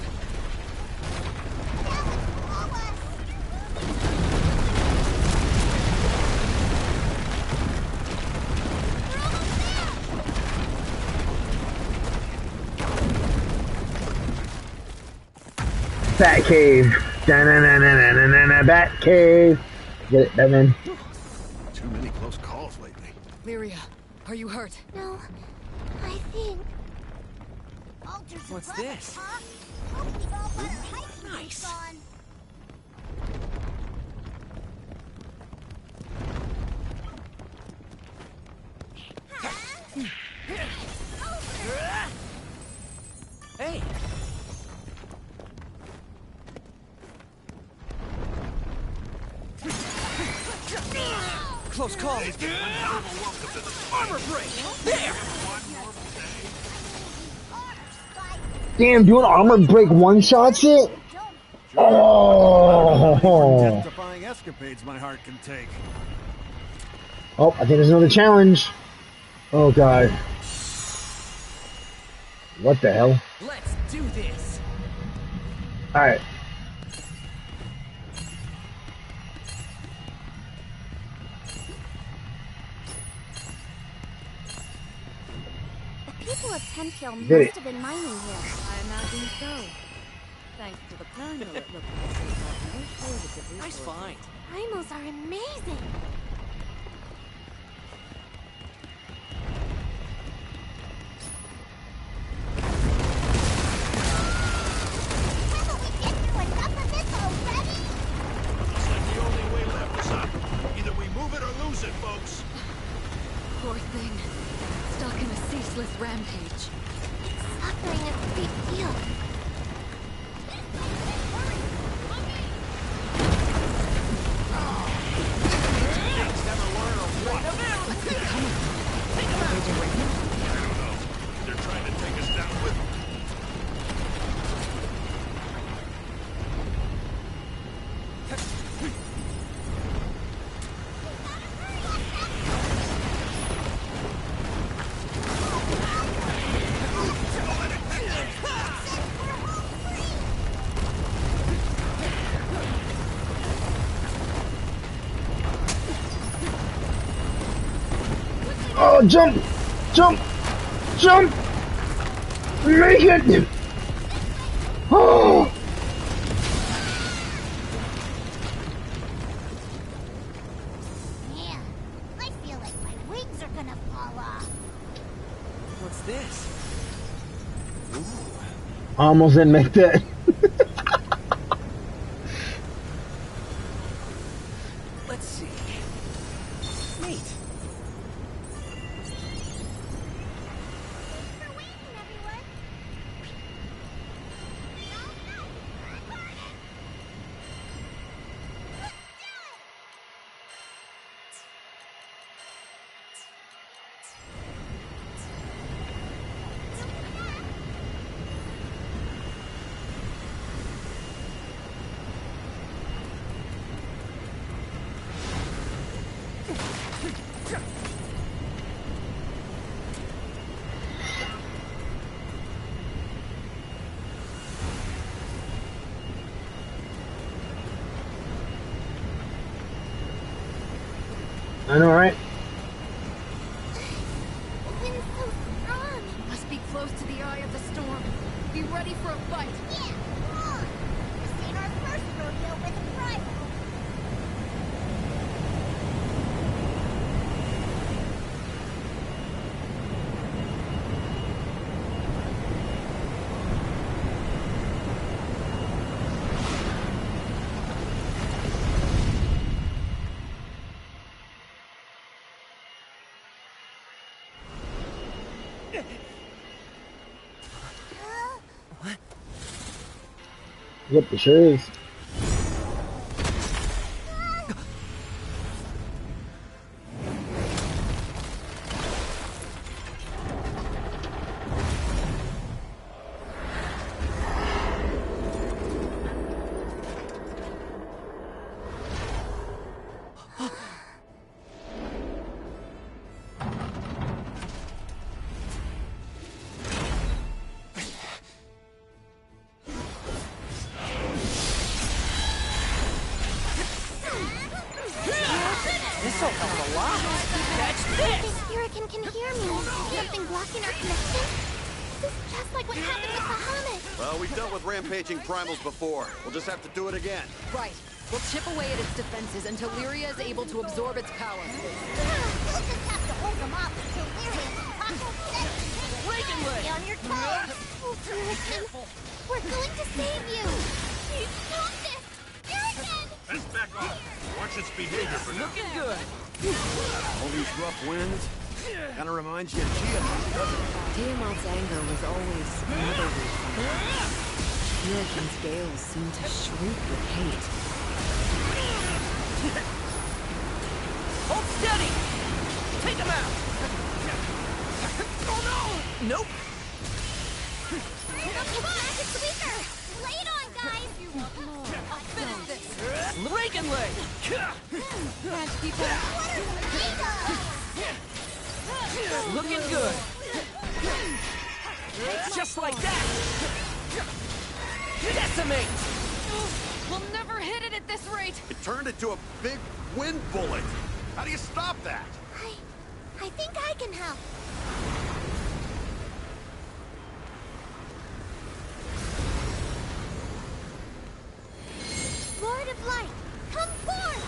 Bat cave. Da-na-na-na-na-na-na, bat cave. Get it, Batman? Too many close calls lately. Lyria, are you hurt? No, I think. Altars What's above this? us, huh? Hope the all-fire hiking Nice. is gone. Hey! Close call. Armor break! There! Damn, doing armor break one-shots it? Oh! Death-defying escapades my heart can take. Oh, I think there's another challenge. Oh god. What the hell? Let's do this! Alright. The people of Tenkill Did must it. have been mining here. I imagine so. Thanks to the panel, it looked like they had no shortage of Nice resources. find. Primals are amazing. Haven't we been through enough of this already? Looks like the only way left is up. Either we move it or lose it, folks. Poor thing. Stuck in a ceaseless rampage. Suffering is a big deal. They're trying to take us down with them. Oh, jump! Jump! Jump! Make it! Oh! Man, I feel like my wings are gonna fall off. What's this? Almost didn't make that. Let's see. Neat. Thanks for waiting, everyone. We all know we're recorded. Let's do it! I know, right? The wind's so strong. Must be close to the eye of the storm. Be ready for a fight. Yeah, come on. This ain't our first rodeo with a rival. Yep, it sure is. This'll help a lot. Catch I this! think Hurricane can hear me. Something blocking our connection? This is just like what happened with Bahamut. Well, we've dealt with rampaging primals before. We'll just have to do it again. Right. We'll chip away at its defenses until Lyria is able to absorb its power. We'll just have to hold them off until Lyria can tackle them. Stay on your toes. Oh, Hurricane, we're going to save you. Please stop this. Hurricane! Let's back off. Watch its behavior for now. Looking good. All these rough winds kind of reminds you of Tiamat, doesn't it? Tiamat's anger was always motherly. Hurricane's gales seem to shriek with hate. Hold steady! Take him out! Oh no! Nope! Magic sweeper! Lay it on, guys! I'll finish this. Reagan leg! Can't keep up. Looking good! Just like that! Decimate! We'll never hit it at this rate. It turned into a big wind bullet. How do you stop that? I think I can help. Lord of Light, come forth!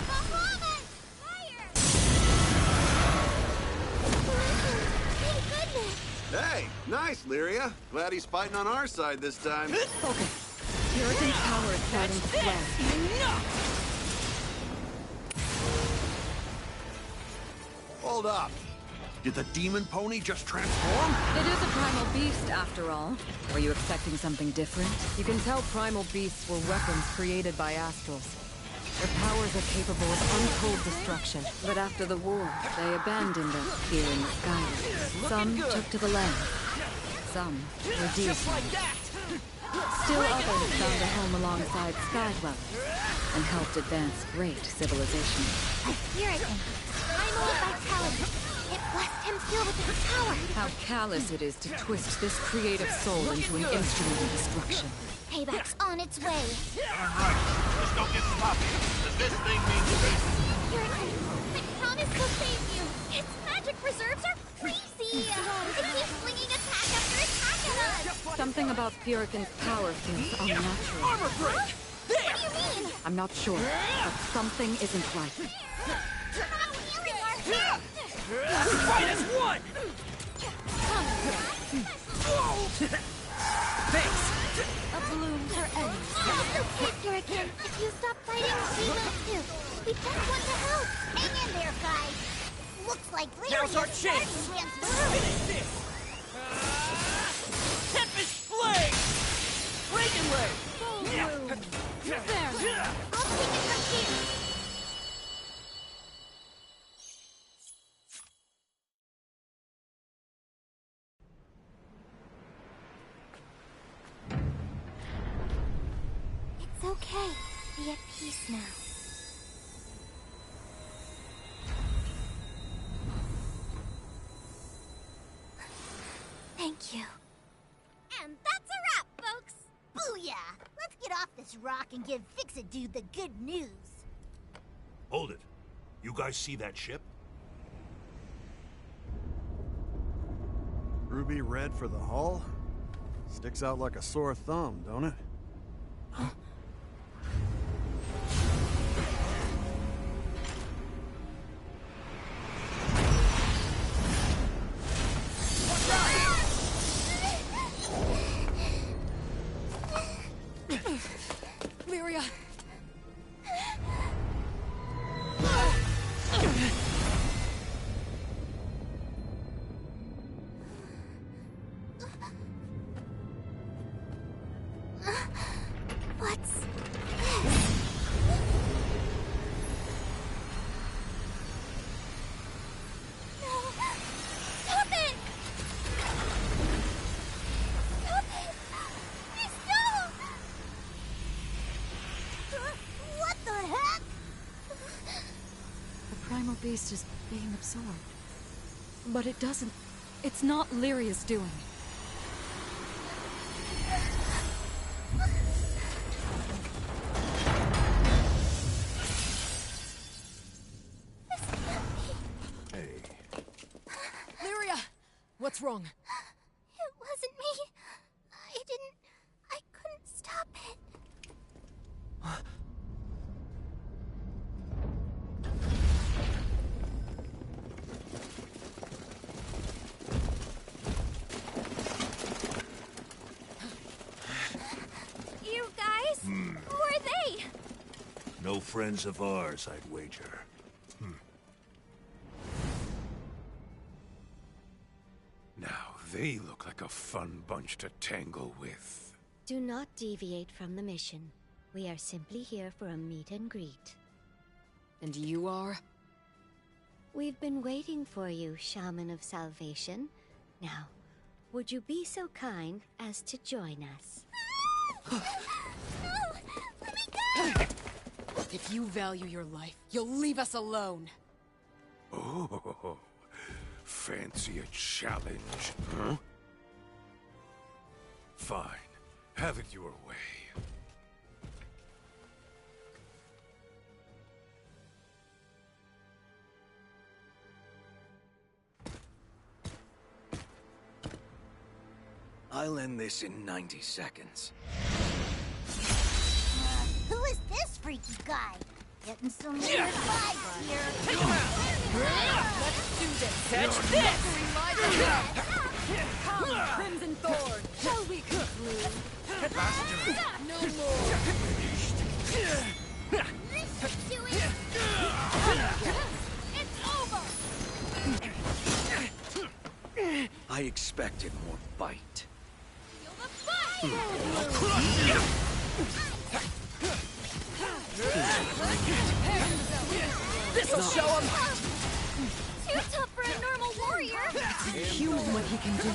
Bahamut! Fire! Thank goodness! Hey, nice, Lyria. Glad he's fighting on our side this time. Focus. Hurricane's power is starting to swell. Hold up. Did the demon pony just transform? It is a primal beast, after all. Were you expecting something different? You can tell primal beasts were weapons created by astrals. Their powers are capable of untold destruction. But after the war, they abandoned them here in the Skylands. Some took to the land. Some were Just like deep. that! Still others found a home alongside Skydwellers and helped advance great civilizations. A hurricane, primal of vitality. It blessed him still with its power. How callous it is to twist this creative soul into an instrument of destruction. Payback's on its way. Darn right. Just don't get sloppy, because this thing means business. Hurricane, I promise to save you. Its magic reserves are crazy. It keeps flinging attack after attack at us. Something about Purican's power feels unnatural. Armor break! There! What do you mean? I'm not sure, but something isn't right. You're not healing our Fight as one! Thanks! A bloom for end. It's okay, Hurricane. If you stop fighting, we will too. We just want to help. Hang in there, guys. Looks like Now's our Lyria's chance. fighting against Blue. Finish this! Tempest Blade! Reagan leg! There. I'll take it from here. It's okay. Be at peace now. Thank you. And that's a wrap, folks! Booyah! Let's get off this rock and give Fix-It Dude the good news. Hold it. You guys see that ship? Ruby red for the hull? Sticks out like a sore thumb, don't it? Lyria! What's this? No! Stop it! Stop it! Please don't! What the heck? The primal beast is being absorbed. But it doesn't... It's not Lyria's doing. Hey. Lyria! What's wrong? It wasn't me. I couldn't stop it. You guys? Who are they? No friends of ours, I'd wager. Now, they look like a fun bunch to tangle with. Do not deviate from the mission. We are simply here for a meet and greet. And you are? We've been waiting for you, Shaman of Salvation. Now, would you be so kind as to join us? If you value your life, you'll leave us alone. Oh, fancy a challenge, huh? Fine. Have it your way. I'll end this in 90 seconds. Who is this freaky guy? Getting some weird vibes here. Take him out! Let's do this! Catch this! Come, Crimson Thorn! Shall we conclude? No more! This should do it! It's over! I expected more bite. Feel the fight! I'll crush you! This'll show him! Too tough for a normal warrior! Human what he can do.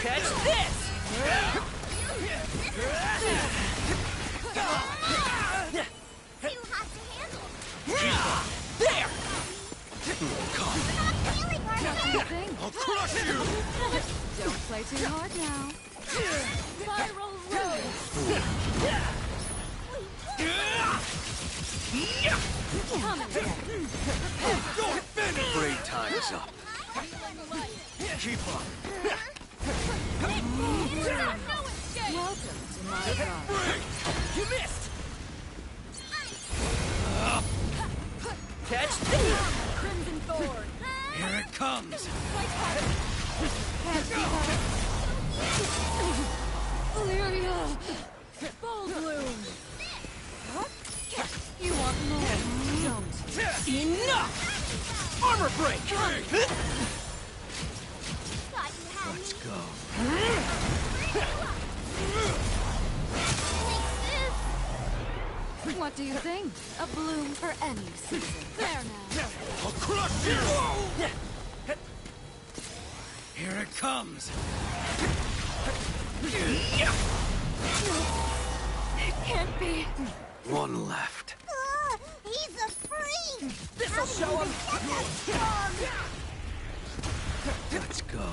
Catch this! Too hot to handle! There! Not feeling hard! I'll crush you! Don't play too hard now. Spiral road! Don't finish! Great time's up. Keep up. Welcome to my garden. You missed! Catch this! Crimson Thorn! Here it comes. Lyria! Full bloom! You want more, don't you? Enough! Armor break! Thought you had Let's me. go. What do you think? A bloom for any season. There now. I'll crush you! Here it comes. It can't be. One left. He's a freak! This'll show him! Let's go.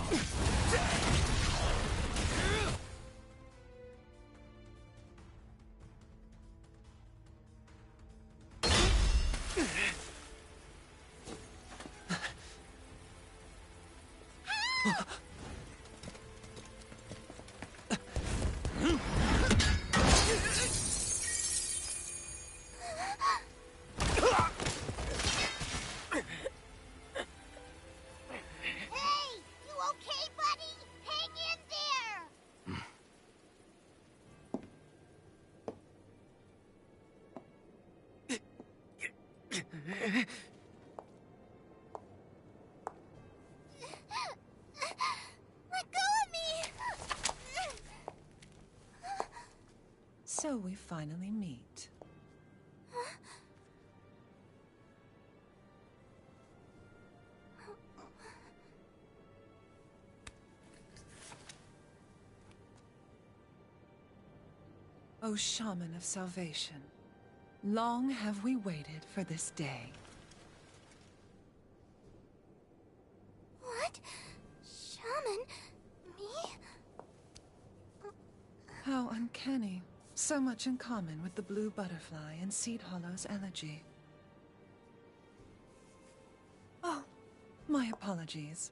So we finally meet. O Shaman of Salvation, long have we waited for this day. What? Shaman? Me? How uncanny. So much in common with the blue butterfly and Seed Hollow's elegy. Oh, my apologies.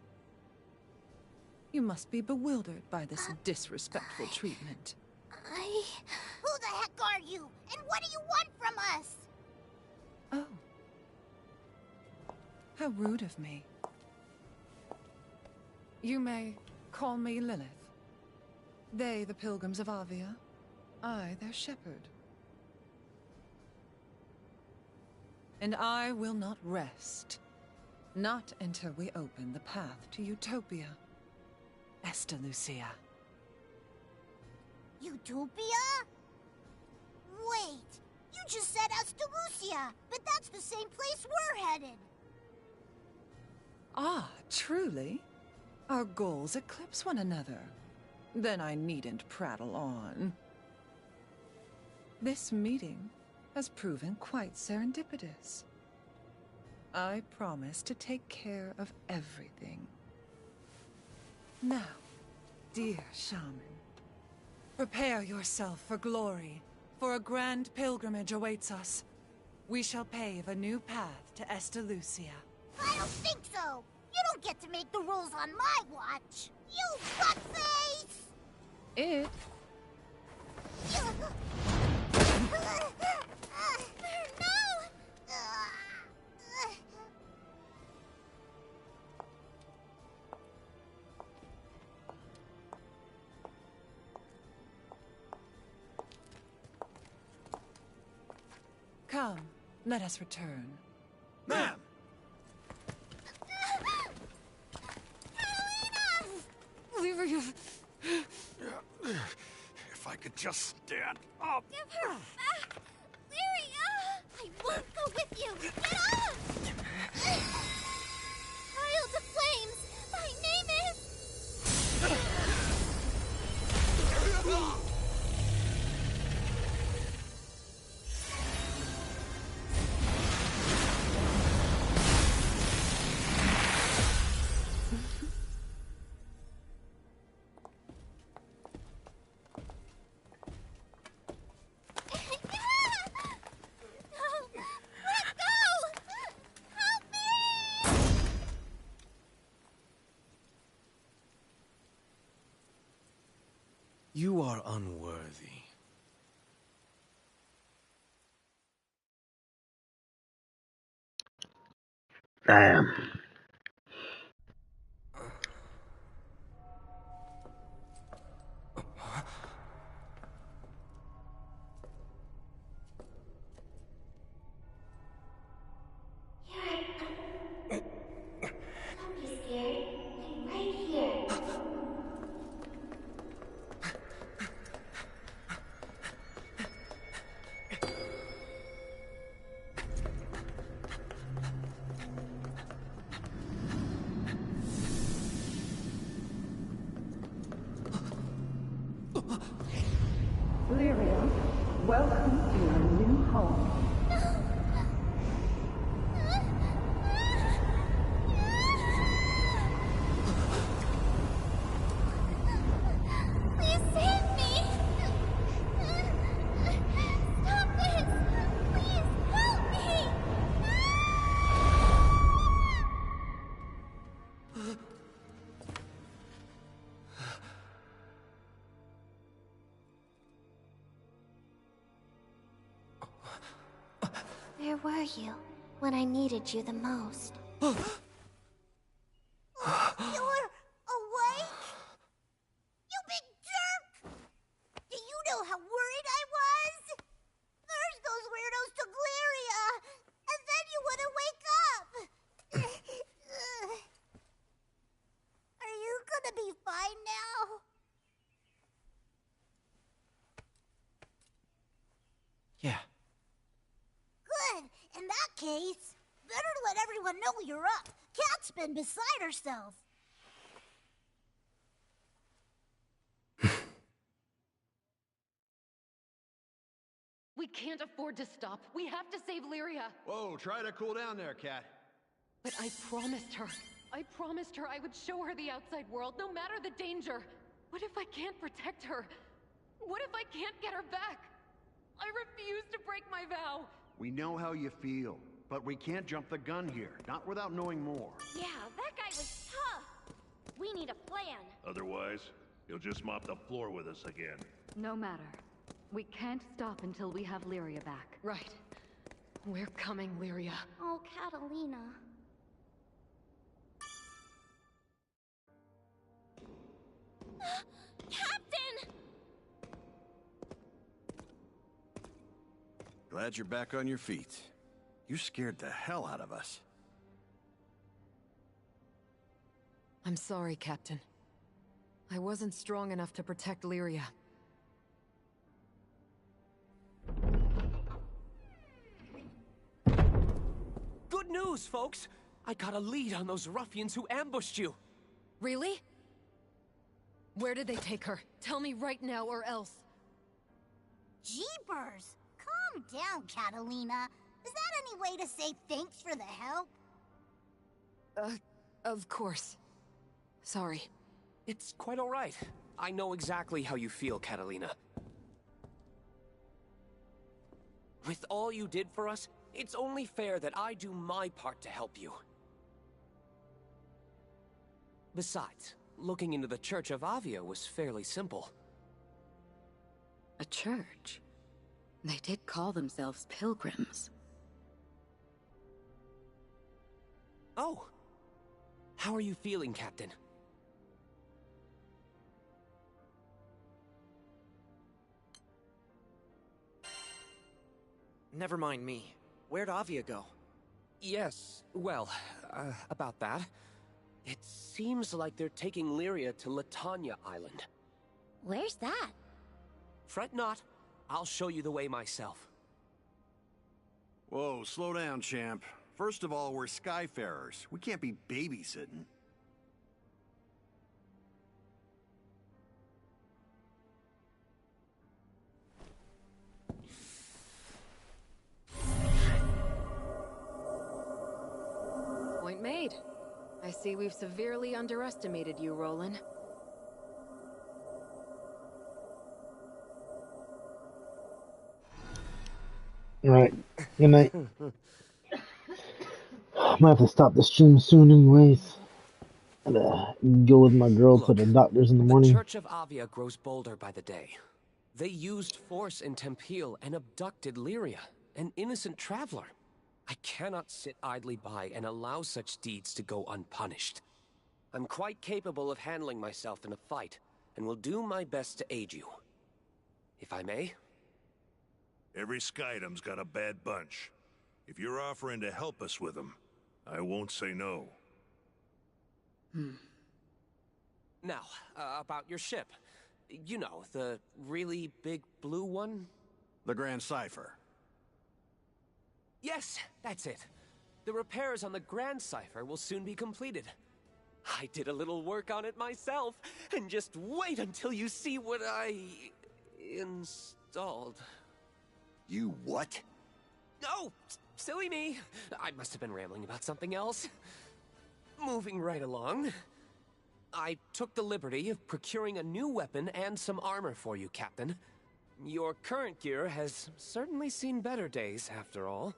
You must be bewildered by this disrespectful treatment. Who the heck are you? And what do you want from us? Oh. How rude of me. You may call me Lilith. They, the pilgrims of Avia. I, their shepherd. And I will not rest. Not until we open the path to Utopia. Esta Lucia. Utopia? Wait, you just said Lucia, but that's the same place we're headed. Ah, truly? Our goals eclipse one another. Then I needn't prattle on. This meeting has proven quite serendipitous. I promise to take care of everything. Now, dear shaman, prepare yourself for glory, for a grand pilgrimage awaits us. We shall pave a new path to Esta Lucia. I don't think so. You don't get to make the rules on my watch. You buttface! It? Come, let us return. Ma'am! If I could just stand up. Give her back! Lyria! I won't go with you! Get off! Child of Flames! My name is... You are unworthy. Damn. Don't be scared. I'm right here. Lyria, welcome to your new home. Please save me! Stop this! Please help me! Where were you when I needed you the most? You're awake? You big jerk! Do you know how worried I was? First those weirdos took Lyria, and then you wouldn't wake up! Are you gonna be fine now? I know you're up. Kat's been beside herself. We can't afford to stop. We have to save Lyria. Whoa, try to cool down there, Cat. But I promised her. I promised her I would show her the outside world, no matter the danger. What if I can't protect her? What if I can't get her back? I refuse to break my vow. We know how you feel, but we can't jump the gun here, not without knowing more. Yeah, that guy was tough. We need a plan. Otherwise, he'll just mop the floor with us again. No matter. We can't stop until we have Lyria back. Right. We're coming, Lyria. Oh, Catalina. Captain! Glad you're back on your feet. You scared the hell out of us. I'm sorry, Captain. I wasn't strong enough to protect Lyria. Good news, folks! I got a lead on those ruffians who ambushed you. Really? Where did they take her? Tell me right now or else. Jeepers! Calm down, Catalina. Is that any way to say thanks for the help? Of course. Sorry. It's quite all right. I know exactly how you feel, Catalina. With all you did for us, it's only fair that I do my part to help you. Besides, looking into the Church of Avia was fairly simple. A church? They did call themselves pilgrims. Oh. How are you feeling, Captain? Never mind me. Where'd Avia go? Yes, well, about that. It seems like they're taking Lyria to Latanya Island. Where's that? Fret not. I'll show you the way myself. Whoa, slow down, champ. First of all, we're Skyfarers. We can't be babysitting. Point made. I see we've severely underestimated you, Roland. Alright, good night. I'm gonna have to stop the stream soon anyways. Gotta go with my girl to the doctor's in the morning. The Church of Avia grows bolder by the day. They used force in Tempeal and abducted Lyria, an innocent traveler. I cannot sit idly by and allow such deeds to go unpunished. I'm quite capable of handling myself in a fight, and will do my best to aid you. If I may? Every Skydom's got a bad bunch. If you're offering to help us with them, I won't say no. Now, about your ship. You know, the really big blue one? The Grand Cipher. Yes, that's it. The repairs on the Grand Cipher will soon be completed. I did a little work on it myself, and just wait until you see what I installed. You what? Oh, silly me. I must have been rambling about something else. Moving right along. I took the liberty of procuring a new weapon and some armor for you, Captain. Your current gear has certainly seen better days, after all.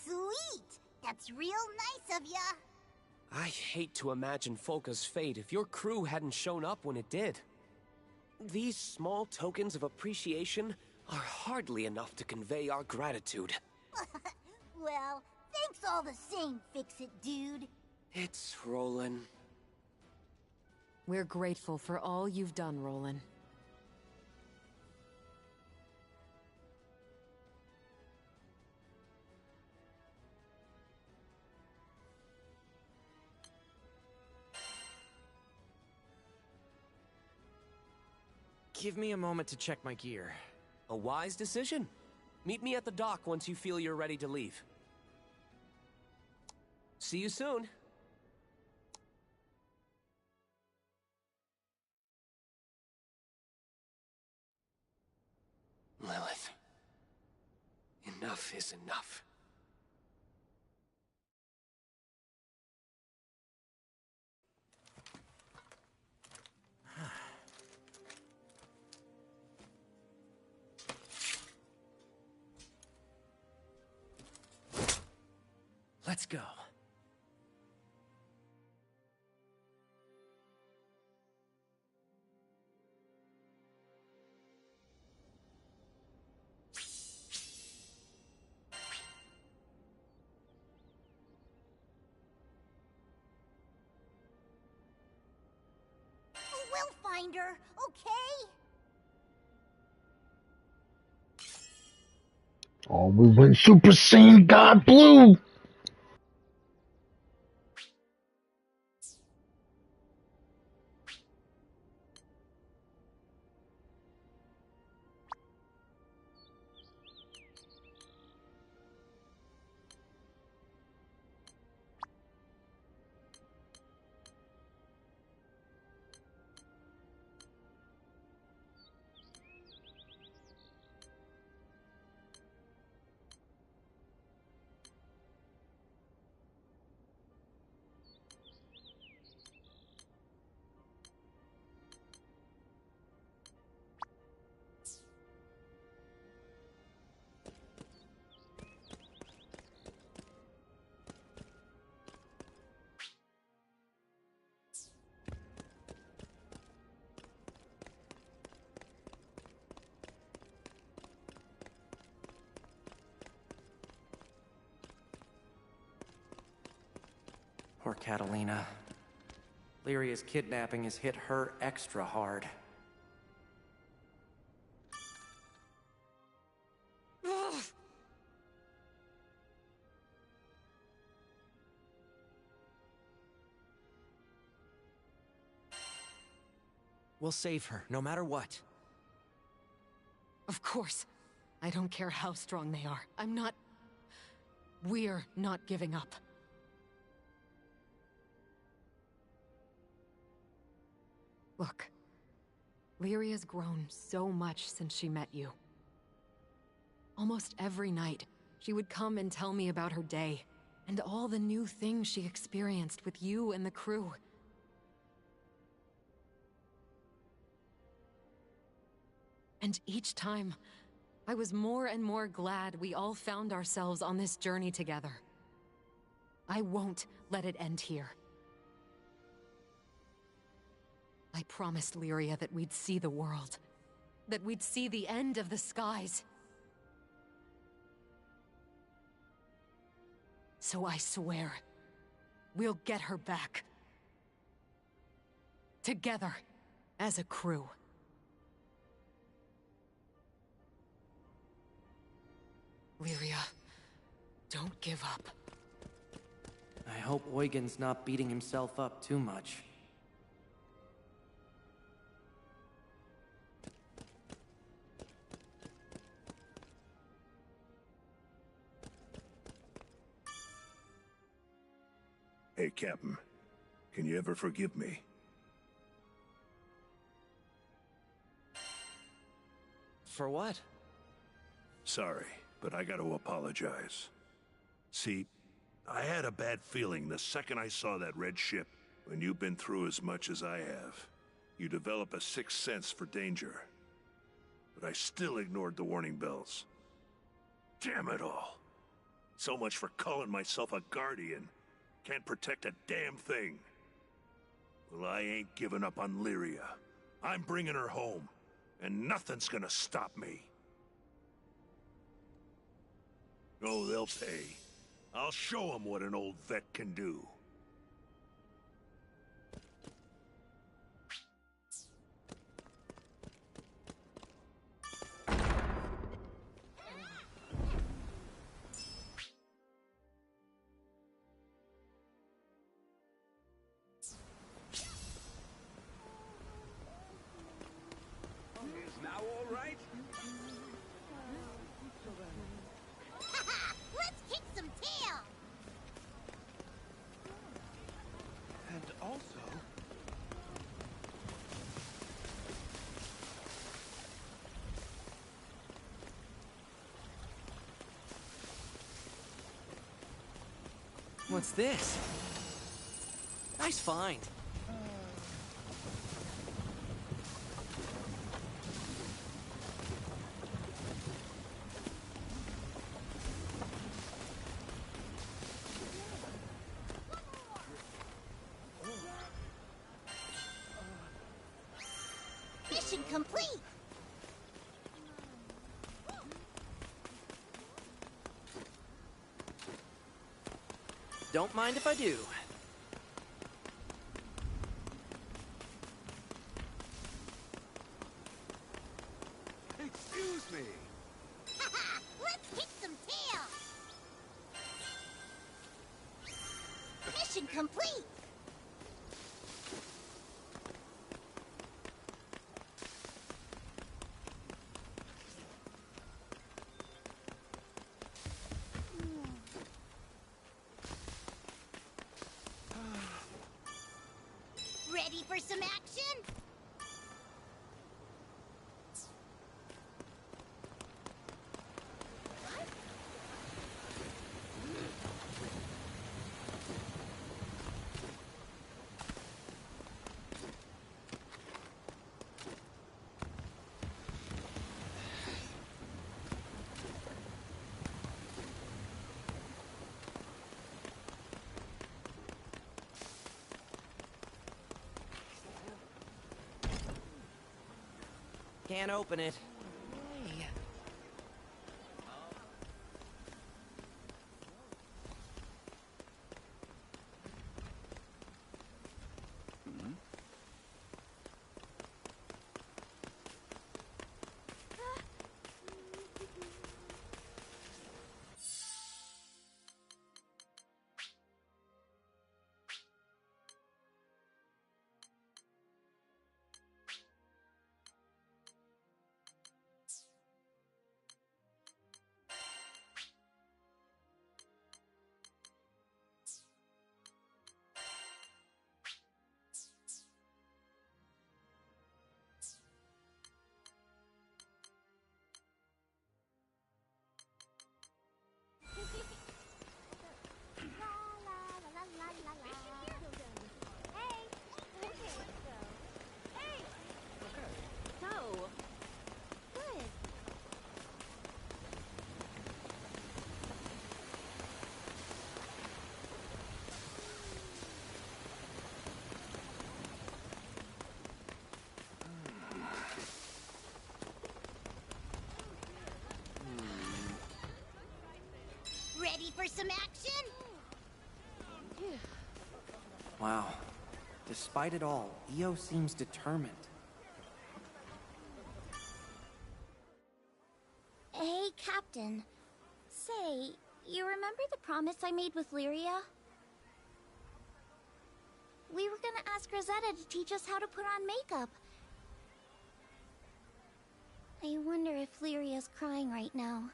Sweet! That's real nice of ya. I hate to imagine Folka's fate if your crew hadn't shown up when it did. These small tokens of appreciation are hardly enough to convey our gratitude. Well, thanks all the same, Fix-It dude. It's Roland. We're grateful for all you've done, Roland. Give me a moment to check my gear. A wise decision. Meet me at the dock once you feel you're ready to leave. See you soon. Lilith. Enough is enough. Let's go. We'll find her, okay? Oh, we went Super Saiyan God Blue! Poor Catalina. Lyria's kidnapping has hit her extra hard. We'll save her, no matter what. Of course. I don't care how strong they are. We're not giving up. Look, Lyria's grown so much since she met you. Almost every night, she would come and tell me about her day, and all the new things she experienced with you and the crew. And each time, I was more and more glad we all found ourselves on this journey together. I won't let it end here. I promised Lyria that we'd see the world. That we'd see the end of the skies. So I swear, we'll get her back. Together, as a crew. Lyria, don't give up. I hope Eugen's not beating himself up too much. Hey, Captain. Can you ever forgive me? For what? Sorry, but I gotta apologize. See, I had a bad feeling the second I saw that red ship. When you've been through as much as I have, you develop a sixth sense for danger. But I still ignored the warning bells. Damn it all. So much for calling myself a guardian. Can't protect a damn thing. Well, I ain't giving up on Lyria. I'm bringing her home, and nothing's gonna stop me. Oh, they'll pay. I'll show them what an old vet can do. Is now all right? Let's kick some tail! What's this? Nice find. Mission complete! Don't mind if I do. Excuse me. Haha! Let's kick some tail! Mission complete! Ready for some action? Can't open it. Ready for some action? Wow. Despite it all, Io seems determined. Hey, Captain. Say, you remember the promise I made with Lyria? We were gonna ask Rosetta to teach us how to put on makeup. I wonder if Lyria's crying right now.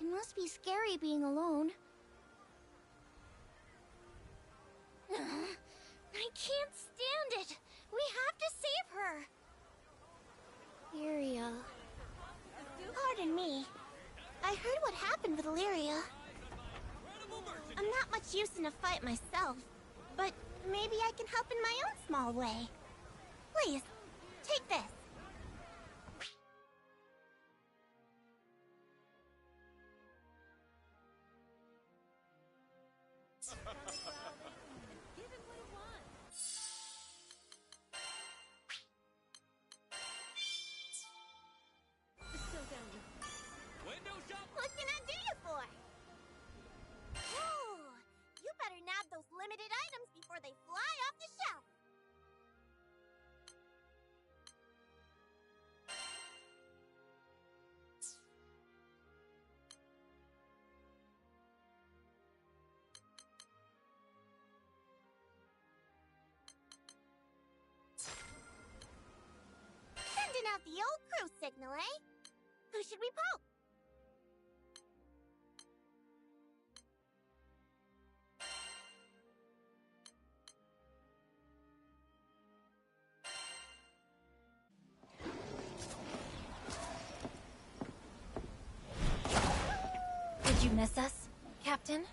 It must be scary being alone. I can't stand it! We have to save her! Lyria... Pardon me. I heard what happened with Lyria. I'm not much use in a fight myself, but maybe I can help in my own small way. Please, take this. What can I do you for? Ooh, you better nab those limited items before they fly off the shelf. Sending out the old crew signal, eh? Who should we poke? Did you miss us, Captain?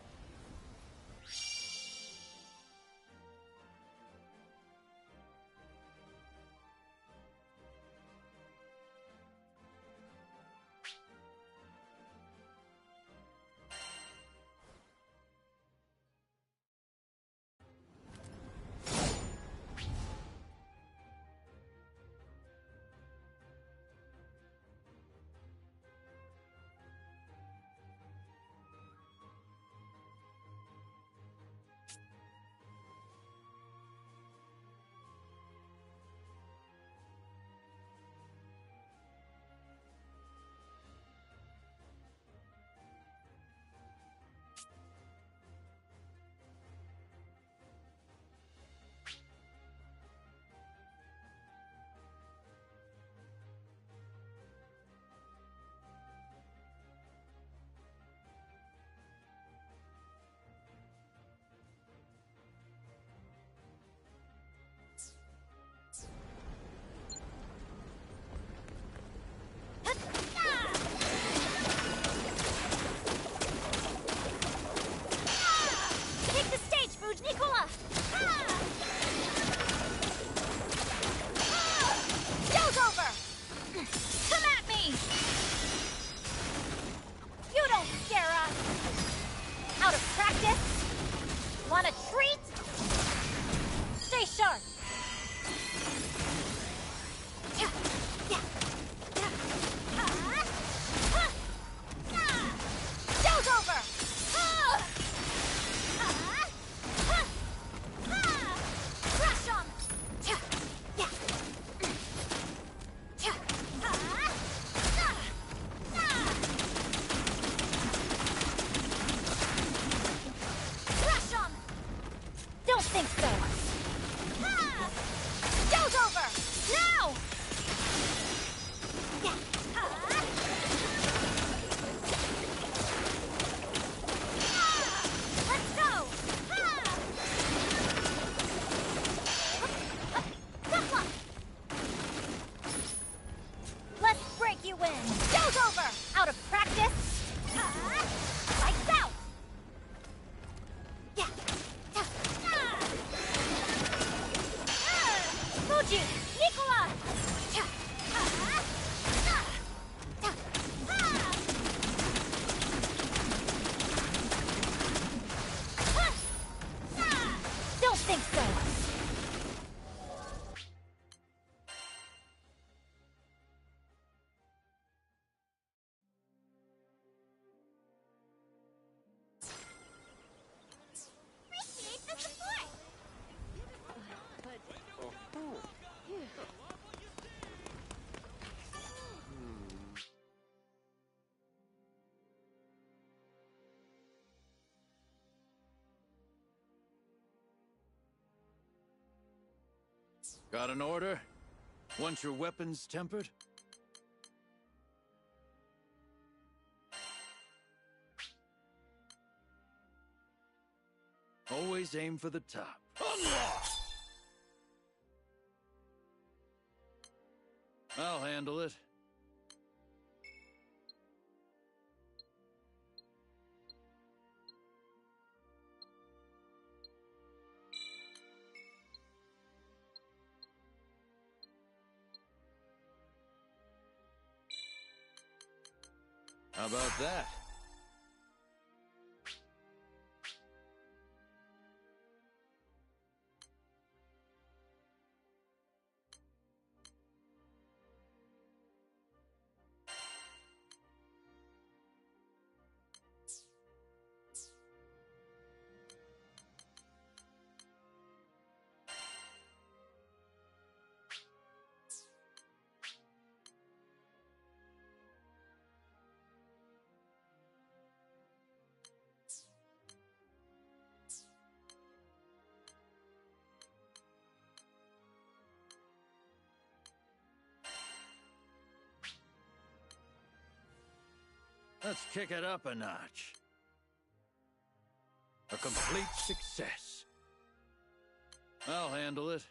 Got an order? Want your weapons tempered? Always aim for the top. Unlock! I'll handle it. How about that? Let's kick it up a notch. A complete success. I'll handle it.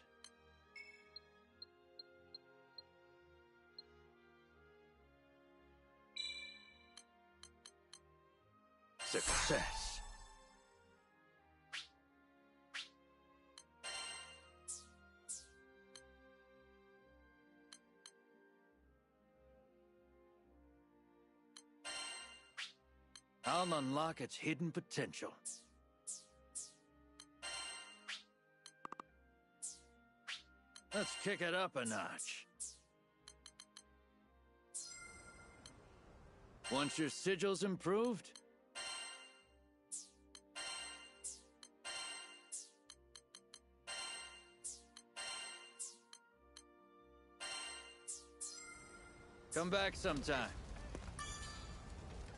Success. I'll unlock its hidden potential. Let's kick it up a notch. Once your sigil's improved, come back sometime.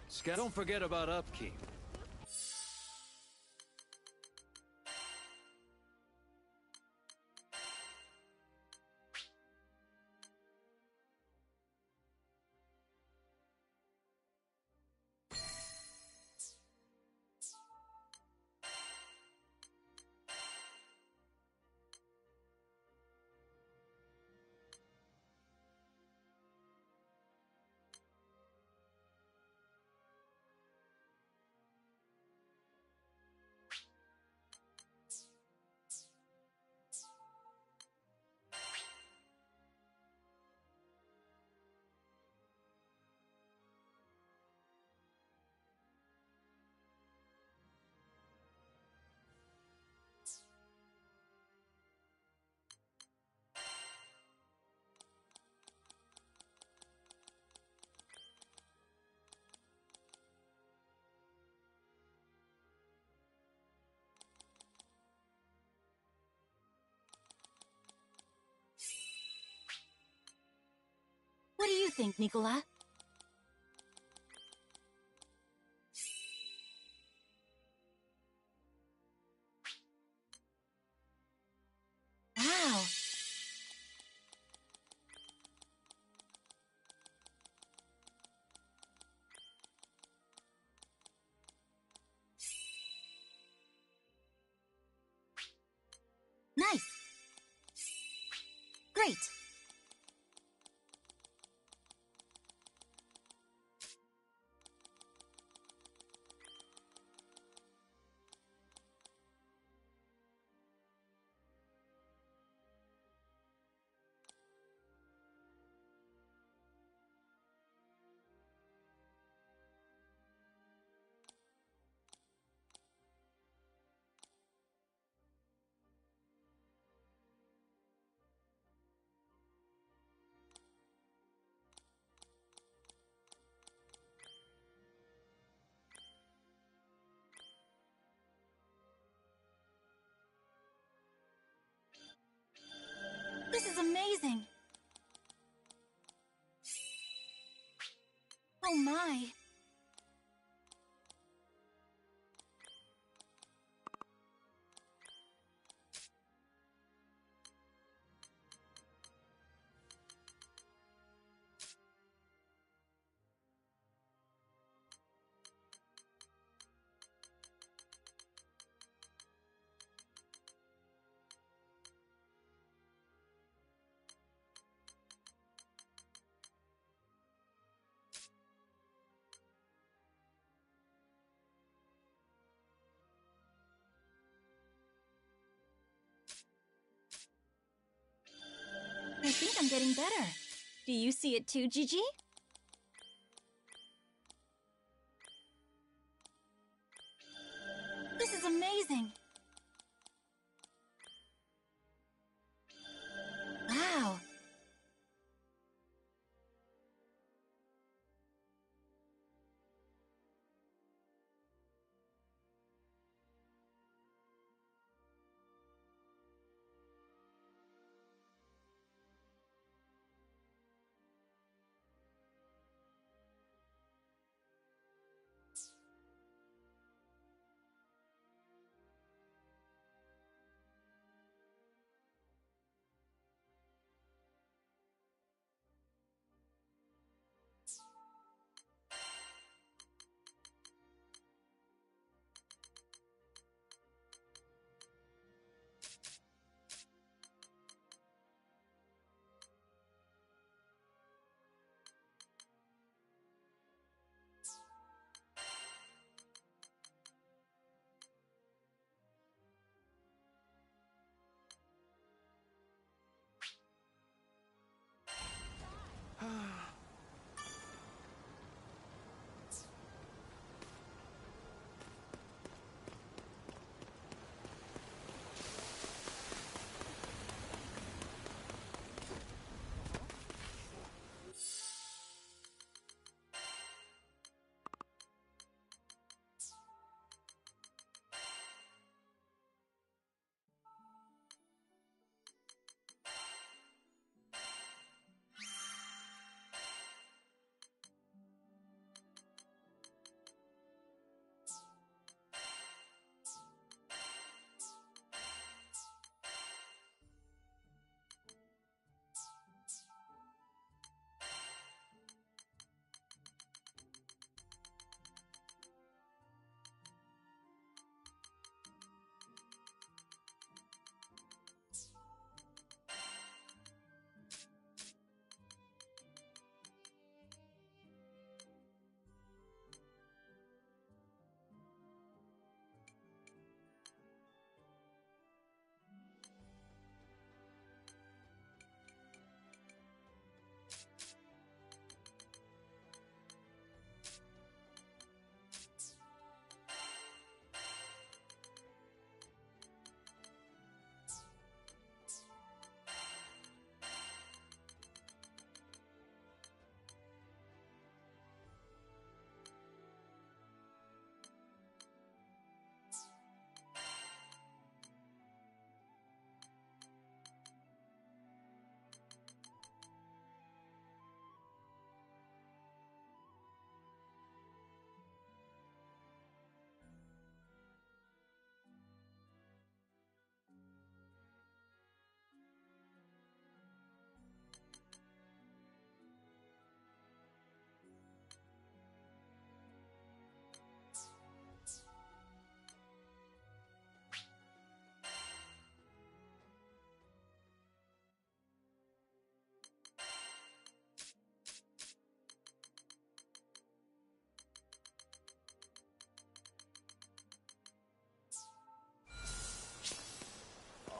Scout, don't forget about upkeep. What do you think, Nicola? Wow. Nice. Great. This is amazing. Oh my. I'm getting better. Do you see it too, Gigi? This is amazing. Wow.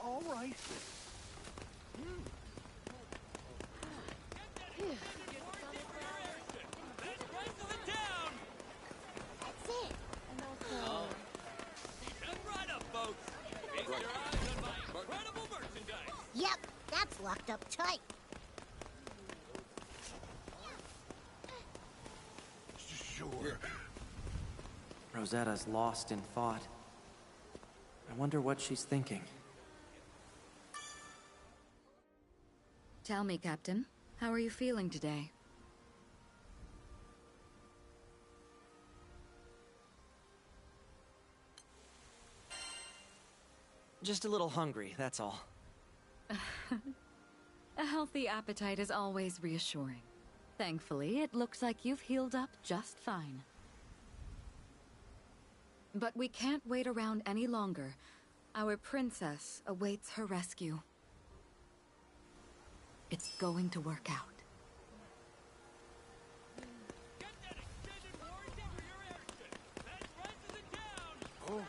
All right. That's it. And also... Come right up, folks. Feast your eyes on my incredible merchandise. Yep, that's locked up tight. Sure. Rosetta's lost in thought. I wonder what she's thinking. Tell me, Captain, how are you feeling today? Just a little hungry, that's all. A healthy appetite is always reassuring. Thankfully, it looks like you've healed up just fine. But we can't wait around any longer. Our princess awaits her rescue. It's going to work out. Oh.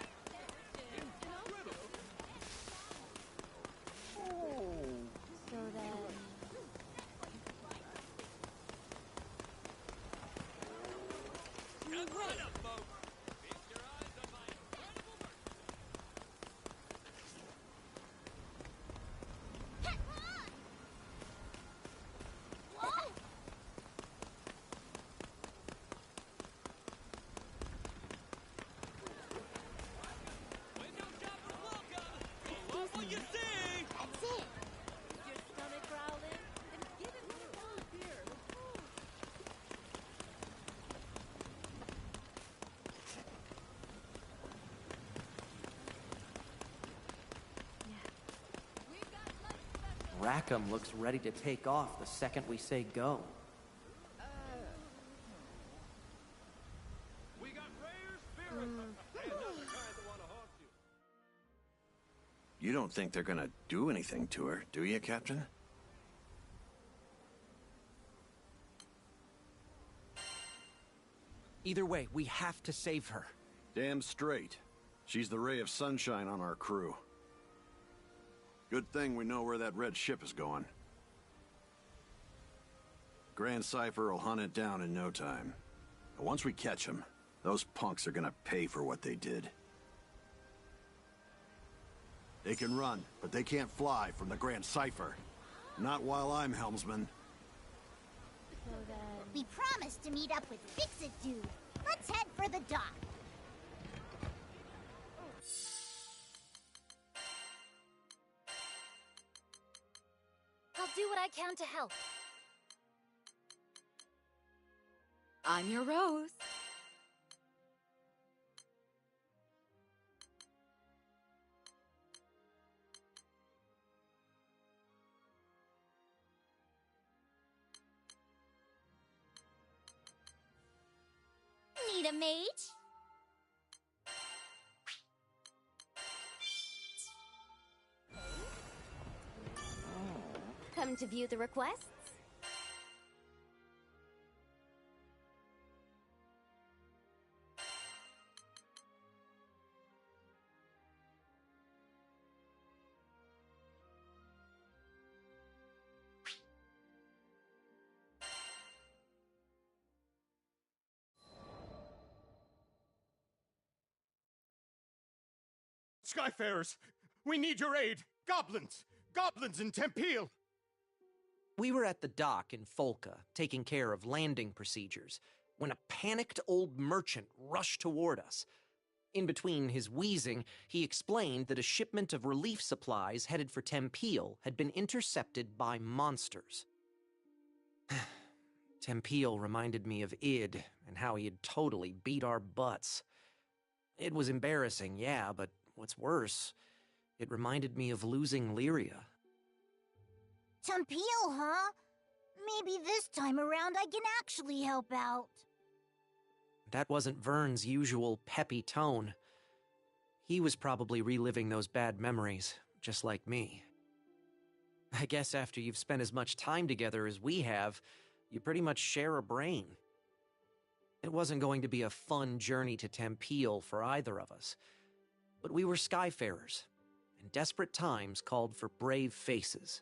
So then... Rackham looks ready to take off the second we say go. We got rare spirits. And not the kind that want to haunt you. You don't think they're gonna do anything to her, do you, Captain? Either way, we have to save her. Damn straight. She's the ray of sunshine on our crew. Good thing we know where that red ship is going. Grand Cypher will hunt it down in no time. But once we catch him, those punks are gonna pay for what they did. They can run, but they can't fly from the Grand Cypher. Not while I'm helmsman. We promised to meet up with Fix-It Dude. Let's head for the dock. I'll do what I can to help. I'm your Rose. Need a mage? Come to view the requests? Skyfarers, we need your aid! Goblins! Goblins in Tempeal! We were at the dock in Folka, taking care of landing procedures, when a panicked old merchant rushed toward us. In between his wheezing, he explained that a shipment of relief supplies headed for Tempeal had been intercepted by monsters. Tempeal reminded me of Id and how he had totally beat our butts. It was embarrassing, yeah, but what's worse, it reminded me of losing Lyria. Tempeal, huh? Maybe this time around I can actually help out. That wasn't Vern's usual peppy tone. He was probably reliving those bad memories, just like me. I guess after you've spent as much time together as we have, you pretty much share a brain. It wasn't going to be a fun journey to Tempeal for either of us. But we were Skyfarers, and desperate times called for brave faces.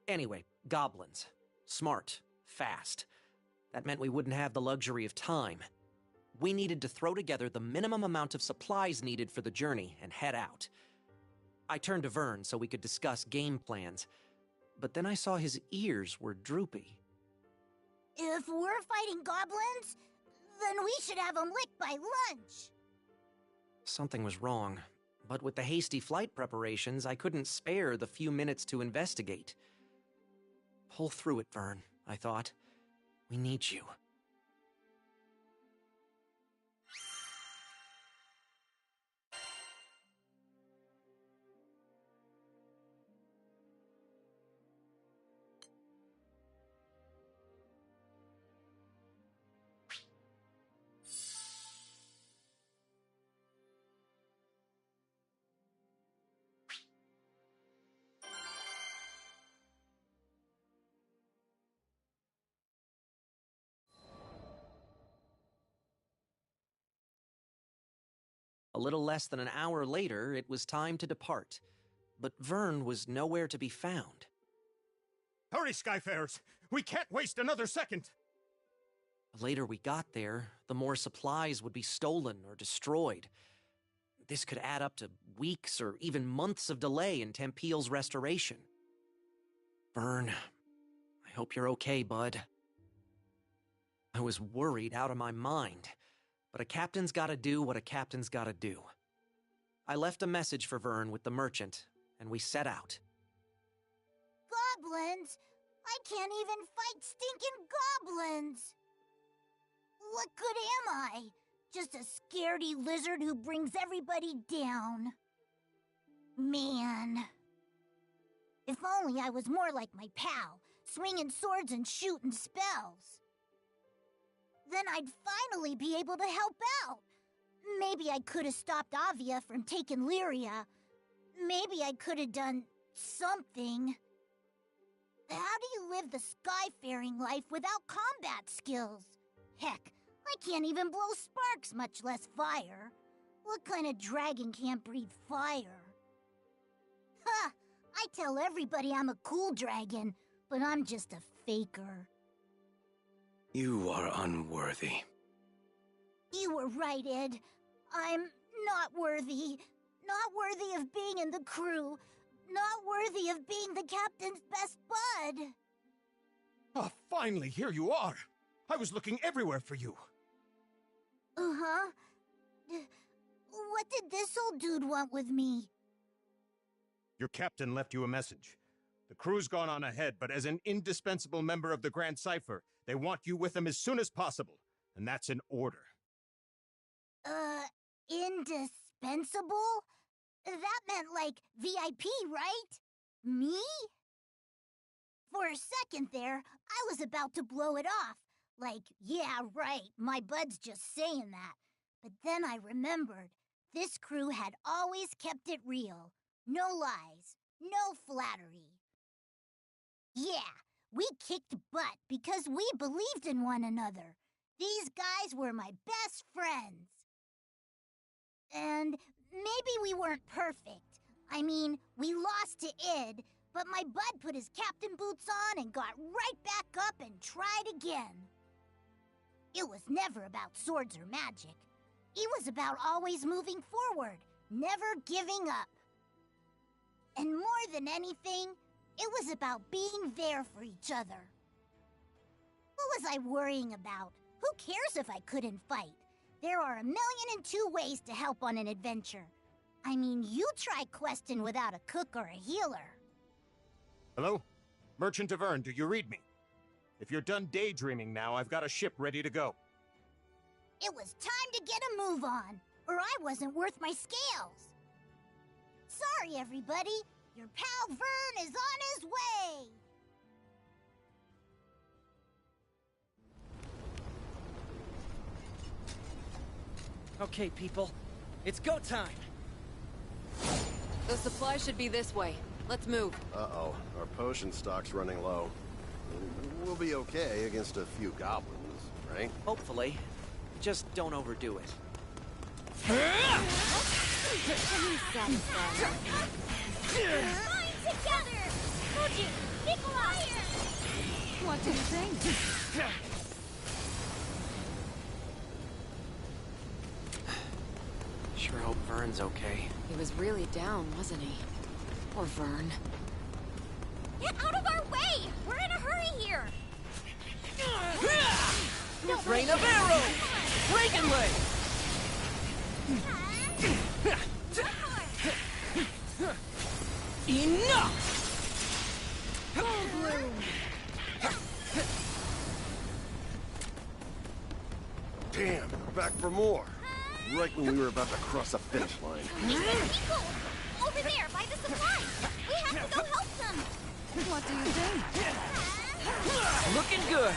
Anyway, goblins. Smart. Fast. That meant we wouldn't have the luxury of time. We needed to throw together the minimum amount of supplies needed for the journey and head out. I turned to Vern so we could discuss game plans, but then I saw his ears were droopy. If we're fighting goblins, then we should have them licked by lunch. Something was wrong, but with the hasty flight preparations, I couldn't spare the few minutes to investigate. Pull through it, Vern, I thought. We need you. A little less than an hour later, it was time to depart. But Vern was nowhere to be found. Hurry, Skyfarers! We can't waste another second! The later we got there, the more supplies would be stolen or destroyed. This could add up to weeks or even months of delay in Tempeal's restoration. Vern, I hope you're okay, bud. I was worried out of my mind. But a captain's gotta do what a captain's gotta do. I left a message for Vern with the merchant, and we set out. Goblins? I can't even fight stinking goblins! What good am I? Just a scaredy lizard who brings everybody down. Man. If only I was more like my pal, swinging swords and shooting spells. Then I'd finally be able to help out. Maybe I could have stopped Avia from taking Lyria. Maybe I could have done something. How do you live the skyfaring life without combat skills? Heck, I can't even blow sparks, much less fire. What kind of dragon can't breathe fire? Ha! I tell everybody I'm a cool dragon, but I'm just a faker. You are unworthy. You were right, Ed. I'm not worthy. Not worthy of being in the crew. Not worthy of being the captain's best bud. Oh, finally, here you are. I was looking everywhere for you. Uh-huh. What did this old dude want with me? Your captain left you a message. The crew's gone on ahead, but as an indispensable member of the Grand Cipher, they want you with them as soon as possible. And that's an order. Indispensable? That meant, like, VIP, right? Me? For a second there, I was about to blow it off. Like, yeah, right, my bud's just saying that. But then I remembered, this crew had always kept it real. No lies, no flattery. Yeah, we kicked butt because we believed in one another. These guys were my best friends. And maybe we weren't perfect. I mean, we lost to Id, but my bud put his captain boots on and got right back up and tried again. It was never about swords or magic. It was about always moving forward, never giving up. And more than anything, it was about being there for each other. What was I worrying about? Who cares if I couldn't fight? There are 1,000,002 ways to help on an adventure. I mean, you try questing without a cook or a healer. Hello? Merchant of Ern, do you read me? If you're done daydreaming now, I've got a ship ready to go. It was time to get a move on, or I wasn't worth my scales. Sorry, everybody. Your pal Vern is on his way. Okay, people. It's go time! The supply should be this way. Let's move. Uh-oh. Our potion stock's running low. We'll be okay against a few goblins, right? Hopefully. Just don't overdo it. Bind together! Fuji, Nikolai! What do you think? Sure hope Vern's okay. He was really down, wasn't he? Poor Vern. Get out of our way! We're in a hurry here! Rain of arrows! Dragon Blade! Enough! Damn, back for more. Right when we were about to cross the finish line. People! Over there, by the supply! We have to go help them! What do you think? Looking good!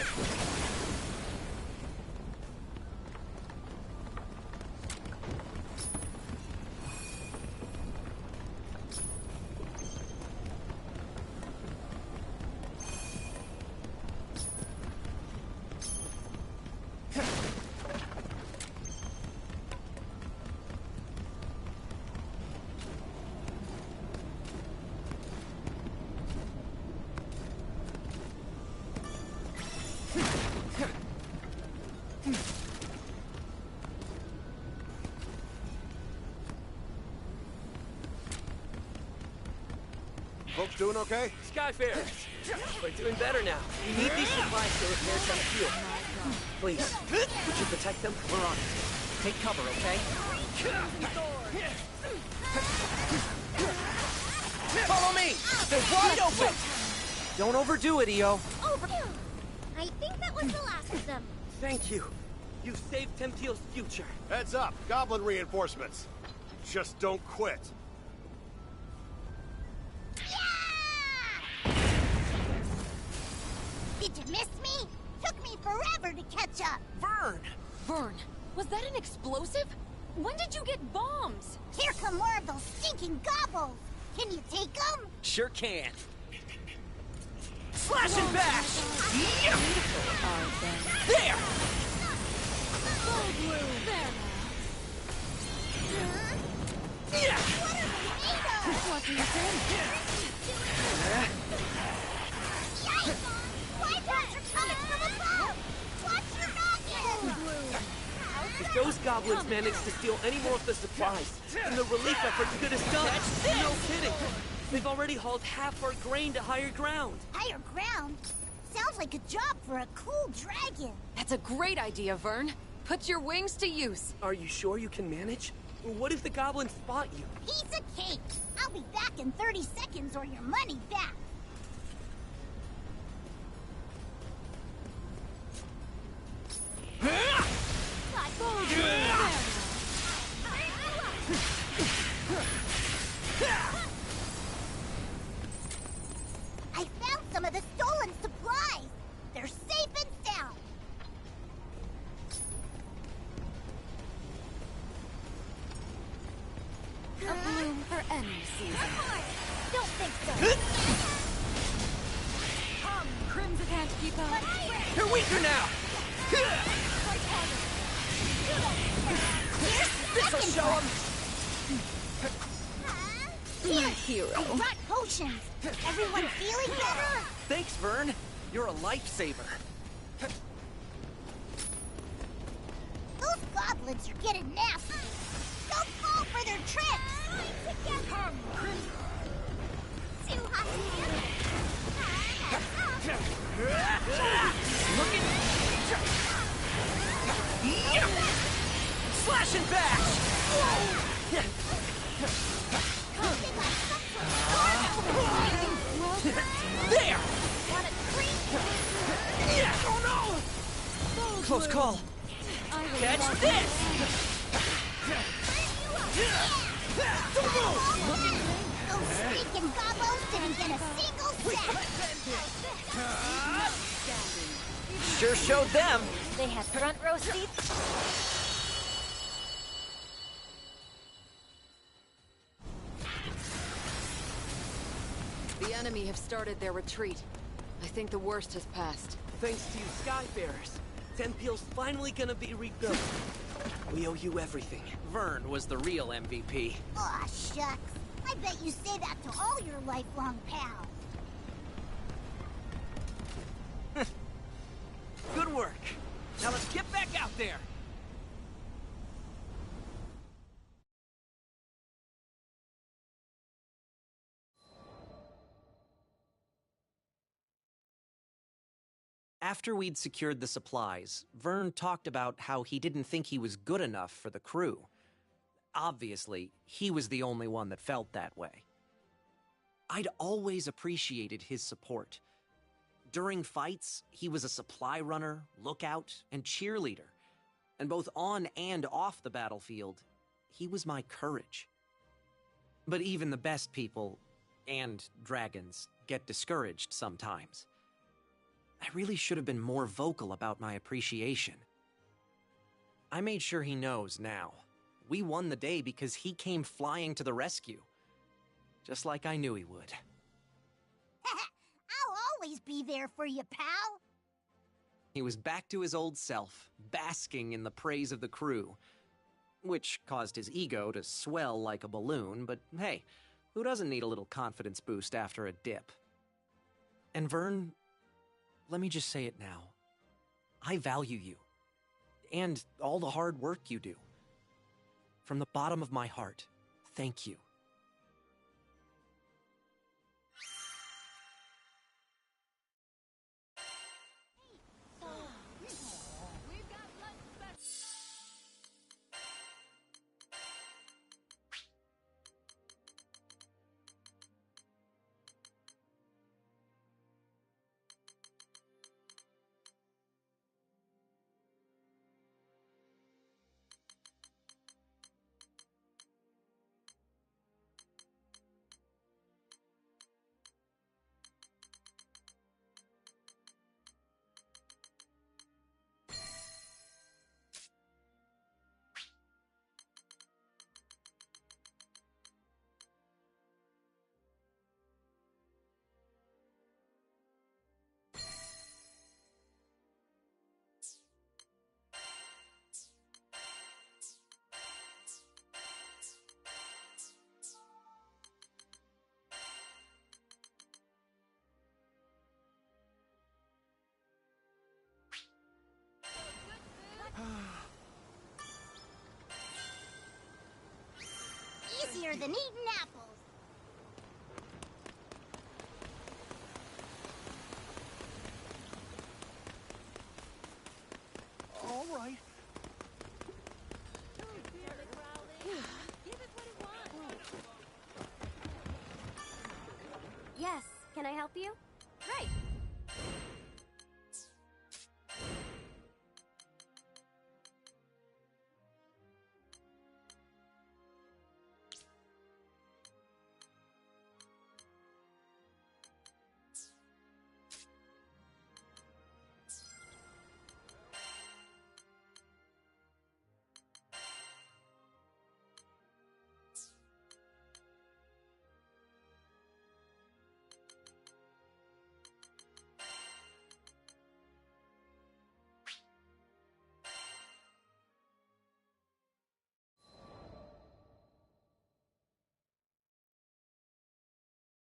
Folks doing okay? Skyfarers! We're doing better now. We need these supplies to repair some fuel. Please, would you protect them? We're on it. Take cover, okay? Follow me! They're wide open! Don't overdo it, Io. I think that was the last of them. Thank you. You saved Tempeal's future. Heads up, goblin reinforcements. Just don't quit. You miss me? Took me forever to catch up. Vern! Vern, was that an explosive? When did you get bombs? Here come more of those stinking gobbles. Can you take them? Sure can. Slash and bash! Yeah. There! Yeah. What do you think? Flybots are coming from above! Watch your noggin! If those goblins manage to steal any more of the supplies, then the relief effort's good as done. No kidding. They've already hauled half our grain to higher ground. Higher ground? Sounds like a job for a cool dragon. That's a great idea, Vern. Put your wings to use. Are you sure you can manage? What if the goblins spot you? Piece of cake! I'll be back in 30 seconds or your money back! I found some of the stolen supplies! They're safe and sound! A bloom for any season. Don't think so! Come, Crimson can't keep up. You're weaker now! This'll show them! My hero. I brought potions! Everyone feeling better? Thanks, Vern. You're a lifesaver. Those goblins are getting nasty! Don't fall for their tricks! Come, Crimson! Too hot Look at... Slash and bash! There! Want a treat? Yeah! Oh no! Close call. Catch this! Don't move! Those stinking gobos didn't get a single cent! Sure showed them. They have front row seats. The enemy have started their retreat. I think the worst has passed. Thanks to you Skyfarers, Tenpeel's finally gonna be rebuilt. We owe you everything. Vern was the real MVP. Aw, shucks. I bet you say that to all your lifelong pals. Good work. Now let's get back out there. After we'd secured the supplies, Vern talked about how he didn't think he was good enough for the crew. Obviously, he was the only one that felt that way. I'd always appreciated his support. During fights, he was a supply runner, lookout, and cheerleader. And both on and off the battlefield, he was my courage. But even the best people, and dragons, get discouraged sometimes. I really should have been more vocal about my appreciation. I made sure he knows now. We won the day because he came flying to the rescue. Just like I knew he would. I'll always be there for you, pal. He was back to his old self, basking in the praise of the crew. Which caused his ego to swell like a balloon, but hey, who doesn't need a little confidence boost after a dip? And Vern, let me just say it now. I value you. And all the hard work you do. From the bottom of my heart, thank you. better than eating apples. All right. Yes, can I help you? Right.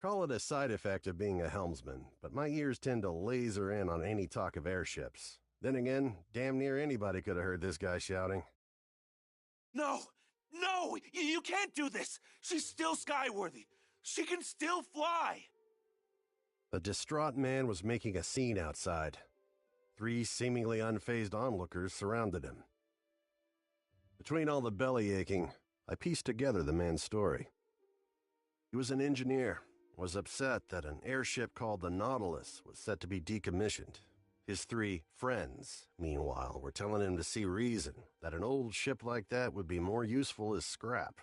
Call it a side effect of being a helmsman, but my ears tend to laser in on any talk of airships. Then again, damn near anybody could have heard this guy shouting. No! No! You can't do this! She's still skyworthy! She can still fly! The distraught man was making a scene outside. 3 seemingly unfazed onlookers surrounded him. Between all the belly aching, I pieced together the man's story. He was an engineer, was upset that an airship called the Nautilus was set to be decommissioned. His 3 friends, meanwhile, were telling him to see reason that an old ship like that would be more useful as scrap.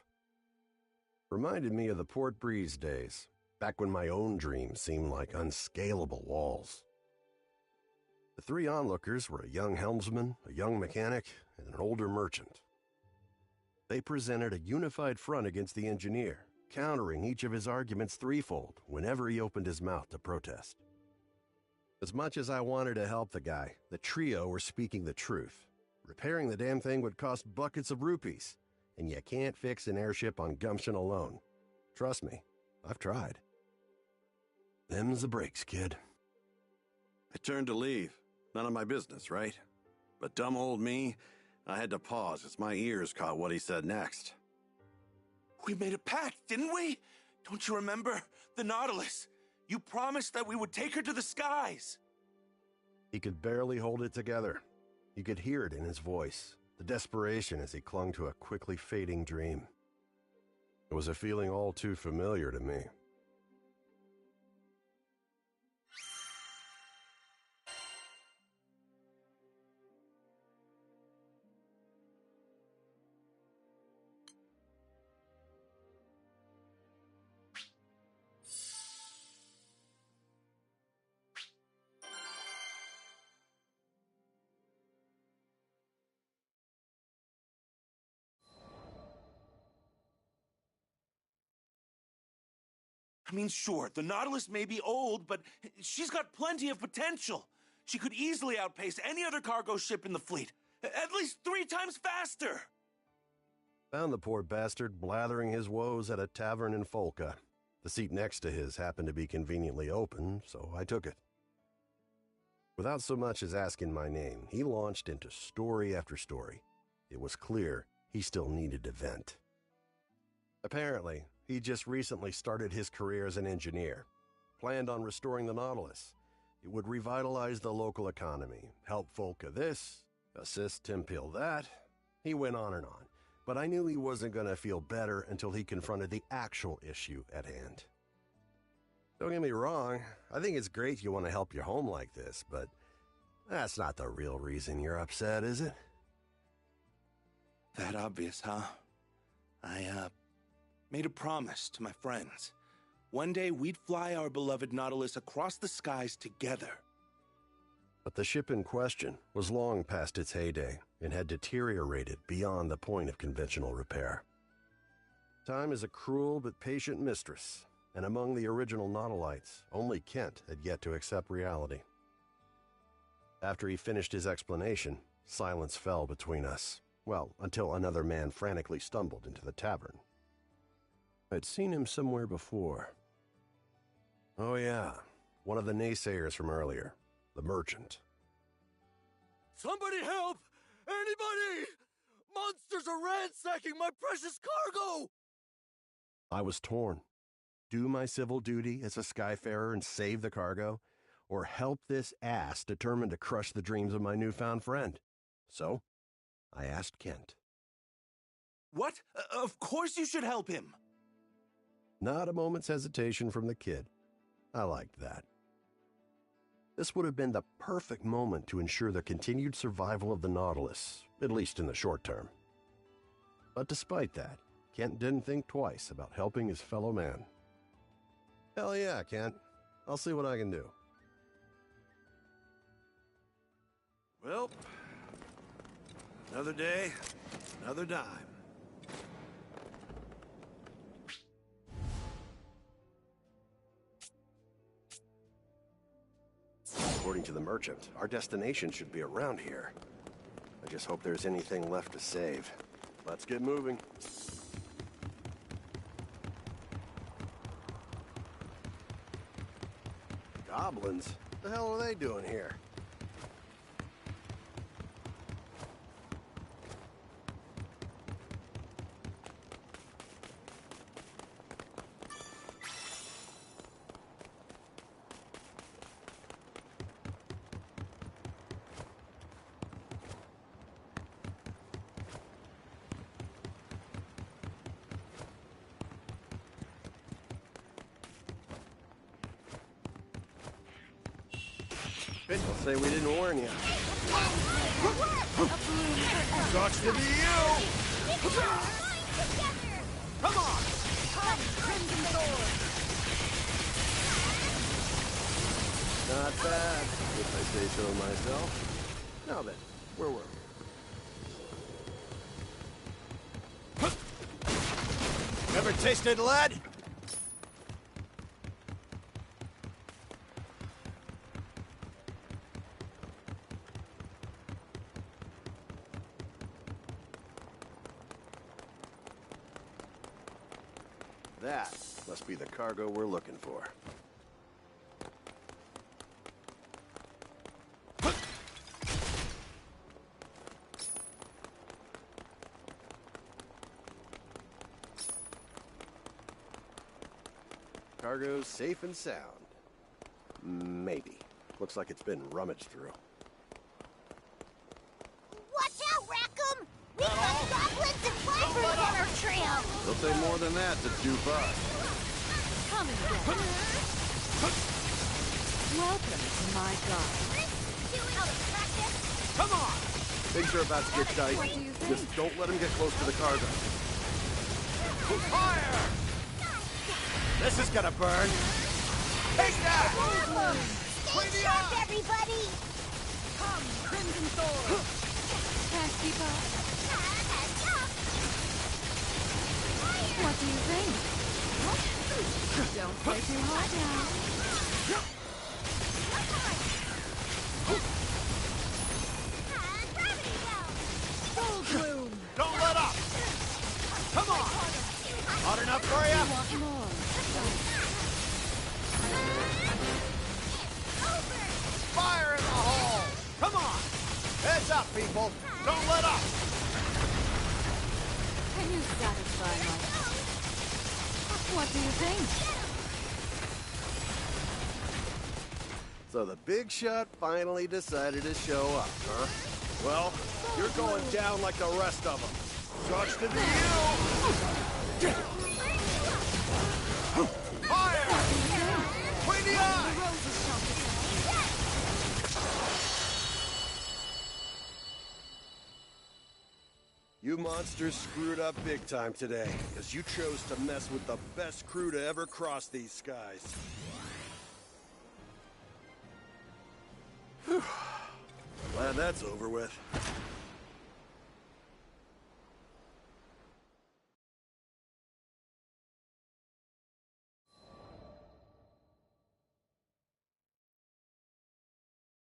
Reminded me of the Port Breeze days, back when my own dreams seemed like unscalable walls. The 3 onlookers were a young helmsman, a young mechanic, and an older merchant. They presented a unified front against the engineer, countering each of his arguments threefold whenever he opened his mouth to protest. As much as I wanted to help the guy, the trio were speaking the truth. Repairing the damn thing would cost buckets of rupees, and you can't fix an airship on gumption alone. Trust me, I've tried. Them's the breaks, kid. I turned to leave. None of my business, right? But dumb old me, I had to pause as my ears caught what he said next. We made a pact, didn't we? Don't you remember? The Nautilus. You promised that we would take her to the skies. He could barely hold it together. You could hear it in his voice, the desperation as he clung to a quickly fading dream. It was a feeling all too familiar to me. I mean, sure, the Nautilus may be old, but she's got plenty of potential. She could easily outpace any other cargo ship in the fleet, at least 3 times faster. Found the poor bastard blathering his woes at a tavern in Folca. The seat next to his happened to be conveniently open, so I took it. Without so much as asking my name, he launched into story after story. It was clear he still needed to vent. Apparently, he just recently started his career as an engineer. Planned on restoring the Nautilus. It would revitalize the local economy, help Folca this, assist Timpil that. He went on and on, but I knew he wasn't going to feel better until he confronted the actual issue at hand. Don't get me wrong, I think it's great you want to help your home like this, but that's not the real reason you're upset, is it? That obvious, huh? I made a promise to my friends. One day we'd fly our beloved Nautilus across the skies together. But the ship in question was long past its heyday and had deteriorated beyond the point of conventional repair. Time is a cruel but patient mistress, and among the original Nautilites, only Kent had yet to accept reality. After he finished his explanation, silence fell between us. Well, until another man frantically stumbled into the tavern. I'd seen him somewhere before. Oh yeah, one of the naysayers from earlier, the merchant. Somebody help! Anybody! Monsters are ransacking my precious cargo! I was torn. Do my civil duty as a skyfarer and save the cargo, or help this ass determined to crush the dreams of my newfound friend? So, I asked Kent. What? Of course you should help him! Not a moment's hesitation from the kid. I liked that. This would have been the perfect moment to ensure the continued survival of the Nautilus, at least in the short term. But despite that, Kent didn't think twice about helping his fellow man. Hell yeah, Kent. I'll see what I can do. Well, another day, another dime. According to the merchant, our destination should be around here. I just hope there's anything left to save. Let's get moving. Goblins? The hell are they doing here? They'll say we didn't warn you. Sucks to be you! Come on! Come, Crimson Sword! Not bad, if I say so myself. Now then, where were we? Ever tasted lead? That must be the cargo we're looking for. Cargo's safe and sound. Maybe. Looks like it's been rummaged through. Watch out, Rackham! We've got goblins and vipers on our trail! They'll say more than that to dupe us. Come and get it. Welcome to my garden. Come on! Things are about to get dicey. Just don't let him get close to the cargo. Fire! This is gonna burn. Take that! Stay sharp, everybody! Come, Crimson Sword! Can't keep up. What do you think? Don't play too hard now. Full bloom! Don't let up! Come on! Hot enough for you? Want more? Fire in the hole! Come on! Heads up, people! Don't let up! Can you satisfy my... What do you think? So the big shot finally decided to show up, huh? Well, you're going down like the rest of them. Sucks to be you! Fire! Between the eyes! You monsters screwed up big time today, because you chose to mess with the best crew to ever cross these skies. Whew. Glad that's over with.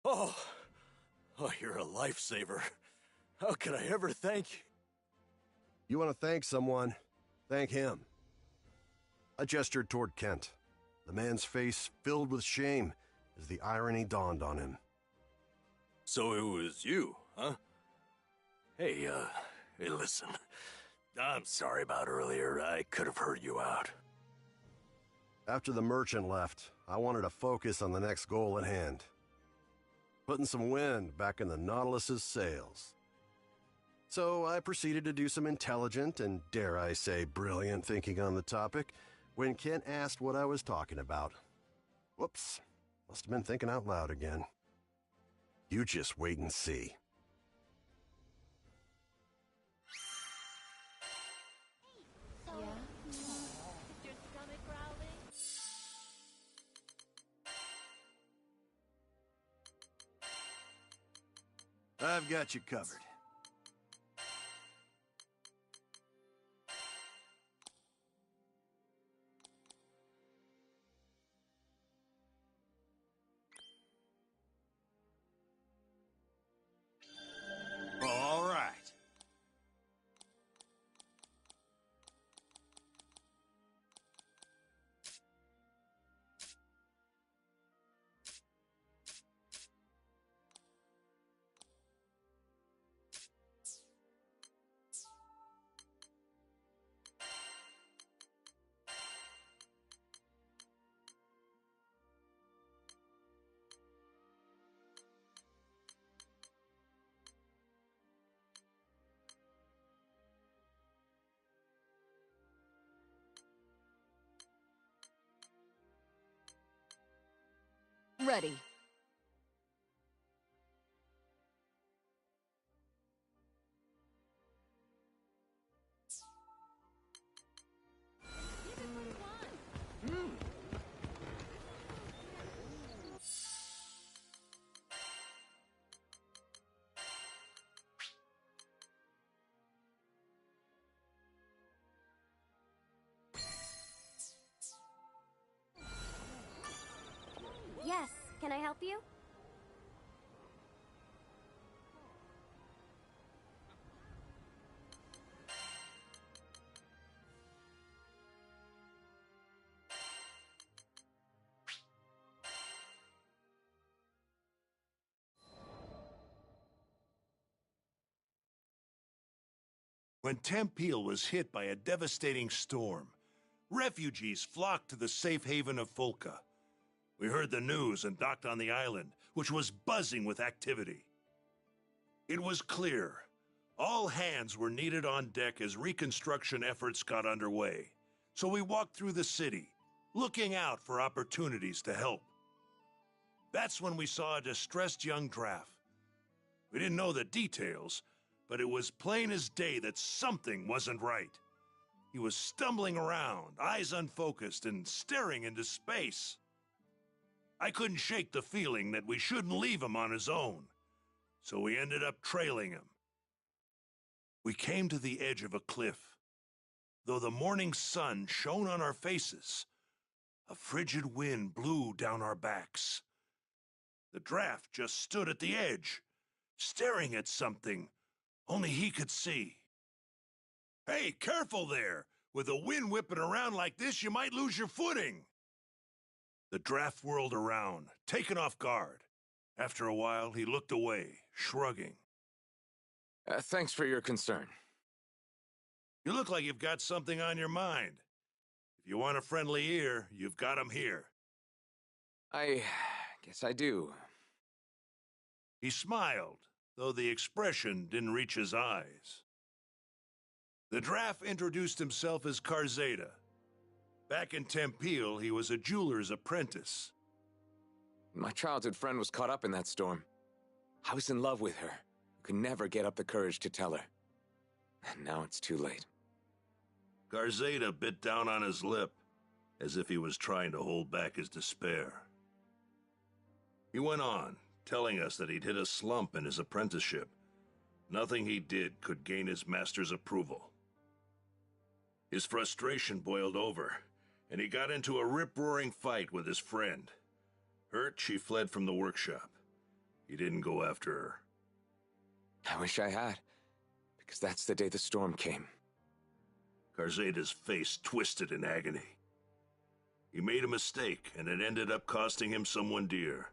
Oh, you're a lifesaver. How could I ever thank you? You want to thank someone? Thank him. I gestured toward Kent, the man's face filled with shame as the irony dawned on him. So it was you, huh? Hey, listen. I'm sorry about earlier. I could have heard you out. After the merchant left, I wanted to focus on the next goal at hand. Putting some wind back in the Nautilus's sails. So I proceeded to do some intelligent and, dare I say, brilliant thinking on the topic when Kent asked what I was talking about. Whoops, must have been thinking out loud again. You just wait and see. I've got you covered. All right. Ready. Yes, can I help you? When Tempeal was hit by a devastating storm, refugees flocked to the safe haven of Fulka. We heard the news and docked on the island, which was buzzing with activity. It was clear. All hands were needed on deck as reconstruction efforts got underway. So we walked through the city, looking out for opportunities to help. That's when we saw a distressed young draft. We didn't know the details, but it was plain as day that something wasn't right. He was stumbling around, eyes unfocused, and staring into space. I couldn't shake the feeling that we shouldn't leave him on his own, so we ended up trailing him. We came to the edge of a cliff. Though the morning sun shone on our faces, a frigid wind blew down our backs. The draft just stood at the edge, staring at something only he could see. Hey, careful there! With the wind whipping around like this, you might lose your footing! The draft whirled around, taken off guard. After a while, he looked away, shrugging. Thanks for your concern. You look like you've got something on your mind. If you want a friendly ear, you've got him here. I guess I do. He smiled, though the expression didn't reach his eyes. The draft introduced himself as Karzeda. Back in Tempeal, he was a jeweler's apprentice. My childhood friend was caught up in that storm. I was in love with her. Could never get up the courage to tell her. And now it's too late. Karzeda bit down on his lip, as if he was trying to hold back his despair. He went on, telling us that he'd hit a slump in his apprenticeship. Nothing he did could gain his master's approval. His frustration boiled over, and he got into a rip-roaring fight with his friend. Hurt, she fled from the workshop. He didn't go after her. I wish I had, because that's the day the storm came. Karzeda's face twisted in agony. He made a mistake, and it ended up costing him someone dear.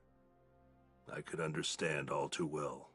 I could understand all too well.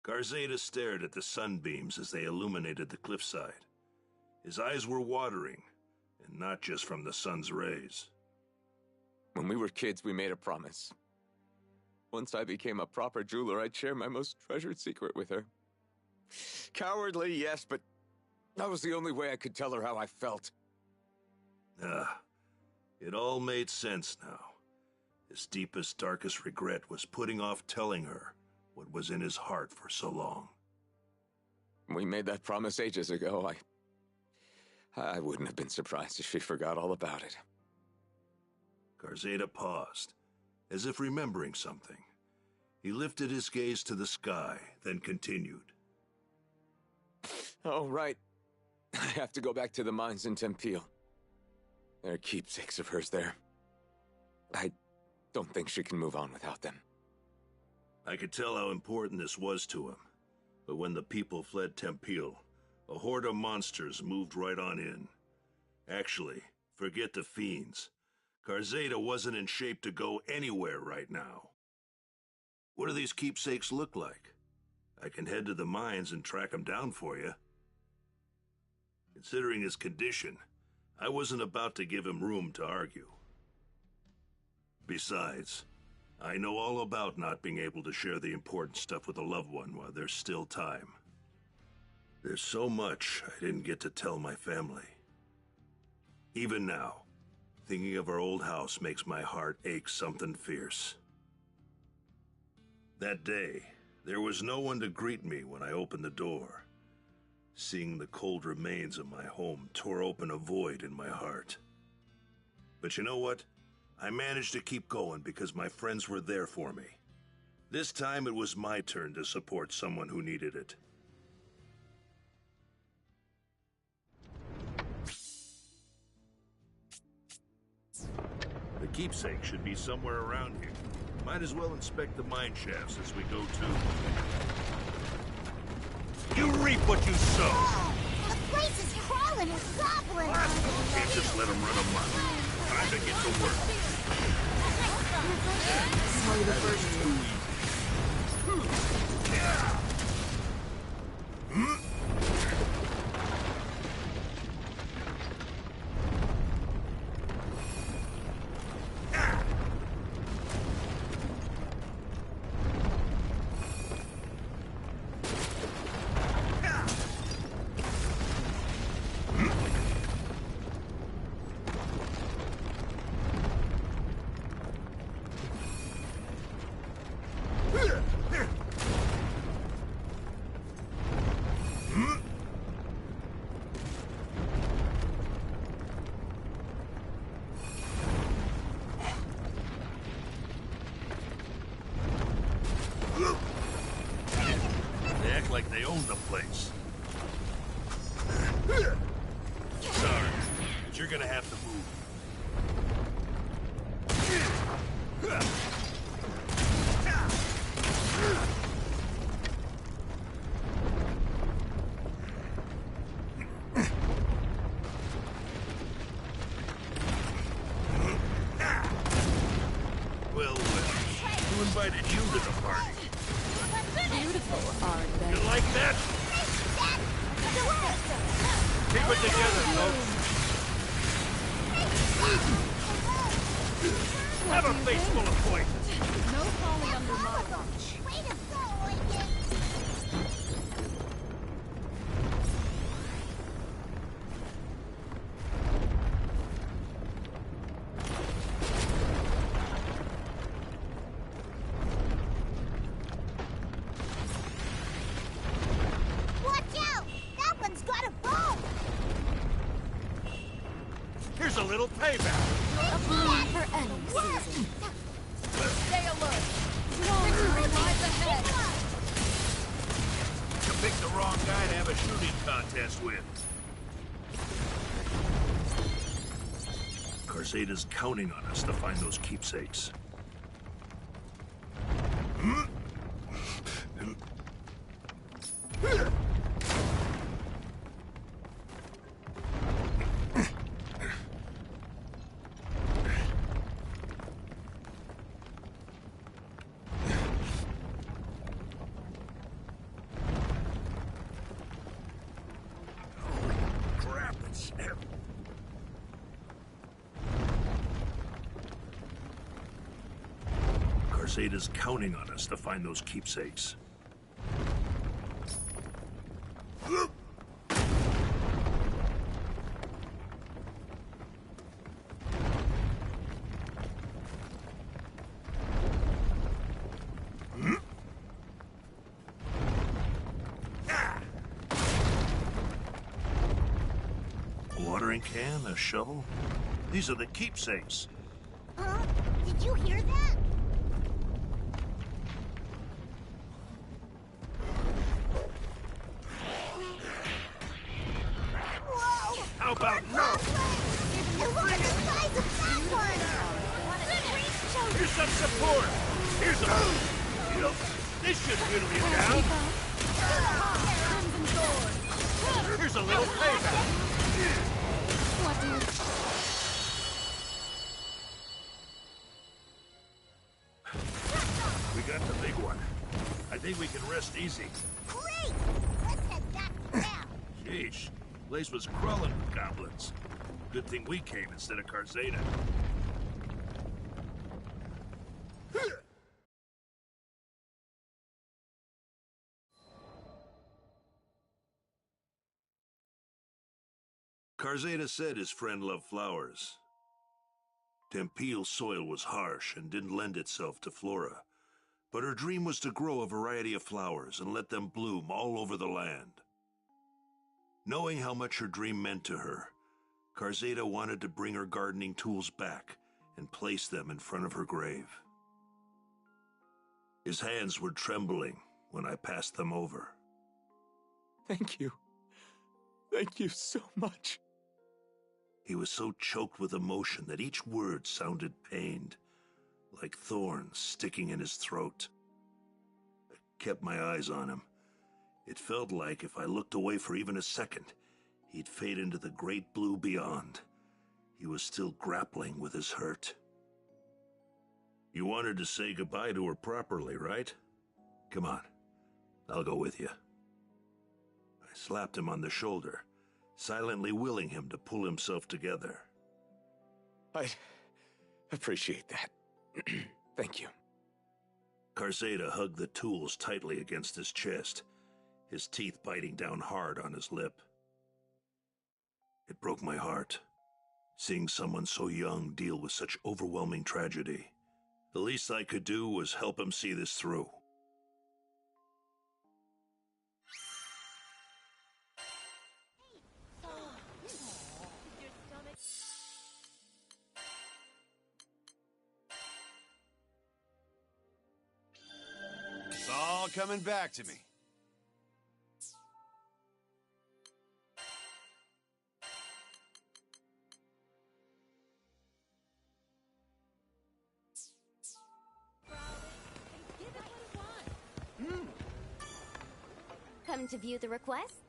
Garzeda stared at the sunbeams as they illuminated the cliffside. His eyes were watering, and not just from the sun's rays. When we were kids, we made a promise. Once I became a proper jeweler, I'd share my most treasured secret with her. Cowardly, yes, but that was the only way I could tell her how I felt. It all made sense now. His deepest, darkest regret was putting off telling her what was in his heart for so long. We made that promise ages ago. I wouldn't have been surprised if she forgot all about it. Garzeda paused, as if remembering something. He lifted his gaze to the sky, then continued. Oh, right. I have to go back to the mines in Tempeal. There are keepsakes of hers there. I don't think she can move on without them. I could tell how important this was to him, but when the people fled Tempeal, a horde of monsters moved right on in. Actually, forget the fiends. Garzeda wasn't in shape to go anywhere right now. What do these keepsakes look like? I can head to the mines and track them down for you. Considering his condition, I wasn't about to give him room to argue. Besides, I know all about not being able to share the important stuff with a loved one while there's still time. There's so much I didn't get to tell my family. Even now, thinking of our old house makes my heart ache something fierce. That day, there was no one to greet me when I opened the door. Seeing the cold remains of my home tore open a void in my heart. But you know what? I managed to keep going because my friends were there for me. This time it was my turn to support someone who needed it. The keepsake should be somewhere around here. Might as well inspect the mine shafts as we go too. You reap what you sow! The place is crawling with goblins! Can't just let them run amok. Time to get to work. Slay the first two. They act like they own the place. Sorry, but you're gonna have to move. Well, who invited you to the party? Beautiful, aren't they? You like that? Keep it together, folks. Have a face full of poison. No falling under my watch. Way to go, Lincoln! Watch out! That one's got a bow! Here's a little payback. A boom for any season. Stay alert. Victory lies ahead. You picked the wrong guy to have a shooting contest with. Garzeda's counting on us to find those keepsakes. Carsada's counting on us to find those keepsakes. Watering can, a shovel? These are the keepsakes. Huh? Did you hear that? Whoa! How about no? And look at the size of that one! Here's some support! Here's a boost! You know, this should whittle you down. Here's a little payback. What do you... We got the big one. I think we can rest easy. Great! Let's head back to town. Sheesh, the place was crawling with goblins. Good thing we came instead of Carzada. Carzada said his friend loved flowers. Tempeal's soil was harsh and didn't lend itself to flora, but her dream was to grow a variety of flowers and let them bloom all over the land. Knowing how much her dream meant to her, Carzada wanted to bring her gardening tools back and place them in front of her grave. His hands were trembling when I passed them over. Thank you. Thank you so much. He was so choked with emotion that each word sounded pained, like thorns sticking in his throat. I kept my eyes on him. It felt like if I looked away for even a second, he'd fade into the great blue beyond. He was still grappling with his hurt. You wanted to say goodbye to her properly, right? Come on, I'll go with you. I slapped him on the shoulder, silently willing him to pull himself together. I appreciate that. Thank you. Carzada hugged the tools tightly against his chest, his teeth biting down hard on his lip. It broke my heart, seeing someone so young deal with such overwhelming tragedy. The least I could do was help him see this through. It's all coming back to me. Come to view the requests?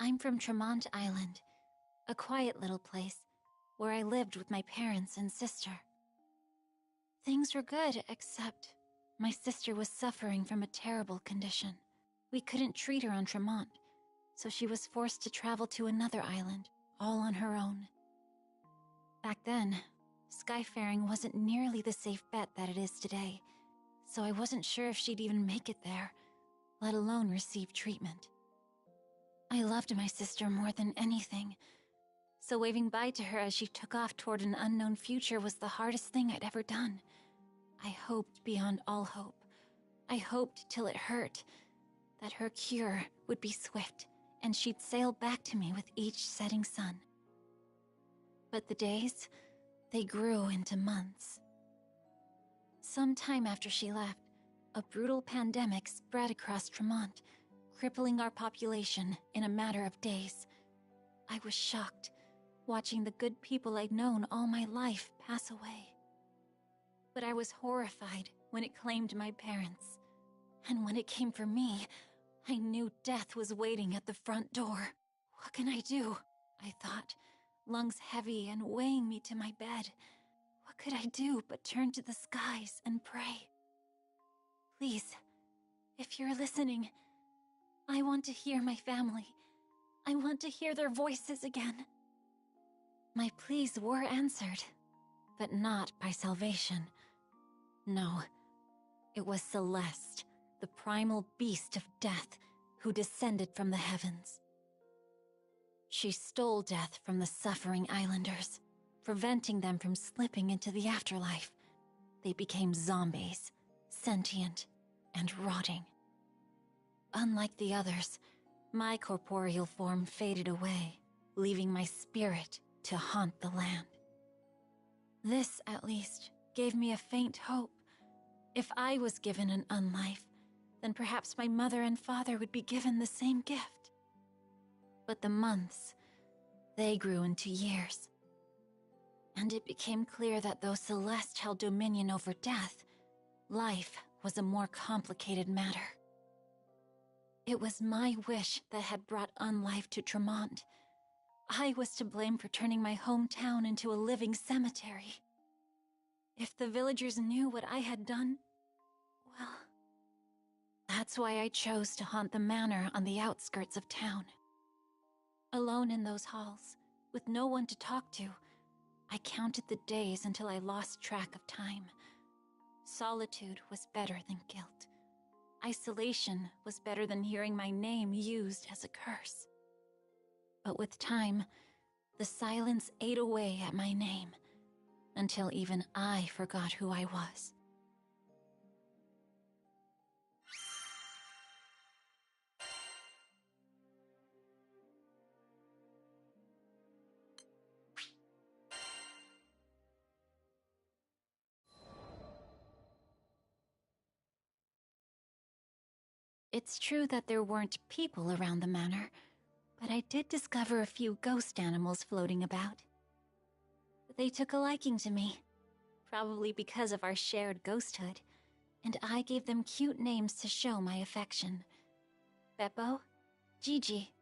I'm from Tremont Island, a quiet little place where I lived with my parents and sister. Things were good, except my sister was suffering from a terrible condition. We couldn't treat her on Tremont, so she was forced to travel to another island, all on her own. Back then, skyfaring wasn't nearly the safe bet that it is today, so I wasn't sure if she'd even make it there, let alone receive treatment. I loved my sister more than anything, so waving bye to her as she took off toward an unknown future was the hardest thing I'd ever done. I hoped beyond all hope. I hoped till it hurt, that her cure would be swift, and she'd sail back to me with each setting sun. But the days, they grew into months. Sometime after she left, a brutal pandemic spread across Tremont, crippling our population in a matter of days. I was shocked, watching the good people I'd known all my life pass away. But I was horrified when it claimed my parents. And when it came for me, I knew death was waiting at the front door. What can I do? I thought, lungs heavy and weighing me to my bed. What could I do but turn to the skies and pray? Please, if you're listening, I want to hear my family. I want to hear their voices again. My pleas were answered, but not by salvation. No, it was Celeste, the primal beast of death, who descended from the heavens. She stole death from the suffering islanders, preventing them from slipping into the afterlife. They became zombies, sentient and rotting. Unlike the others, my corporeal form faded away, leaving my spirit to haunt the land. This, at least, gave me a faint hope. If I was given an unlife, then perhaps my mother and father would be given the same gift. But the months, they grew into years. And it became clear that though Celeste held dominion over death, life was a more complicated matter. It was my wish that had brought unlife to Tremont. I was to blame for turning my hometown into a living cemetery. If the villagers knew what I had done, well, that's why I chose to haunt the manor on the outskirts of town. Alone in those halls, with no one to talk to, I counted the days until I lost track of time. Solitude was better than guilt. Isolation was better than hearing my name used as a curse. But with time, the silence ate away at my name, until even I forgot who I was. It's true that there weren't people around the manor, but I did discover a few ghost animals floating about. They took a liking to me, probably because of our shared ghosthood, and I gave them cute names to show my affection. Beppo, Gigi,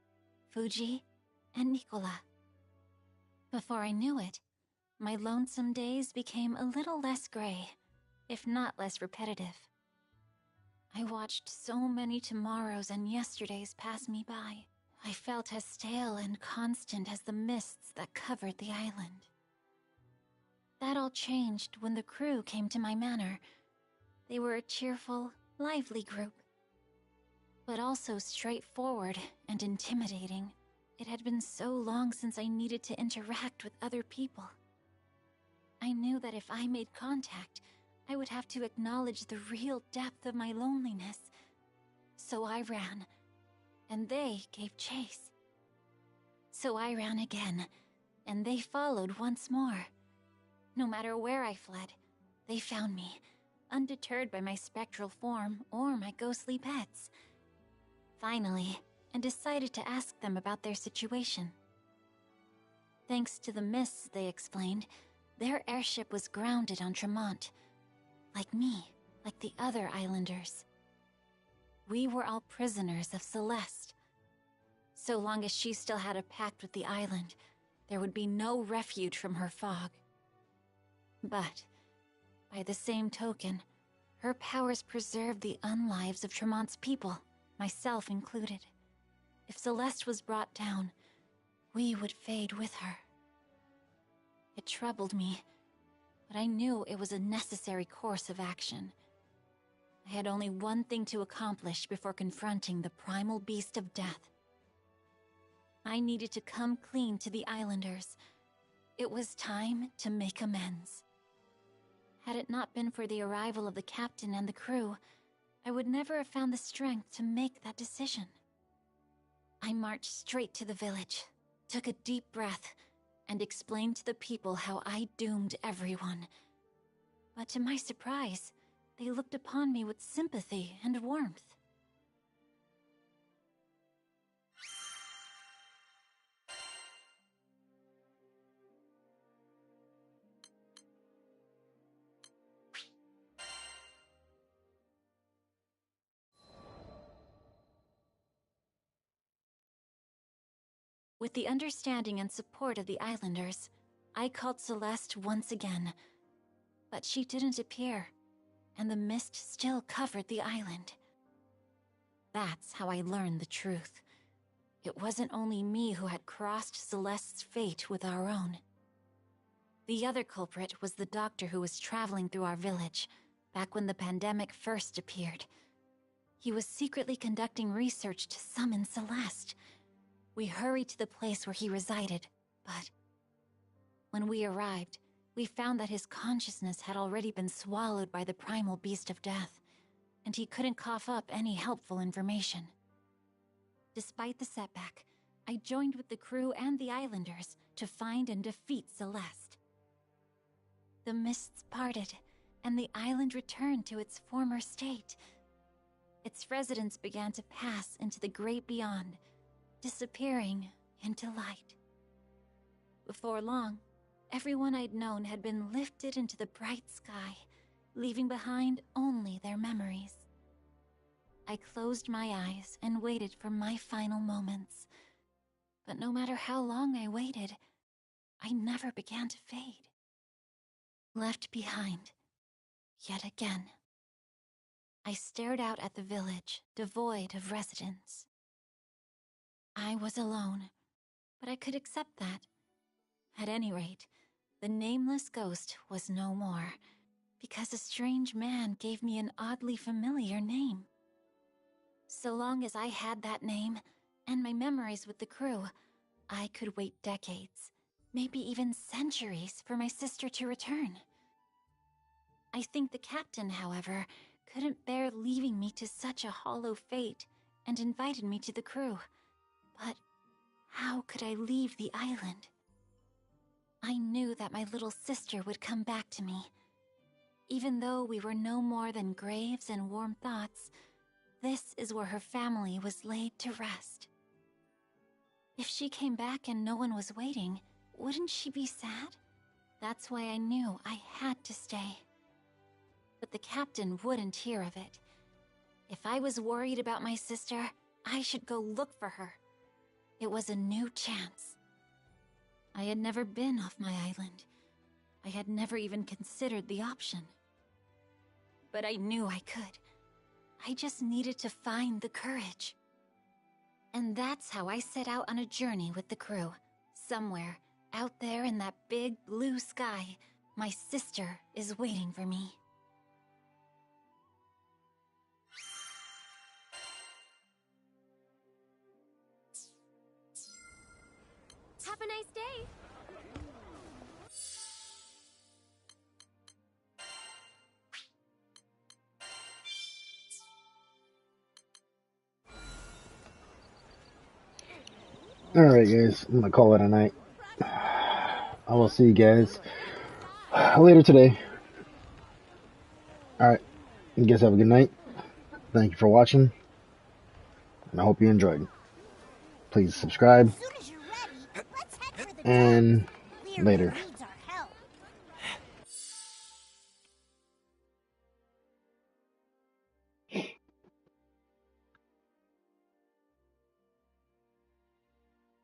Fuji, and Nicola. Before I knew it, my lonesome days became a little less gray, if not less repetitive. I watched so many tomorrows and yesterdays pass me by. I felt as stale and constant as the mists that covered the island. That all changed when the crew came to my manor. They were a cheerful, lively group, but also straightforward and intimidating. It had been so long since I needed to interact with other people. I knew that if I made contact, I would have to acknowledge the real depth of my loneliness. So I ran, and they gave chase. So I ran again, and they followed once more. No matter where I fled, they found me, undeterred by my spectral form or my ghostly pets. Finally, I decided to ask them about their situation. Thanks to the mists, they explained, their airship was grounded on Tremont. Like me, like the other islanders. We were all prisoners of Celeste. So long as she still had a pact with the island, there would be no refuge from her fog. But, by the same token, her powers preserved the unlives of Tremont's people, myself included. If Celeste was brought down, we would fade with her. It troubled me, but I knew it was a necessary course of action. I had only one thing to accomplish before confronting the primal beast of death. I needed to come clean to the islanders. It was time to make amends. Had it not been for the arrival of the captain and the crew, I would never have found the strength to make that decision. I marched straight to the village, took a deep breath, and explained to the people how I doomed everyone. But to my surprise, they looked upon me with sympathy and warmth. With the understanding and support of the Islanders, I called Celeste once again. But she didn't appear, and the mist still covered the island. That's how I learned the truth. It wasn't only me who had crossed Celeste's fate with our own. The other culprit was the doctor who was traveling through our village, back when the pandemic first appeared. He was secretly conducting research to summon Celeste. We hurried to the place where he resided, but when we arrived, we found that his consciousness had already been swallowed by the primal beast of death, and he couldn't cough up any helpful information. Despite the setback, I joined with the crew and the Islanders to find and defeat Celeste. The mists parted, and the island returned to its former state. Its residents began to pass into the great beyond, disappearing into light. Before long, everyone I'd known had been lifted into the bright sky, leaving behind only their memories. I closed my eyes and waited for my final moments. But no matter how long I waited, I never began to fade. Left behind, yet again. I stared out at the village, devoid of residents. I was alone, but I could accept that. At any rate, the nameless ghost was no more, because a strange man gave me an oddly familiar name. So long as I had that name, and my memories with the crew, I could wait decades, maybe even centuries, for my sister to return. I think the captain, however, couldn't bear leaving me to such a hollow fate, and invited me to the crew. But how could I leave the island? I knew that my little sister would come back to me. Even though we were no more than graves and warm thoughts, this is where her family was laid to rest. If she came back and no one was waiting, wouldn't she be sad? That's why I knew I had to stay. But the captain wouldn't hear of it. If I was worried about my sister, I should go look for her. It was a new chance. I had never been off my island. I had never even considered the option. But I knew I could. I just needed to find the courage. And that's how I set out on a journey with the crew. Somewhere, out there in that big blue sky, my sister is waiting for me. Have a nice day. Alright guys, I'm gonna call it a night. I will see you guys later today. Alright, you guys have a good night. Thank you for watching, and I hope you enjoyed. Please subscribe, and later.